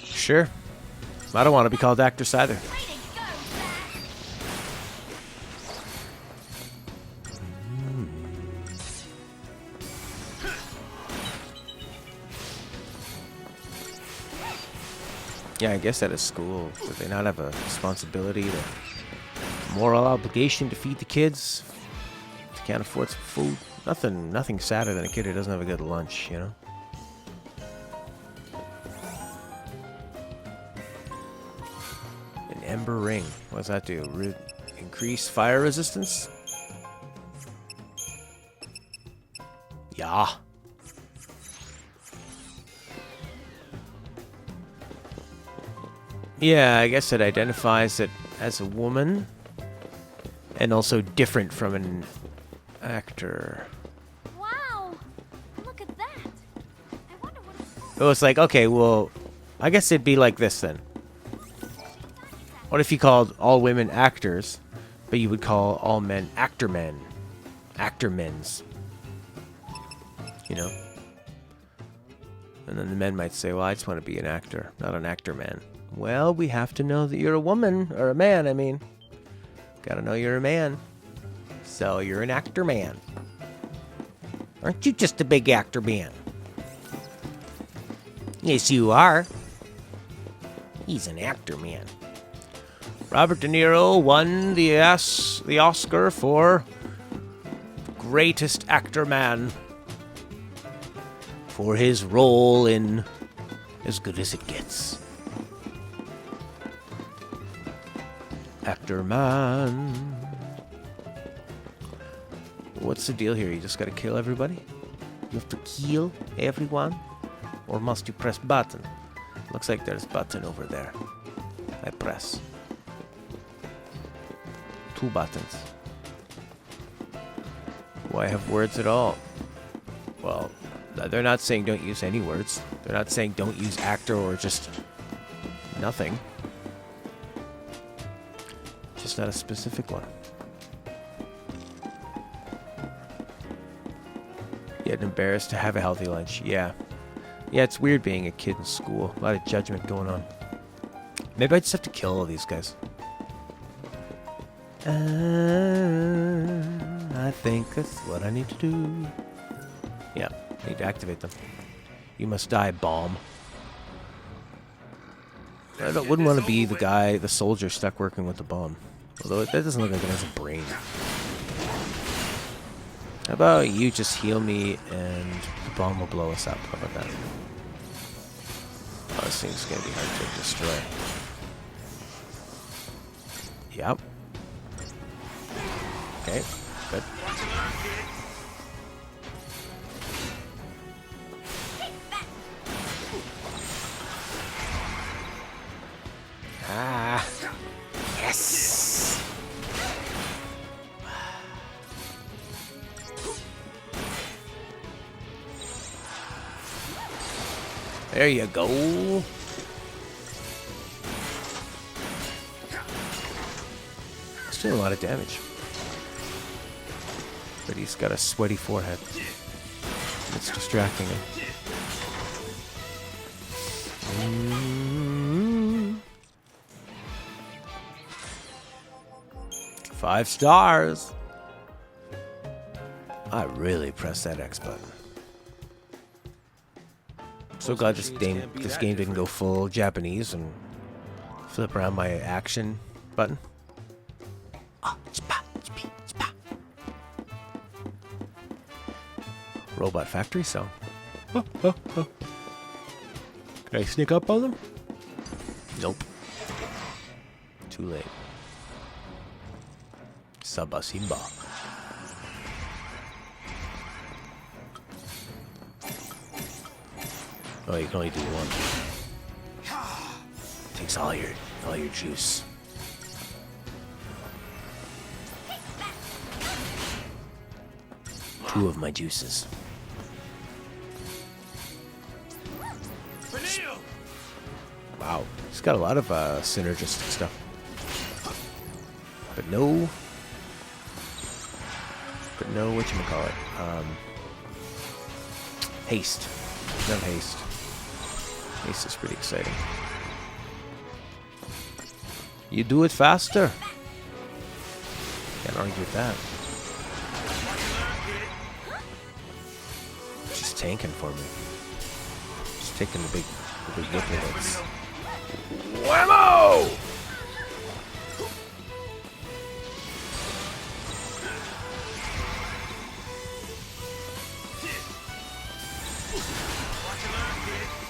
Sure. I don't want to be called actress either. Yeah, I guess at a school, would they not have a responsibility, moral obligation to feed the kids? If they can't afford some food. Nothing sadder than a kid who doesn't have a good lunch, you know? An ember ring. What does that do? Increase fire resistance? Yeah. Yeah, I guess it identifies it as a woman. And also different from an actor. Wow! Look at that! I wonder what it's for. Oh, it's like, okay, well, I guess it'd be like this then. What if you called all women actors, but you would call all men actor-men? Actor-men's. You know? And then the men might say, well, I just want to be an actor, not an actor-man. Well, we have to know that you're a woman, or a man, I mean. Gotta know you're a man. So you're an actor man. Aren't you just a big actor man? Yes, you are. He's an actor man. Robert De Niro won the Oscar for Greatest Actor Man for his role in As Good as It Gets. Actor man. What's the deal here? You just gotta kill everybody? You have to kill everyone? Or must you press button? Looks like there's button over there. I press. 2 buttons. Why have words at all? Well, they're not saying don't use any words. They're not saying don't use actor or just nothing. Just not a specific one. Yet embarrassed to have a healthy lunch. Yeah. Yeah, it's weird being a kid in school. A lot of judgment going on. Maybe I just have to kill all these guys. I think that's what I need to do. Yeah, I need to activate them. You must die, bomb. I wouldn't want to be the guy, the soldier stuck working with the bomb. Although that doesn't look like it has a brain. How about you just heal me and the bomb will blow us up? How about that? Oh, this thing's gonna be hard to destroy. Yep. Okay, good. Ah. Yes. There you go. It's doing a lot of damage. But he's got a sweaty forehead. It's distracting him. 5 stars. I really pressed that X button. So glad this game didn't go full Japanese and flip around my action button. Robot Factory song. Can I sneak up on them? Nope. Too late. Saba Simba. Oh, you can only do one. Takes all your juice. Two of my juices. Wow, he's got a lot of synergistic stuff. But no, whatchamacallit, haste. No haste. Haste is pretty exciting. You do it faster. Can't argue with that. Just tanking for me. Just taking the big whipping hits. Whammo!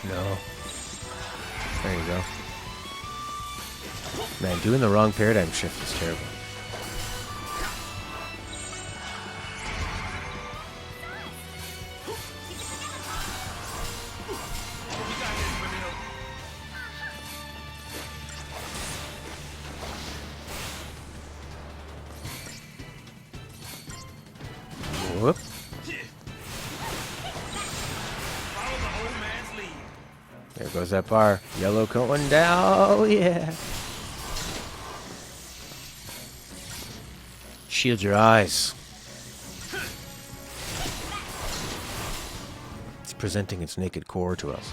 No. There you go. Man, doing the wrong paradigm shift is terrible. Whoop. There goes that bar. Yellow going down. Oh, yeah. Shield your eyes. It's presenting its naked core to us.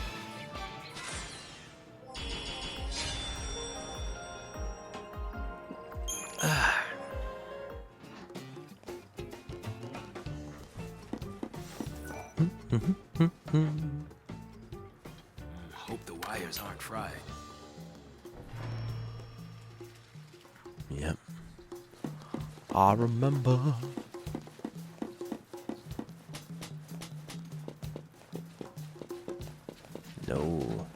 Hope the wires aren't fried. Yep. I remember. No.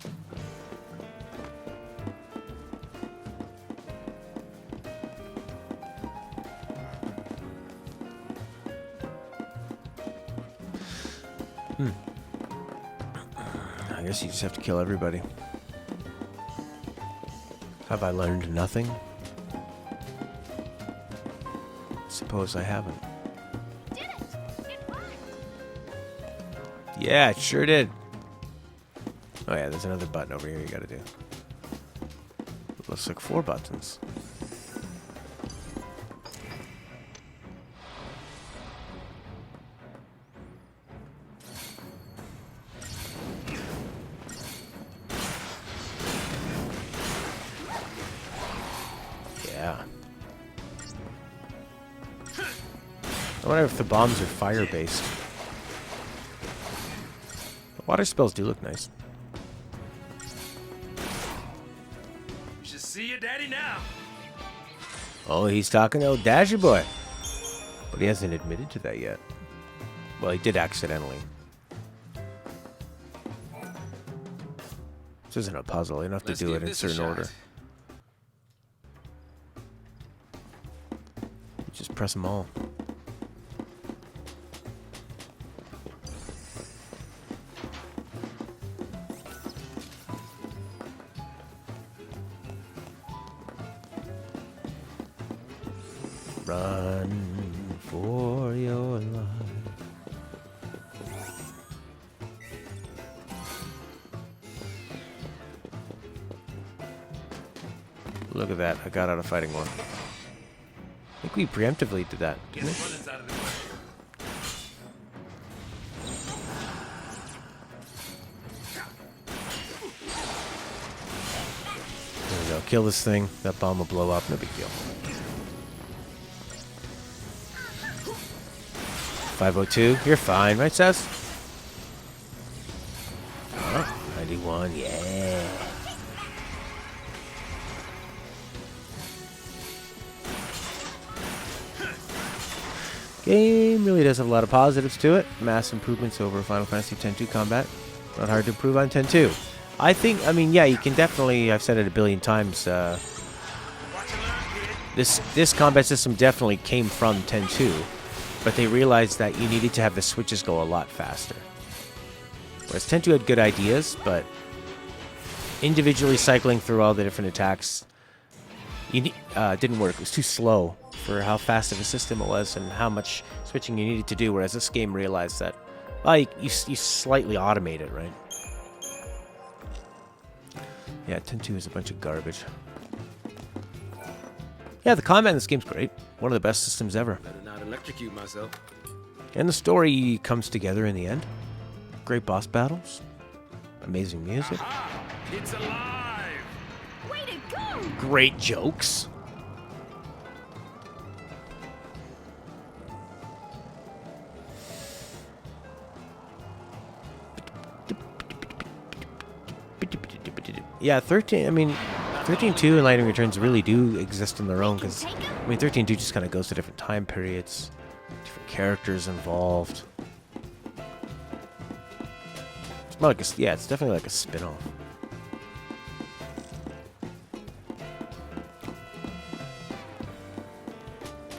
I guess you just have to kill everybody. Have I learned nothing? Suppose I haven't. Did it! Yeah, it sure did. Oh yeah, there's another button over here you gotta do. Looks like 4 buttons. Yeah. I wonder if the bombs are fire-based. The water spells do look nice. You should see your daddy now. Oh, he's talking to old Dasher Boy. But he hasn't admitted to that yet. Well, he did accidentally. This isn't a puzzle. You don't have to do it in a certain order. You just press them all. Run for your life. Look at that. I got out of fighting one. I think we preemptively did that, didn't we? Running's out of the way. There we go. Kill this thing. That bomb will blow up. No big deal. 502. You're fine, right, Seth? Oh, 91. Yeah. Game really does have a lot of positives to it. Mass improvements over Final Fantasy X-2 combat. Not hard to improve on 10-2. I mean, yeah, you can definitely, I've said it a billion times, this combat system definitely came from 10-2, but they realized that you needed to have the switches go a lot faster. Whereas 10-2 had good ideas, but individually cycling through all the different attacks didn't work. It was too slow for how fast of a system it was and how much switching you needed to do, whereas this game realized that, well, you slightly automate it, right? Yeah, 10-2 is a bunch of garbage. Yeah, the combat in this game's great. One of the best systems ever. Better not electrocute myself. And the story comes together in the end. Great boss battles. Amazing music. It's alive! Way to go! Great jokes. Yeah, 13, I mean, 13-2 and Lightning Returns really do exist on their own, because, I mean, 13-2 just kind of goes to different time periods, different characters involved. It's more like yeah, it's definitely like a spin-off.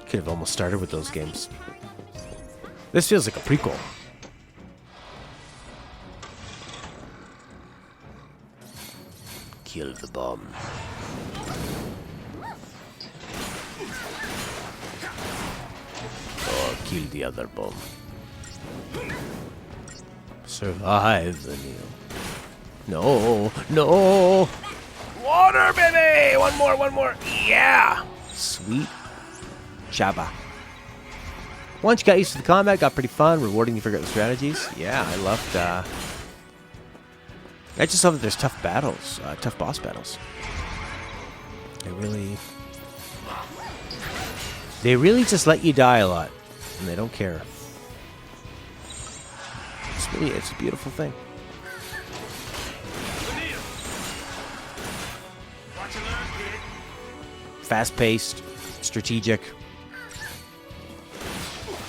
Could have almost started with those games. This feels like a prequel. Kill the bomb. Or kill the other bomb. Survive the meal. No, no. Water, baby! One more. Yeah! Sweet Jabba. Once you got used to the combat, got pretty fun, rewarding you figure out the strategies. Yeah, I loved, I just love that there's tough battles, tough boss battles. They really just let you die a lot, and they don't care. It's a beautiful thing. Fast-paced, strategic.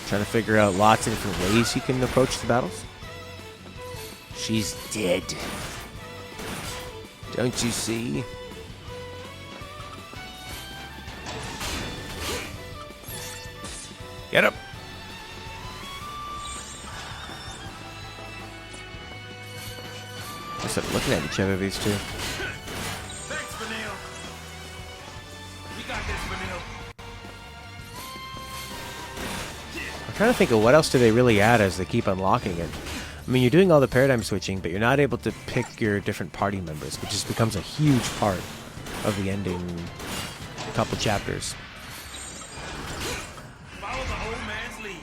Trying to figure out lots of different ways you can approach the battles. She's dead. Don't you see? Get up. Just start looking at each other, these two. Thanks, Vanille. You got this, Vanille. I'm trying to think of what else do they really add as they keep unlocking it. I mean, you're doing all the paradigm switching, but you're not able to pick your different party members, which just becomes a huge part of the ending couple chapters. Follow the old man's lead.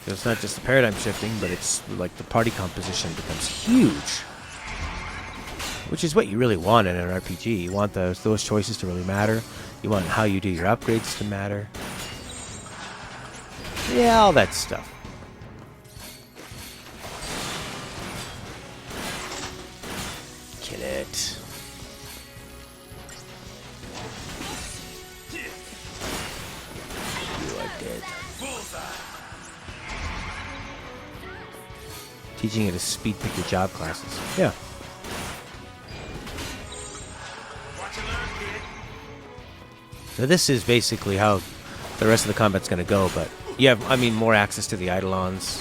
So it's not just the paradigm shifting, but it's like the party composition becomes huge. Which is what you really want in an RPG. You want those choices to really matter. You want how you do your upgrades to matter. Yeah, all that stuff. Kill it. You are dead. Teaching it to speed pick your job classes. Yeah. Watch and learn, kid. So this is basically how the rest of the combat's going to go, but you have, I mean, more access to the Eidolons.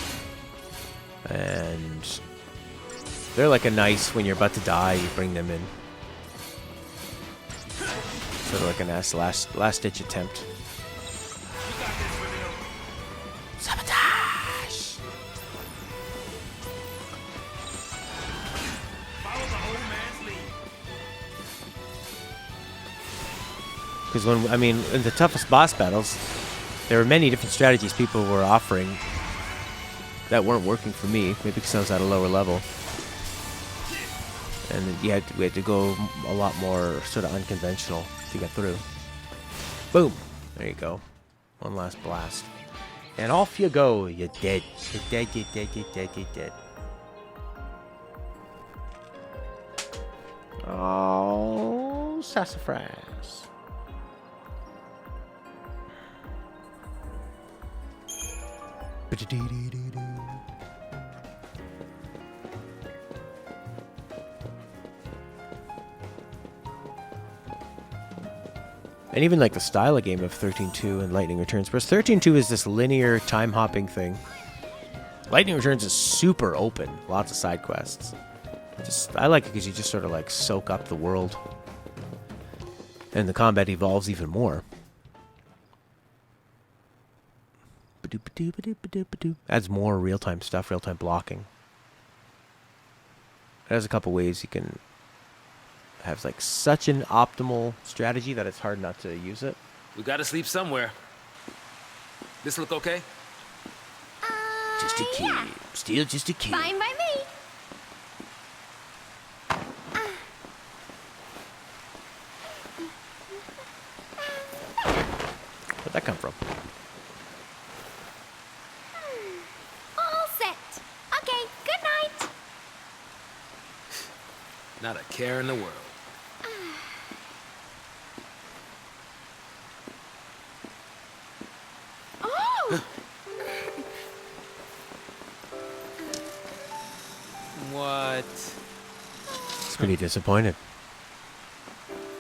And they're like a nice, when you're about to die, you bring them in. Sort of like a nice last-ditch attempt. You got this, Romeo. Sabotage! Follow the old man's lead. Because when, I mean, in the toughest boss battles, there were many different strategies people were offering that weren't working for me. Maybe because I was at a lower level. And we had to go a lot more sort of unconventional to get through. Boom! There you go. One last blast. And off you go. You're dead. You're dead, you're dead, you're dead, you're dead. Oh, sassafras. And even like the style of game of 13.2 and Lightning Returns. Whereas 13.2 is this linear time hopping thing. Lightning Returns is super open. Lots of side quests. I like it because you just sort of like soak up the world. And the combat evolves even more. Adds more real-time stuff, real-time blocking. It has a couple ways you can have like such an optimal strategy that it's hard not to use it. We gotta sleep somewhere. This look okay? Just a kid. Yeah. Still just a kid. Fine by me. Where'd that come from? All set. Okay, good night. Not a care in the world. Oh! What? It's pretty disappointed.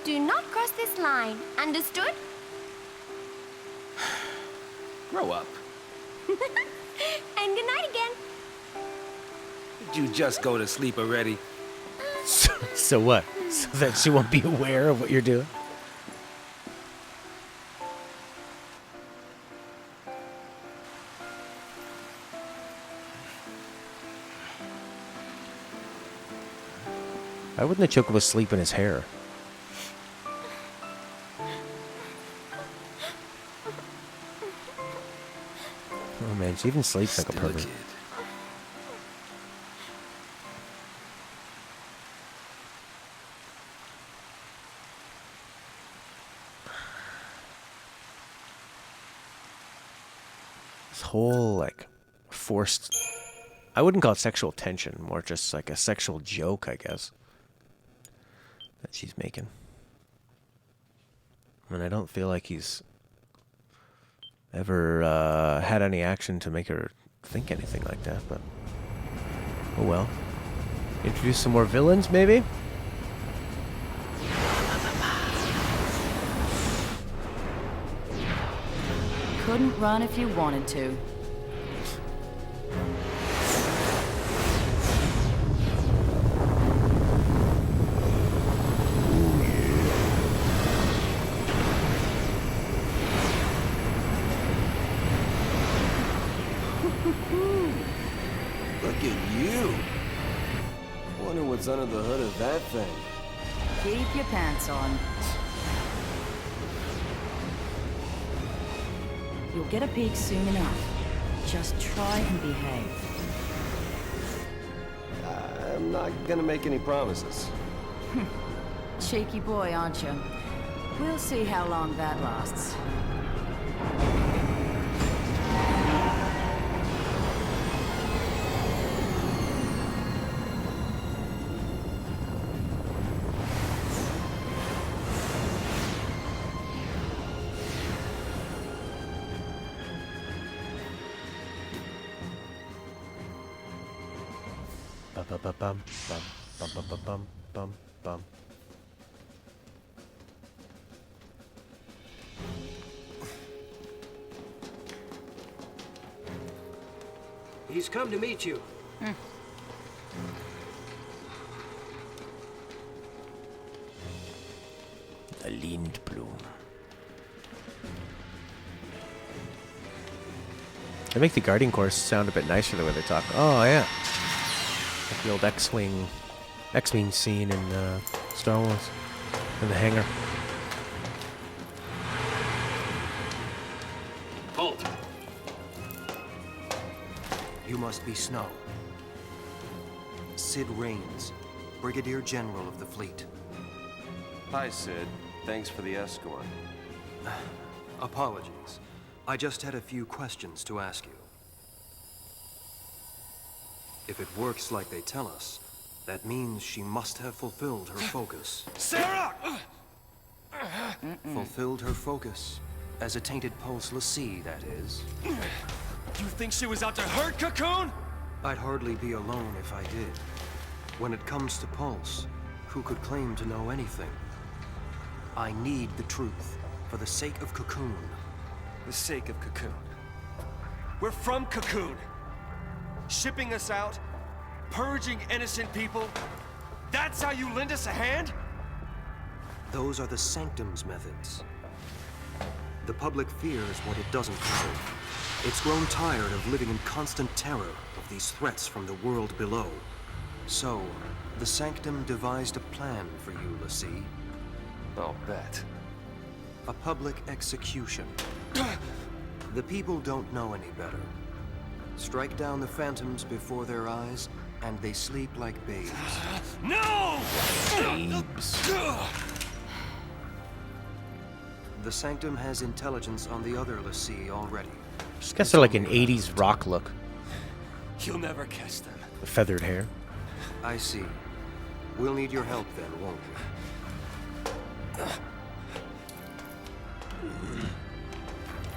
Do not cross this line. Understood? Grow up. And good night again. Did you just go to sleep already? So what? So that she won't be aware of what you're doing? Why wouldn't the chocobo sleep in his hair? Oh man, she even sleeps like a Still a pervert. kid. This whole like forced, I wouldn't call it sexual tension, more just like a sexual joke, I guess, that she's making. And I don't feel like he's ever had any action to make her think anything like that, but oh well. Introduce some more villains, maybe? Couldn't run if you wanted to. Look at you. Wonder what's under the hood of that thing. Keep your pants on. You'll get a peek soon enough. Just try and behave. I'm not gonna make any promises. Cheeky boy, aren't you? We'll see how long that lasts. Bum, bum, bum, bum, bum, bum, bum, bum. He's come to meet you. A Lindblum. They make the Guardian Corps sound a bit nicer the way they talk. Oh, yeah. Like the old X-Wing scene in Star Wars. In the hangar. Halt. You must be Snow. Sid Raines, Brigadier General of the fleet. Hi, Sid. Thanks for the escort. Apologies. I just had a few questions to ask you. If it works like they tell us, that means she must have fulfilled her focus. Sarah! Fulfilled her focus. As a tainted Pulse L'Cie, that is. You think she was out to hurt Cocoon? I'd hardly be alone if I did. When it comes to Pulse, who could claim to know anything? I need the truth, for the sake of Cocoon. The sake of Cocoon. We're from Cocoon. Shipping us out, purging innocent people. That's how you lend us a hand? Those are the Sanctum's methods. The public fears what it doesn't know. It's grown tired of living in constant terror of these threats from the world below. So, the Sanctum devised a plan for you, L'Cie. I'll bet. A public execution. The people don't know any better. Strike down the phantoms before their eyes, and they sleep like babes. No! Babes. The Sanctum has intelligence on the other L'Cie already. She's got sort of like an 80s rock look. You'll never catch them. The feathered hair. I see. We'll need your help then, won't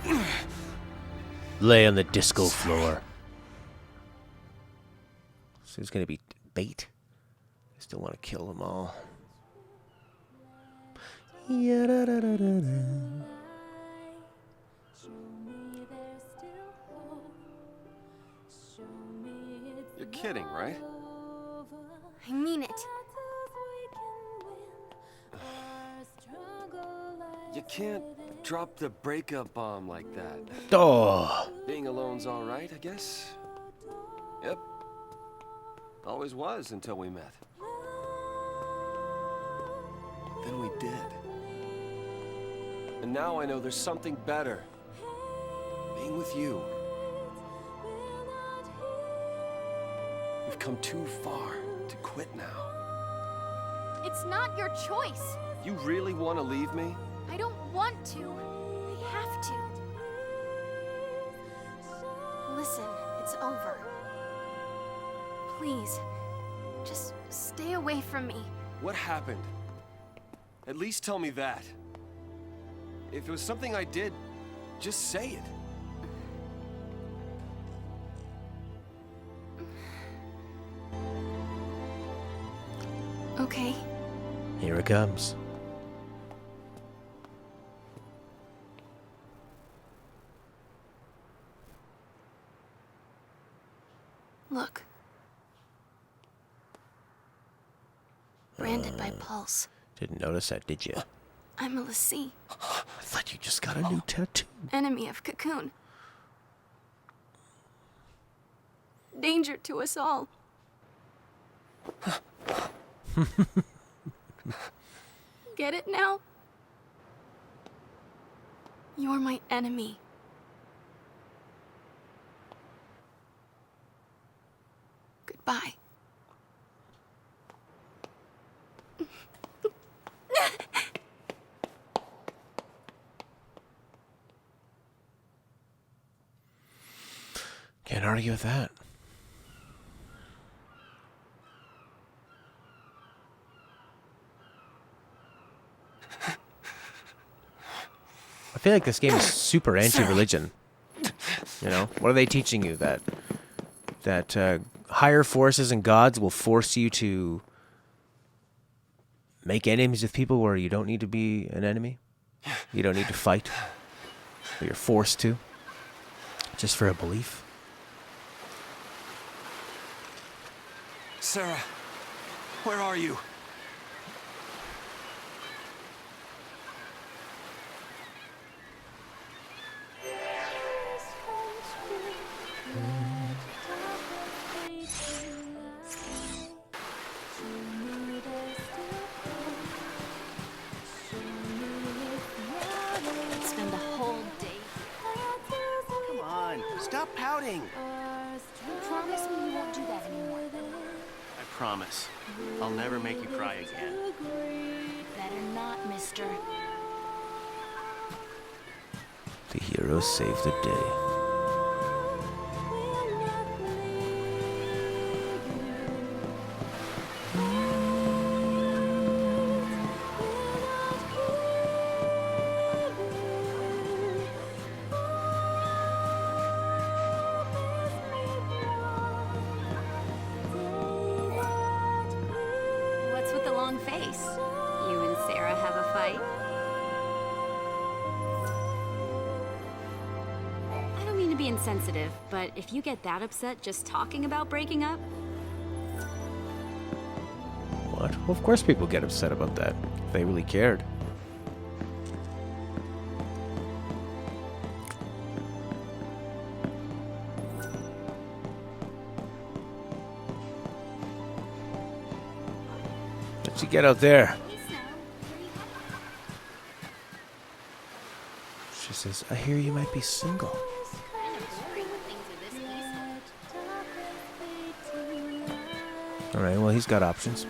we? Lay on the disco floor. So it's gonna be bait. I still want to kill them all. You're kidding, right? I mean it. You can't drop the breakup bomb like that. Oh. Being alone's all right, I guess. Yep. Always was until we met. Then we did. And now I know there's something better. Being with you. We've come too far to quit now. It's not your choice. You really want to leave me? I don't want to. I have to. Listen, it's over. Please, just stay away from me. What happened? At least tell me that. If it was something I did, just say it. Okay. Here it comes. Look. Branded by Pulse. Didn't notice that, did you? I'm a L'Cie, I thought you just got a new tattoo. enemy of Cocoon. danger to us all. Get it now? You're my enemy. Goodbye. Can't argue with that. I feel like this game is super anti-religion. You know, what are they teaching you? That higher forces and gods will force you to make enemies of people where you don't need to be an enemy? You don't need to fight, but you're forced to, just for a belief? Sarah, where are you? I'd spend the whole day. Come on, stop pouting. Promise me you won't do that anymore. I promise. I'll never make you cry again. Better not, mister. The heroes save the day. What's with the long face? You and Sarah have a fight? I don't mean to be insensitive, but if you get that upset just talking about breaking up, What? Well, of course people get upset about that. If they really cared. What'd you get out there? She says, I hear you might be single. Alright, well, he's got options.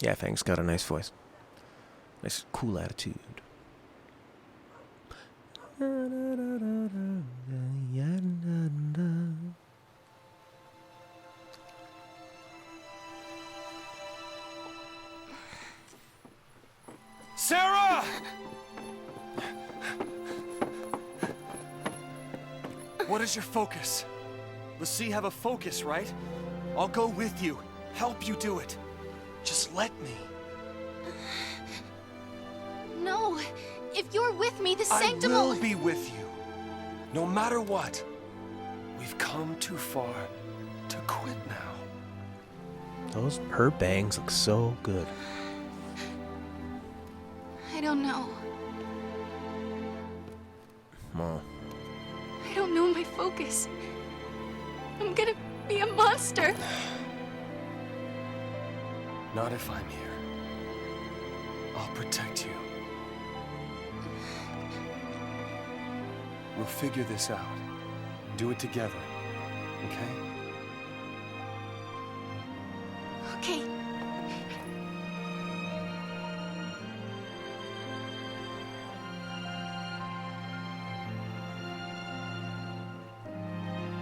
Yeah, Fang's got a nice voice. Nice, cool attitude. Sarah! What is your focus? Let's see, have a focus, right? I'll go with you, help you do it. Just let me. no. If you're with me, the sanctum I will be with you, no matter what. We've come too far to quit now. Her bangs look so good. I don't know. Oh. I don't know my focus. I'm gonna be a monster. Not if I'm here. I'll protect you. We'll figure this out. Do it together, okay? Okay.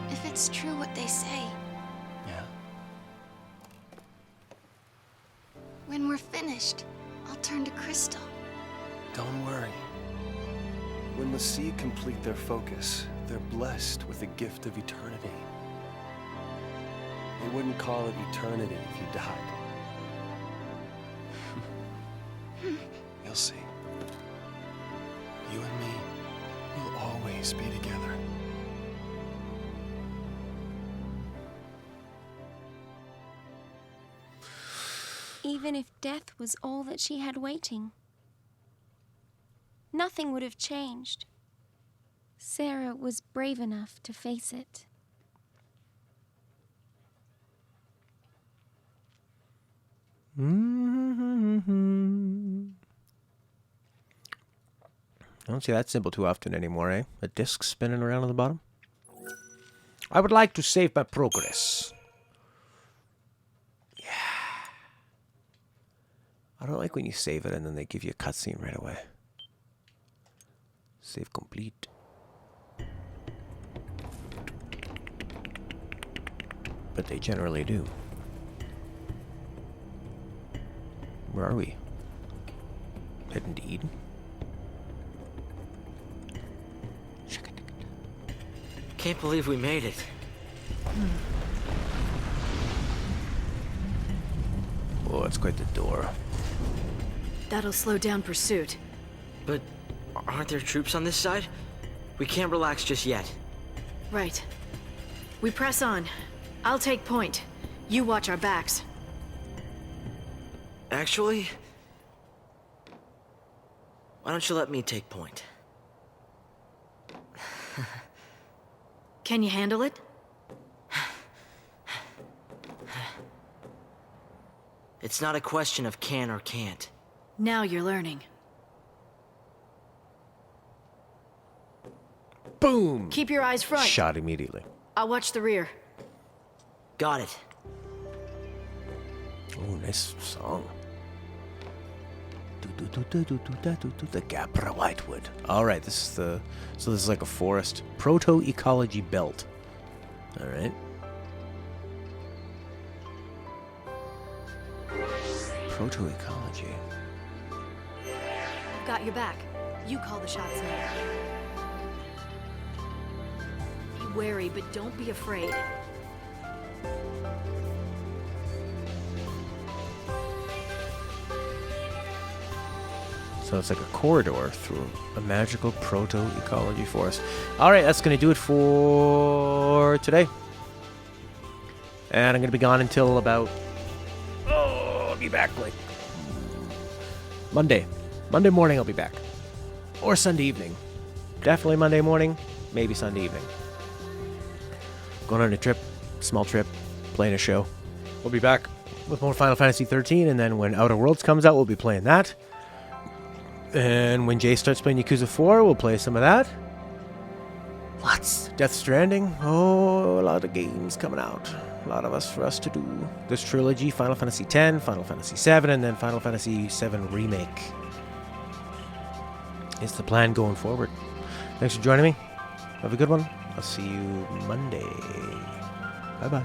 If it's true what they say, Yeah? when we're finished, I'll turn to crystal. Don't worry. When the sea complete their focus, they're blessed with the gift of eternity. They wouldn't call it eternity if you died. You'll see. You and me will always be together. Even if death was all that she had waiting. nothing would have changed. Sarah was brave enough to face it. I don't see that symbol too often anymore, eh? A disc spinning around on the bottom. I would like to save my progress. Yeah. I don't like when you save it and then they give you a cutscene right away. Save complete. But they generally do. Where are we? Heading to Eden? Can't believe we made it. Oh, it's quite the door. That'll slow down pursuit. But aren't there troops on this side? We can't relax just yet. Right. We press on. I'll take point. You watch our backs. Actually, why don't you let me take point? Can you handle it? It's not a question of can or can't. Now you're learning. Boom! Keep your eyes front. Shot immediately. I'll watch the rear. Got it. Oh, nice song. The Gabra Whitewood. All right, this is the... So this is like a forest. Proto-ecology belt. All right. Proto-ecology. I've got your back. You call the shots now. Be wary, but don't be afraid. So it's like a corridor through a magical proto-ecology forest. All right, that's going to do it for today. And I'm going to be gone until about... Oh, I'll be back like... Monday. Monday morning I'll be back. Or Sunday evening. Definitely Monday morning, maybe Sunday evening. Going on a trip, small trip, playing a show. We'll be back with more Final Fantasy XIII, and then when Outer Worlds comes out, we'll be playing that. And when Jay starts playing Yakuza 4, we'll play some of that. Lots. Death Stranding. Oh, a lot of games coming out. A lot of us for us to do. This trilogy, Final Fantasy X, Final Fantasy VII, and then Final Fantasy VII Remake. Is the plan going forward. Thanks for joining me. Have a good one. I'll see you Monday. Bye-bye.